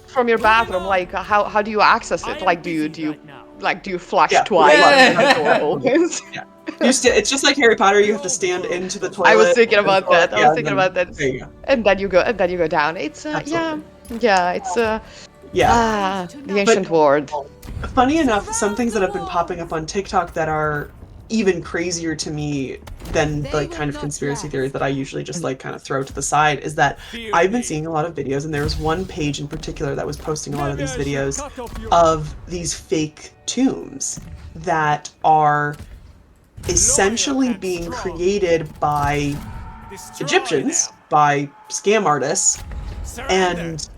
From your bathroom, like how do you access it? Like do you flush twice and the door opens? Yeah. It's just like Harry Potter. You have to stand into the toilet. I was thinking about that. There you go. And then you go down. It's it's the ancient world. Funny enough, some things that have been popping up on TikTok that are even crazier to me than like kind of conspiracy theories that I usually just like kind of throw to the side is that I've been seeing a lot of videos, and there was one page in particular that was posting a lot of these videos of these fake tombs that are essentially being created by Egyptians, by scam artists, and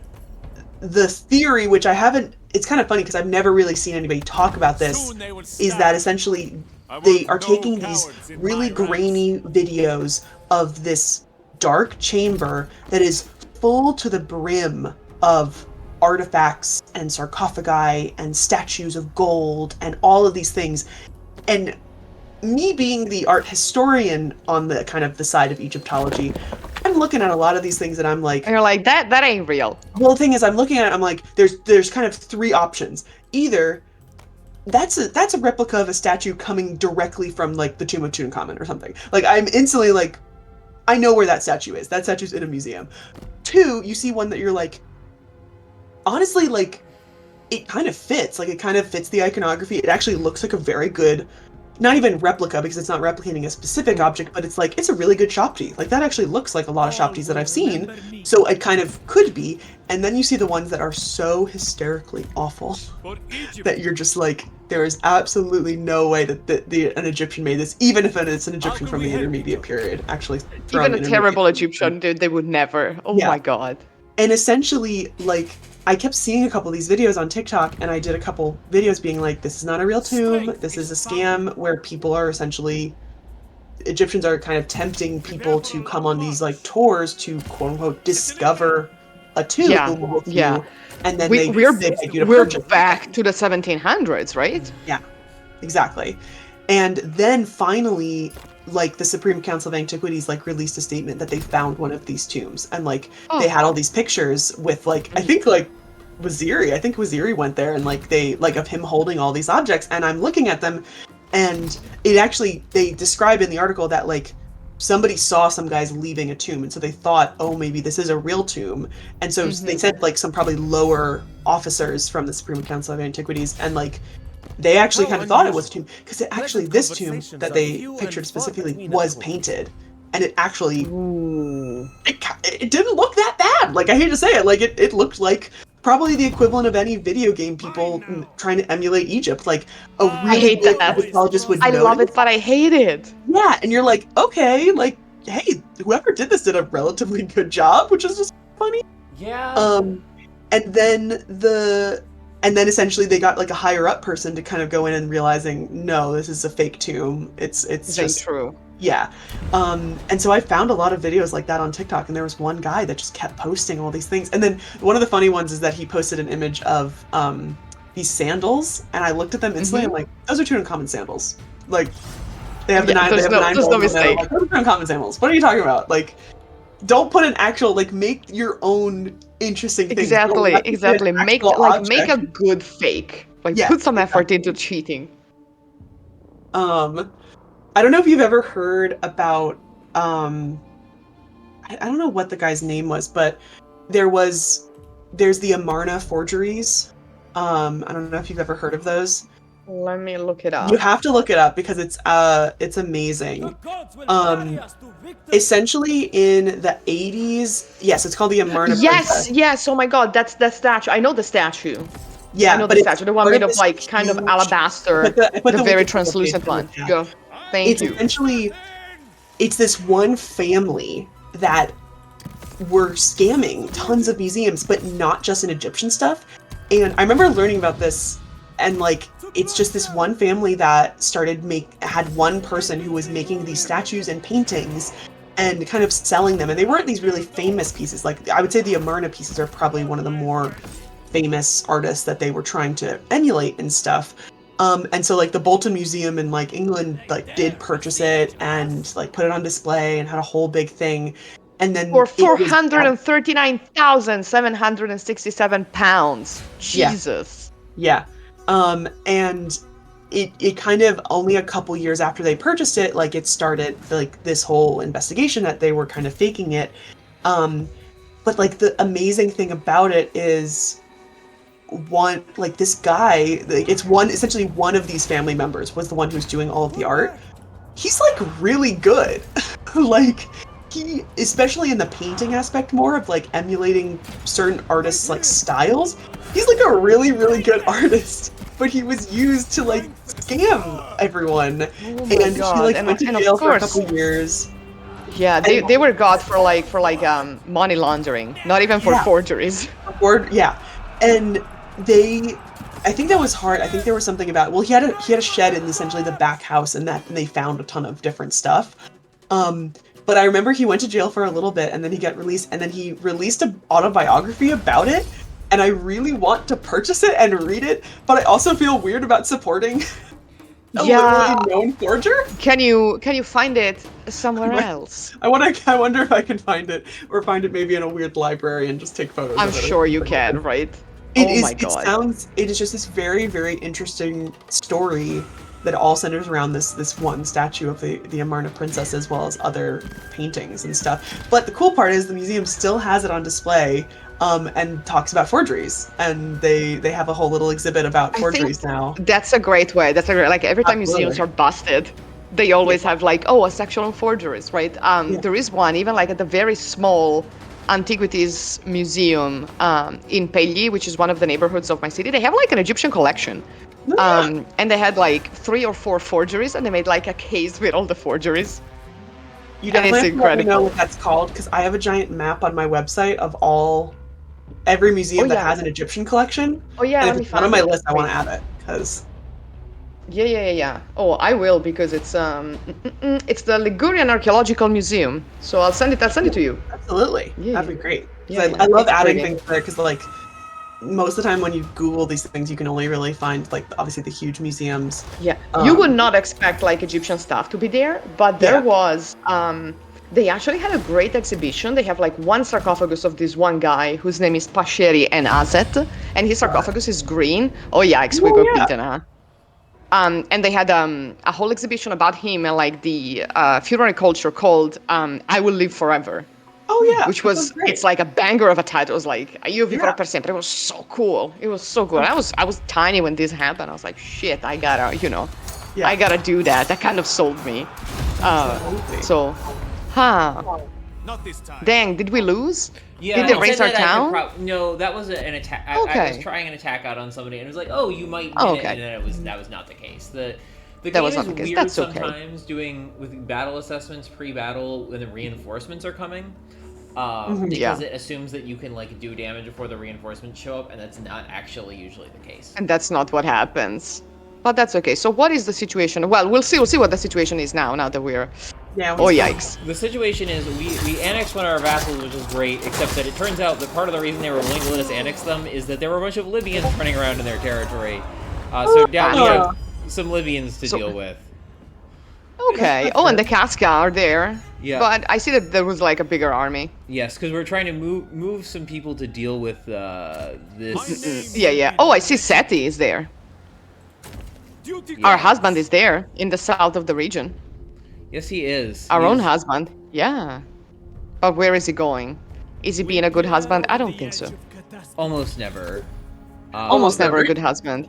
the theory, which it's kind of funny because I've never really seen anybody talk about this, is that essentially they are taking these really grainy videos of this dark chamber that is full to the brim of artifacts and sarcophagi and statues of gold and all of these things. And me being the art historian on the kind of the side of Egyptology, I'm looking at a lot of these things and I'm like... And you're like, that ain't real. Well, the thing is, I'm looking at it, I'm like, there's kind of three options. Either that's a replica of a statue coming directly from like the tomb of Tutankhamun or something. Like I'm instantly like, I know where that statue is. That statue's in a museum. Two, you see one that you're like, honestly, like it kind of fits. Like it kind of fits the iconography. It actually looks like a very good, not even replica because it's not replicating a specific object, but it's like, it's a really good Shopti. Like that actually looks like a lot of Shoptis that I've seen. So it kind of could be. And then you see the ones that are so hysterically awful that you're just like, there is absolutely no way that an Egyptian made this, even if it's an Egyptian from the intermediate period, actually. Even a terrible Egyptian, dude, they would never. Oh my god. And essentially, like, I kept seeing a couple of these videos on TikTok, and I did a couple videos being like, this is not a real tomb, this is a scam where people are essentially, Egyptians are kind of tempting people to come on these like tours to quote unquote discover a tomb with you, and then they beg you to purchase. We're back to the 1700s, right? Yeah, exactly. And then finally, like the Supreme Council of Antiquities like released a statement that they found one of these tombs, and like they had all these pictures with like I think Waziri went there, and like they like of him holding all these objects, and I'm looking at them, and it actually they describe in the article that like somebody saw some guys leaving a tomb, and so they thought, oh, maybe this is a real tomb, and so they sent like some probably lower officers from the Supreme Council of Antiquities, and like they actually kind of thought it was a tomb because actually this tomb that they pictured specifically was painted, and it actually it didn't look that bad. Like I hate to say it, like it looked like probably the equivalent of any video game people trying to emulate Egypt. Like a really good Egyptologist would I notice. love it, but I hate it. Yeah, and you're like, okay, like, hey, whoever did this did a relatively good job, which is just funny. Yeah. And then essentially they got like a higher up person to kind of go in and realizing, no, this is a fake tomb. It's just true. Yeah. And so I found a lot of videos like that on TikTok, and there was one guy that just kept posting all these things. And then one of the funny ones is that he posted an image of these sandals, and I looked at them instantly. I'm like, those are Tutankhamun sandals. Like, they have the nine. They have the nine. There's no mistake. Like, those are Tutankhamun sandals. What are you talking about? Like, don't put an actual, like, make your own interesting things. Exactly. Make a good fake. Like, Yeah, put some effort into cheating. I don't know if you've ever heard about I don't know what the guy's name was, but there's the Amarna forgeries. I don't know if you've ever heard of those. Let me look it up. You have to look it up because it's amazing. Essentially in the 80s, yes, it's called the Amarna Princess. Yes, oh my god, that's the statue. I know the statue. Yeah, I know but the statue, the one made of like huge, kind of alabaster, I put the the very link translucent in the one. chat. Go. Thank you. Essentially, it's this one family that were scamming tons of museums, but not just in Egyptian stuff. And I remember learning about this, and like, it's just this one family that had one person who was making these statues and paintings and kind of selling them. And they weren't these really famous pieces. Like, I would say the Amarna pieces are probably one of the more famous artists that they were trying to emulate and stuff. And so like the Bolton Museum in like England like did purchase it and like put it on display and had a whole big thing. And then for £439,767. Jesus. Yeah. And it kind of only a couple years after they purchased it, like it started like this whole investigation that they were kind of faking it. But like the amazing thing about it is this guy, like essentially one of these family members was the one who's doing all of the art. He's like really good. Like he, especially in the painting aspect more of like emulating certain artists like styles, he's like a really, really good artist. But he was used to like scam everyone. Oh my and God. he like And went to of jail for a course- couple years. Yeah, they were got for money laundering, not even for forgeries. And I think that was hard. I think there was something about, well, he had a shed in essentially the back house, and they found a ton of different stuff. But I remember he went to jail for a little bit, and then he got released, and then he released an autobiography about it. And I really want to purchase it and read it, but I also feel weird about supporting a literally known forger. Can you find it somewhere else? I wonder if I can find it, or find it maybe in a weird library and just take photos. I'm of it. sure you can, right? My God. It is just this very, very interesting story that all centers around this one statue of the Amarna princess, as well as other paintings and stuff. But the cool part is the museum still has it on display, and talks about forgeries, and they have a whole little exhibit about forgeries now. That's a great way. Like every time Absolutely. museums are busted, they always have like, a section on forgeries, right? There is one even like at the very small Antiquities Museum in Pegli, which is one of the neighborhoods of my city. They have like an Egyptian collection. And they had like 3 or 4 forgeries, and they made like a case with all the forgeries. You definitely have to let me know what that's called, because I have a giant map on my website of every museum that has an Egyptian collection. Oh yeah, and if it's one on my list, I want to add it, because... Yeah. Oh, I will, because it's the Ligurian Archaeological Museum. So I'll send it to you. Absolutely. Yeah. That'd be great. Yeah, I love it's adding brilliant. things there, because like most of the time when you Google these things, you can only really find like obviously the huge museums. Yeah, you would not expect like Egyptian stuff to be there, but there was. They actually had a great exhibition. They have like one sarcophagus of this one guy whose name is Pasheri and Azet, and his sarcophagus is green. Oh yeah, we got beaten, huh? And they had a whole exhibition about him and like the funerary culture called "I Will Live Forever," Oh yeah, which that sounds was great. it's like a banger of a title. It was like "Io vivrò Yeah. per sempre." It was so cool. It was so cool. I was tiny when this happened. I was like, shit, I gotta Yeah. I gotta do that. That kind of sold me. Absolutely. So, huh? Not this time. Dang, did we lose? Yeah, Did they it raise said our that I could town? no, that was an attack. I was Okay. trying an attack out on somebody, and it was like, oh, you might Oh, win it, okay. and then that was not the case. The That game was is not the case. weird That's okay. sometimes doing with battle assessments pre-battle when the reinforcements are coming, Yeah. because it assumes that you can like do damage before the reinforcements show up, and that's not actually usually the case. And that's not what happens. But that's okay. So what is the situation? Well, we'll see what the situation is now that we're Yeah. Oh yikes. The situation is we annexed one of our vassals, which is great, except that it turns out that part of the reason they were willing to let us annex them is that there were a bunch of Libyans running around in their territory. So now we have some Libyans to deal with. Okay. Oh, and the Casca are there. Yeah. But I see that there was like a bigger army. Yes, because we're trying to move some people to deal with this. Yeah. Oh, I see Seti is there. Duty Our husband is there in the south of the region. Yes, he is. Our own He's- husband. Yeah. But where is he going? Is he being a good husband? I don't think so. Almost never. Almost never a good husband.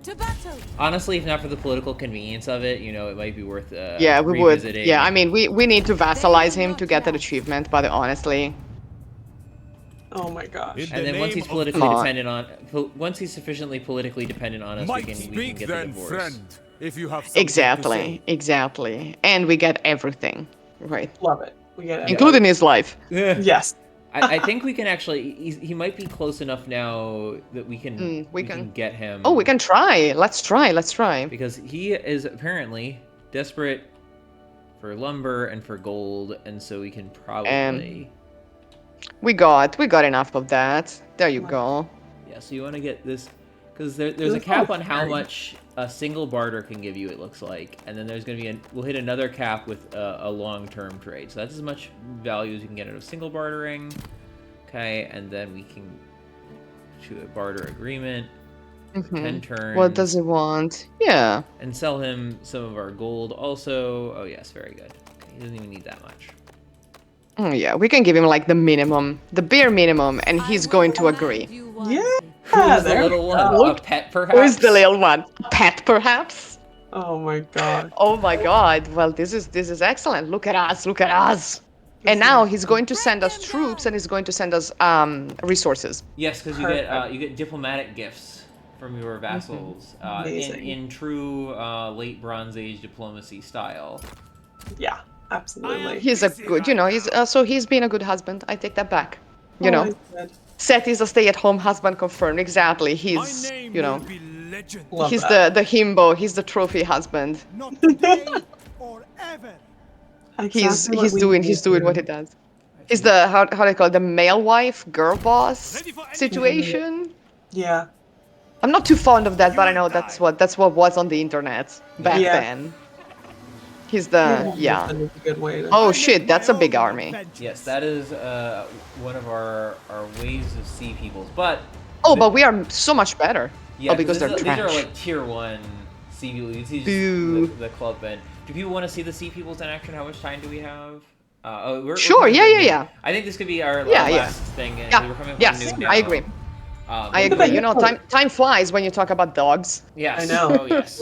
To battle. Honestly, if not for the political convenience of it, it might be worth. Yeah, we would. revisiting. Yeah, I mean, we need to vassalize him to get that achievement, but honestly, Oh my gosh. And then once he's politically dependent on, once he's sufficiently politically dependent on us, we Might can speak get the then, divorce. friend. If you have something to exactly, exactly. And we get everything, right? Love it. We get it. Including his life. Yes. I think we can actually. He might be close enough now that we can. we can can- get him. Oh, we can try. Let's try. Let's try. Because he is apparently desperate for lumber and for gold, and so we can probably. We got enough of that. There you go. Yeah. So you want to get this, because there's a cap on how much a single barter can give you. It looks like, and then there's going to be we'll hit another cap with a long-term trade. So that's as much value as you can get out of single bartering. Okay, and then we can to a barter agreement. 10 turns. What does he want? Yeah. And sell him some of our gold also. Oh yes, very good. Okay, he doesn't even need that much. Yeah, we can give him like the minimum, the bare minimum, and he's going to agree. Yeah. Who's the there little we one? go. A pet, perhaps? Who's the little one? A pet, perhaps? Oh my god. Oh my god. Well, this is excellent. Look at us. Look at us. And now he's going to send us troops and he's going to send us resources. Yes, because you get diplomatic gifts from your vassals Amazing. in true late Bronze Age diplomacy style. Yeah. Absolutely. He's a good, he's been a good husband. I take that back. You know, I said, Seth is a stay-at-home husband confirmed. Exactly. He's, love he's that. the himbo. He's the trophy husband. Not today or ever. He's Exactly what we doing need what here. he does. He's the how do you call it, the male wife girl boss Ready for any- situation. Yeah. I'm not too fond of that, but I know that's what was on the internet back Yeah. then. He's the yeah. That's a good way to. Oh shit, that's a big army. Yes, that is one of our ways of sea peoples. But Oh, but we are so much better. yeah, Oh, because they're these trash. are like tier 1 sea peoples. You see Boo. just the club men. Do people want to see the sea peoples in action? How much time do we have? We're Sure, coming yeah, up yeah, to yeah. noon. I think this could be our Yeah, yeah. last thing. And Yeah. we're coming up Yes, on noon I now. agree. Um, I agree. You know, time flies when you talk about dogs. Yes. I know. Oh, yes.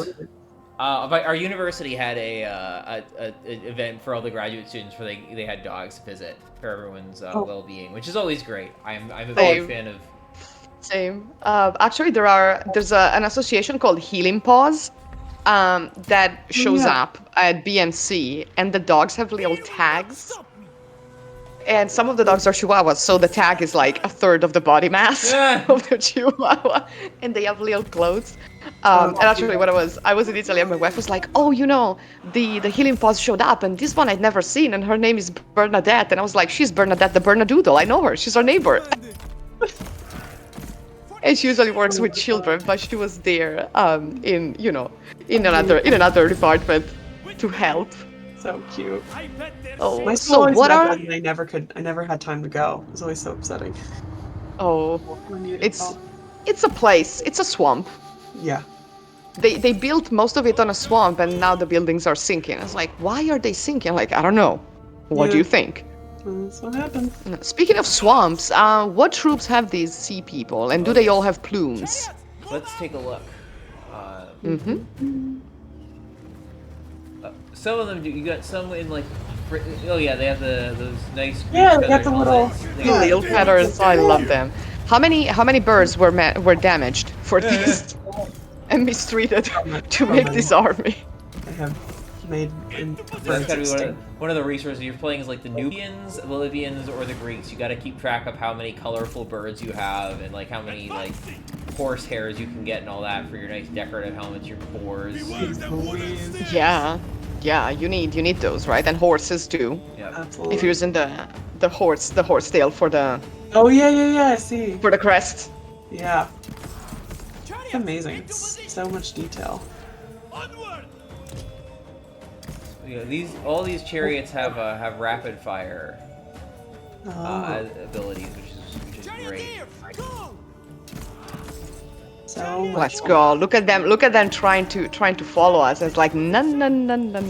But our university had a event for all the graduate students where they had dogs to visit for everyone's well-being, which is always great. I'm a big Same. fan of. Same. Actually, there's an association called Healing Paws that shows yeah. up at BMC, and the dogs have little tags. And some of the dogs are Chihuahuas, so the tag is like a third of the body mass of the Chihuahua, and they have little clothes. And actually, when I was in Italy, and my wife was like, "Oh, the Healing Paws showed up, and this one I'd never seen, and her name is Bernadette." And I was like, "She's Bernadette the Bernadoodle. I know her. She's our neighbor." And she usually works with children, but she was there in another department to help. So cute. I bet there's Oh, My so school always what met are? them, and I never had time to go. It was always so upsetting. Oh, When you- it's a place. It's a swamp. Yeah. they built most of it on a swamp, and now the buildings are sinking. It's like, why are they sinking? Like, I don't know. What do you think? That's what happens. Speaking of swamps, what troops have these sea people, and do they all have plumes? Let's take a look. Mm-hmm. Some of them do. You got some in like. Oh yeah, they have those nice. Yeah, they got the little. Little feathers. I love them. How many birds were damaged for this and mistreated to make this army? I have made That's gotta be one of the resources you're playing is like the Nubians, the Libyans, or the Greeks. You got to keep track of how many colorful birds you have and like how many like horse hairs you can get and all that for your nice decorative helmets, your boars. Yeah, you need those, right? And horses too. Yeah. Absolutely. If you're using the horse tail for the Oh yeah, I see. for the crest. Yeah. It's amazing. It's so much detail. Yeah, all these chariots have rapid fire abilities, which is great. So much. Let's go. Look at them trying to follow us. It's like none.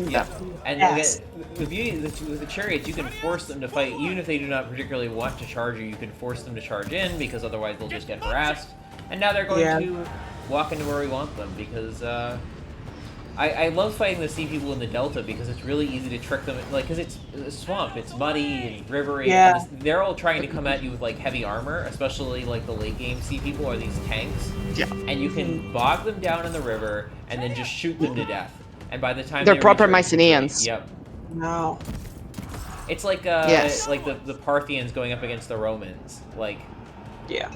Yeah. And Yes. the beauty with the chariots, you can force them to fight, even if they do not particularly want to charge you. You can force them to charge in because otherwise they'll just get harassed. And now they're going to walk into where we want them because I love fighting the sea people in the Delta because it's really easy to trick them. Like, because it's a swamp, it's muddy and rivery. Yeah. And they're all trying to come at you with like heavy armor, especially like the late game sea people are these tanks. Yeah. And you can bog them down in the river and then just shoot them to death. And by the time They're they proper reach your infantry- Mycenaeans. Yep. No. It's like Yes. like the Parthians going up against the Romans. Like Yeah.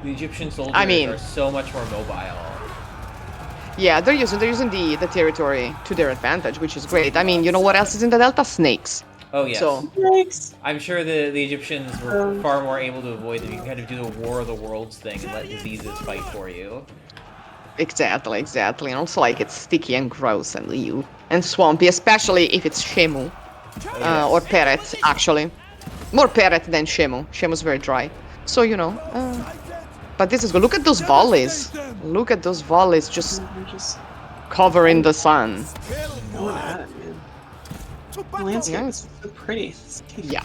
the Egyptian soldiers are so much more mobile. Yeah, they're using the territory to their advantage, which is great. I mean, you know what else is in the Delta? Snakes. Oh yes. So Thanks. I'm sure the Egyptians were far more able to avoid them. You can kind of do the War of the Worlds thing and let diseases fight for you. exactly, and also like it's sticky and gross and ew and swampy, especially if it's Shemu or Peret. Actually, more Peret than Shemu. Shemu's very dry. So you know. But this is good. Look at those volleys. Look at those volleys just Just covering the sun. going at it, man. The landscape is so pretty. Yeah.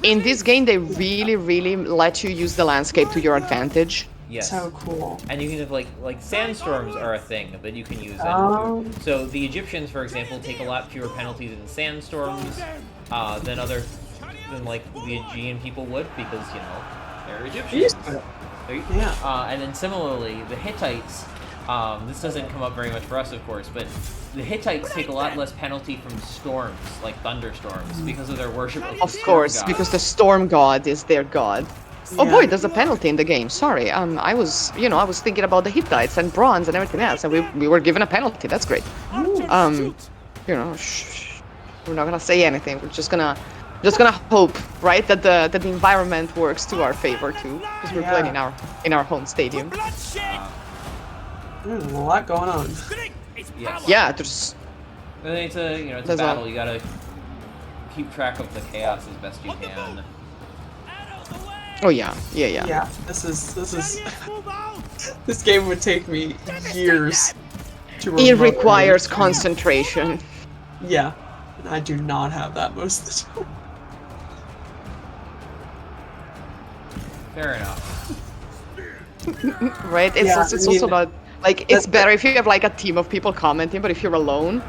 In this game, they really let you use the landscape to your advantage. Yes. So cool. And you can have like sandstorms are a thing that you can use. Oh. So the Egyptians, for example, take a lot fewer penalties in sandstorms than like the Aegean people would because they're Egyptians. Yeah. And then similarly, the Hittites. This doesn't come up very much for us, of course, but the Hittites take a lot less penalty from storms, like thunderstorms, because of their worship of the Of storm course, god. because the storm god is their god. Oh Yeah. boy, there's a penalty in the game. Sorry, I was thinking about the Hittites and bronze and everything else, and we were given a penalty. That's great. Shh. We're not gonna say anything. We're just gonna hope, right, that the environment works to our favor too, because we're playing in our home stadium. There's a lot going on. Yes. Yeah, there's And it's a There's a- battle. You gotta keep track of the chaos as best you can. oh yeah. Yeah. This is this game would take me years to It remember. requires concentration. Yeah. And I do not have that most of the time. Fair enough. Right? It's Yeah, also, it's I mean, also not like it's better if you have like a team of people commenting, but if you're alone,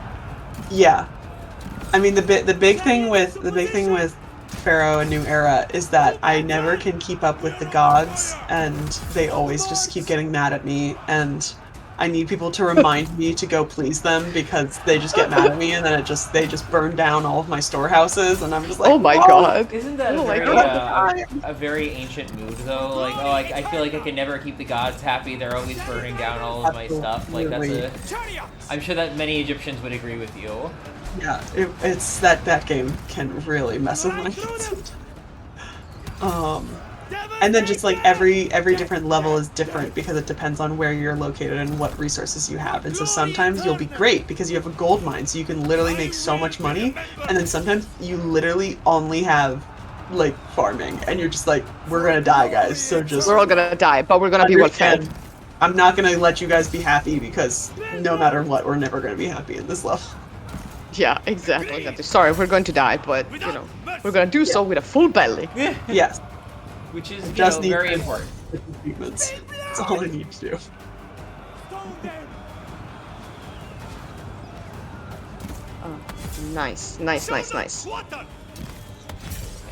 Yeah. I mean the big thing with Pharaoh and New Era is that I never can keep up with the gods and they always just keep getting mad at me and I need people to remind me to go please them because they just get mad at me and then they just burn down all of my storehouses and I'm just like, oh my "Whoa." god. Isn't that Oh my a very ancient mood though? Like, oh, I feel like I can never keep the gods happy. They're always burning down all of my stuff. Like I'm sure that many Egyptians would agree with you. Yeah, it's that game can really mess with my head. And then just like every different level is different because it depends on where you're located and what resources you have. And so sometimes you'll be great because you have a gold mine, so you can literally make so much money. And then sometimes you literally only have like farming, and you're just like, we're gonna die, guys. So just We're all gonna die, but we're gonna be well fed. I'm not gonna let you guys be happy because no matter what, we're never gonna be happy in this level. Yeah, exactly. Sorry, we're going to die, but you know, we're gonna do so with a full belly. Yes, Which is just need very to- important. achievements. That's all I need to do. Stone them. Nice, nice, nice, nice. Slaughter. Okay,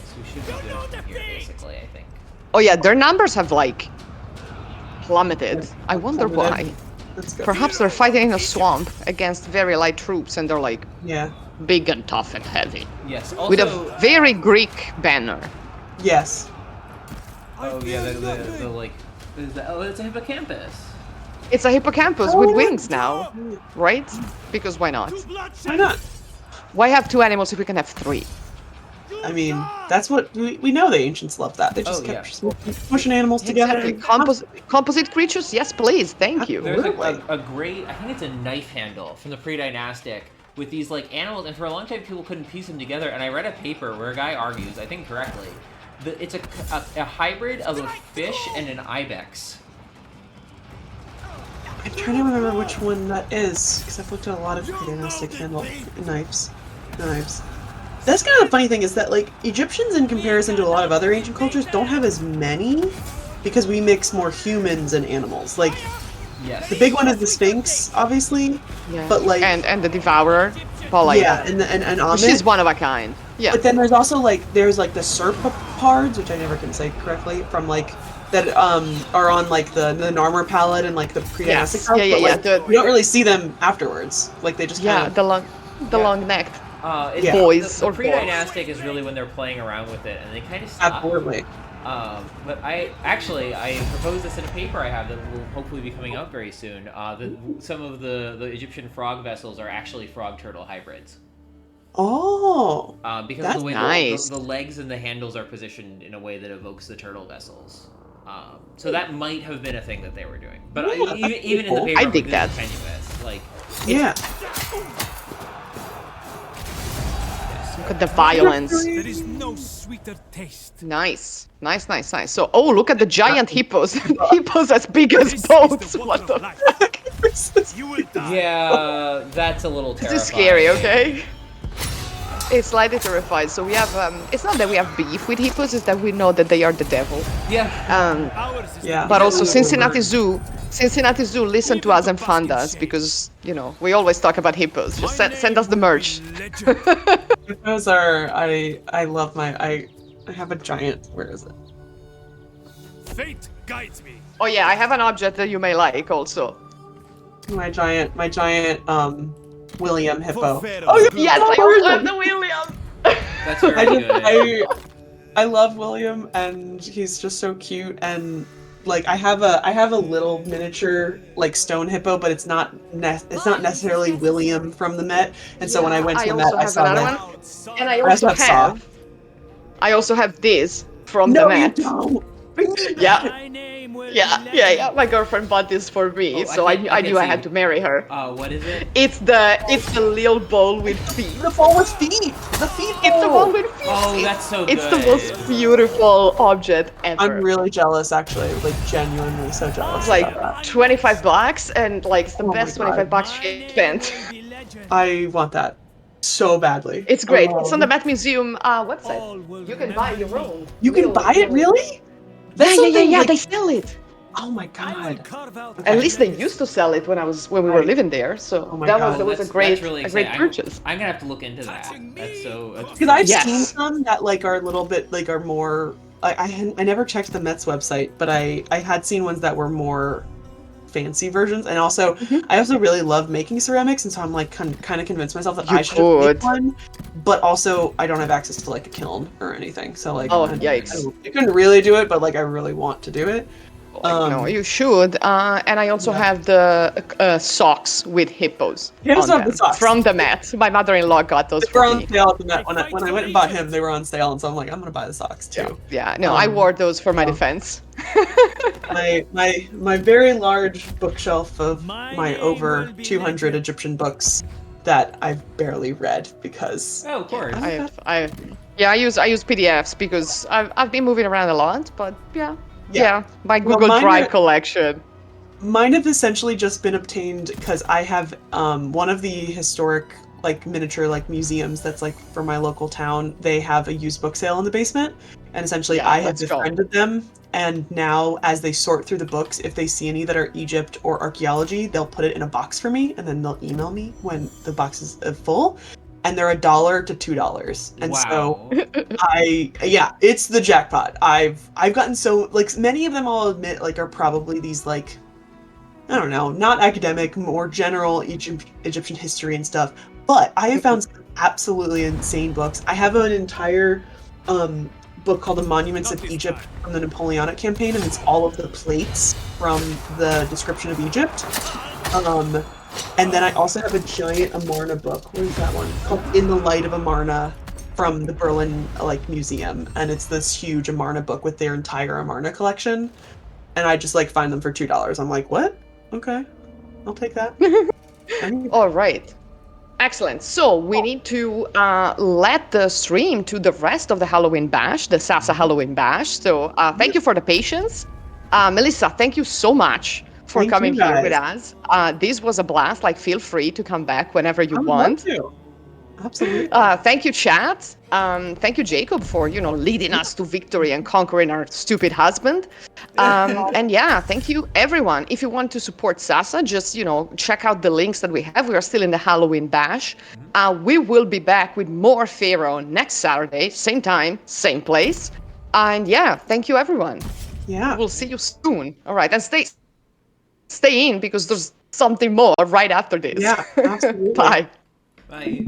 so we should be good from here, basically, I think. Oh yeah, their numbers have like plummeted. I wonder why. Let's go. Perhaps they're fighting in a swamp against very light troops, and they're like Yeah. big and tough and heavy, Yes, with a also... very Greek banner. Yes. Oh, yeah, the like... Oh, it's a hippocampus. It's a hippocampus Oh, with yeah. wings now, right? Because why not? To bloodshed. Why not? Why have 2 animals if we can have 3? I mean, that's what we know. The ancients loved that. They just Oh, kept pushing animals together. Exactly. Composite creatures? Yes, please. Thank you. There's Absolutely. a great, I think it's a knife handle from the pre-dynastic with these like animals, and for a long time people couldn't piece them together. And I read a paper where a guy argues, I think correctly, that it's a hybrid of a fish and an ibex. I'm trying to remember which one that is because I've looked at a lot of dynastic handle knives. That's kind of the funny thing is that like Egyptians, in comparison to a lot of other ancient cultures, don't have as many because we mix more humans and animals. Like Yes. the big one is the Sphinx, obviously, Yeah. but like and the Devourer, but like yeah, and she's Amit. one of a kind. Yeah. But then there's also like the Serpopards, which I never can say correctly, from like that are on like the Narmer palette and like the pre-dynastic Yes. palette, Yeah, but, yeah, like, we don't really see them afterwards. Like they just Yeah, kind the Yeah. long necked. It's- Boys the or boys. pre-dynastic is really when they're playing around with it, and they kind of stop. absolutely. But I proposed this in a paper I have that will hopefully be coming out very soon. Some of the Egyptian frog vessels are actually frog turtle hybrids. Oh, Because That's of the way nice. the legs and the handles are positioned in a way that evokes the turtle vessels. So that might have been a thing that they were doing. But Yeah, even in the cool. paper, I I'm dig like, that. this is tenuous. Like, yeah. Look at the violence. There is no sweeter taste. Nice. So, oh, look at the giant hippos. Hippos as big as This is boats. the What water the? of life. You will die. yeah, that's a little This terrifying. is scary. Okay. It's slightly terrified. So we have. It's not that we have beef with hippos. It's that we know that they are the devil. Yeah. Ours is Yeah. But also Yeah. Cincinnati Zoo, listen to us and fund us because you know we always talk about hippos. Just send us the merch. Those are I love my I have a giant. Where is it? Fate guides me. Oh yeah, I have an object that you may like also. My giant William hippo. For Pharaoh. Oh yeah. Yes, I also have the William. That's very good. I love William, and he's just so cute. And like I have a little miniature like stone hippo, but it's not necessarily William from the Met. And so when I went to the Met, I saw that. Outside. And I That's also what I saw. have this from No, the you Met. don't. Yeah. My name will Yeah, be yeah, legend. yeah. My girlfriend bought this for me, Oh, so I I can knew I see. had to marry her. What is it? It's the little bowl with feet. The ball with feet. The feet. It's the bowl. bowl with feet. Oh, that's so It's good. the most beautiful object ever. I'm really jealous, actually. Like genuinely so jealous. It's like about that. $25, and like it's the Oh my best God. $25 she spent. Will be legend. I want that so badly. It's great. Oh. It's on the Met Museum website. All will You can buy remember your me. own. You can buy it, really? That's Yeah. something, like- They sell it. Oh my I will god. carve out At the least they legend. used to sell it when we were living there. So Oh my that God. was a That's great really a great exciting. purchase. I'm gonna have to look into that. That's so. Because I've Yes. seen some that like are a little bit like are more. I never checked the Mets website, but I had seen ones that were more fancy versions, and also I also really love making ceramics, and so I'm like kind of convinced myself that You I should could. make one. But also I don't have access to like a kiln or anything, so like Oh, I yikes. couldn't really do it, but like I really want to do it. No, you should. And I also have the socks with hippos. He also on have the them socks. from the Met. My mother-in-law got those They were for on me. sale at the Met when I went and bought him. They were on sale, and so I'm like, I'm gonna buy the socks too. Yeah, no, I wore those for my yeah. defense. My very large bookshelf of My my name over will be 200 legend. Egyptian books that I've barely read because Oh, of course. I use PDFs because I've been moving around a lot, but yeah. My Well, Google mine Drive are- collection. Mine have essentially just been obtained because I have one of the historic like miniature like museums that's like for my local town. They have a used book sale in the basement, and essentially Yeah, I have let's go. befriended them. And now, as they sort through the books, if they see any that are Egypt or archaeology, they'll put it in a box for me, and then they'll email me when the box is full. And they're $1 to $2, and so it's the jackpot. I've gotten so like many of them, I'll admit, like are probably these like I don't know, not academic, more general Egyptian history and stuff. But I have found some absolutely insane books. I have an entire book called The Monuments of Egypt from the Napoleonic campaign, and it's all of the plates from the description of Egypt. And then I also have a giant Amarna book. What is that one? Called In the Light of Amarna from the Berlin like museum, and it's this huge Amarna book with their entire Amarna collection. And I just like find them for $2. I'm like, what? Okay, I'll take that. All right. Excellent. So we need to let the stream to the rest of the Halloween bash, the Sasa Halloween bash. So thank you for the patience. Melissa, thank you so much for Thank coming you, here with guys. us. This was a blast. Like, feel free to come back whenever you I would love want. to. Absolutely. Thank you, chat. Thank you, Jacob, for leading us to victory and conquering our stupid husband. And yeah, thank you, everyone. If you want to support Sasa, just check out the links that we have. We are still in the Halloween bash. We will be back with more Pharaoh next Saturday, same time, same place. And yeah, thank you, everyone. Yeah. We'll see you soon. All right, and stay in because there's something more right after this. Yeah, absolutely. Bye. Bye.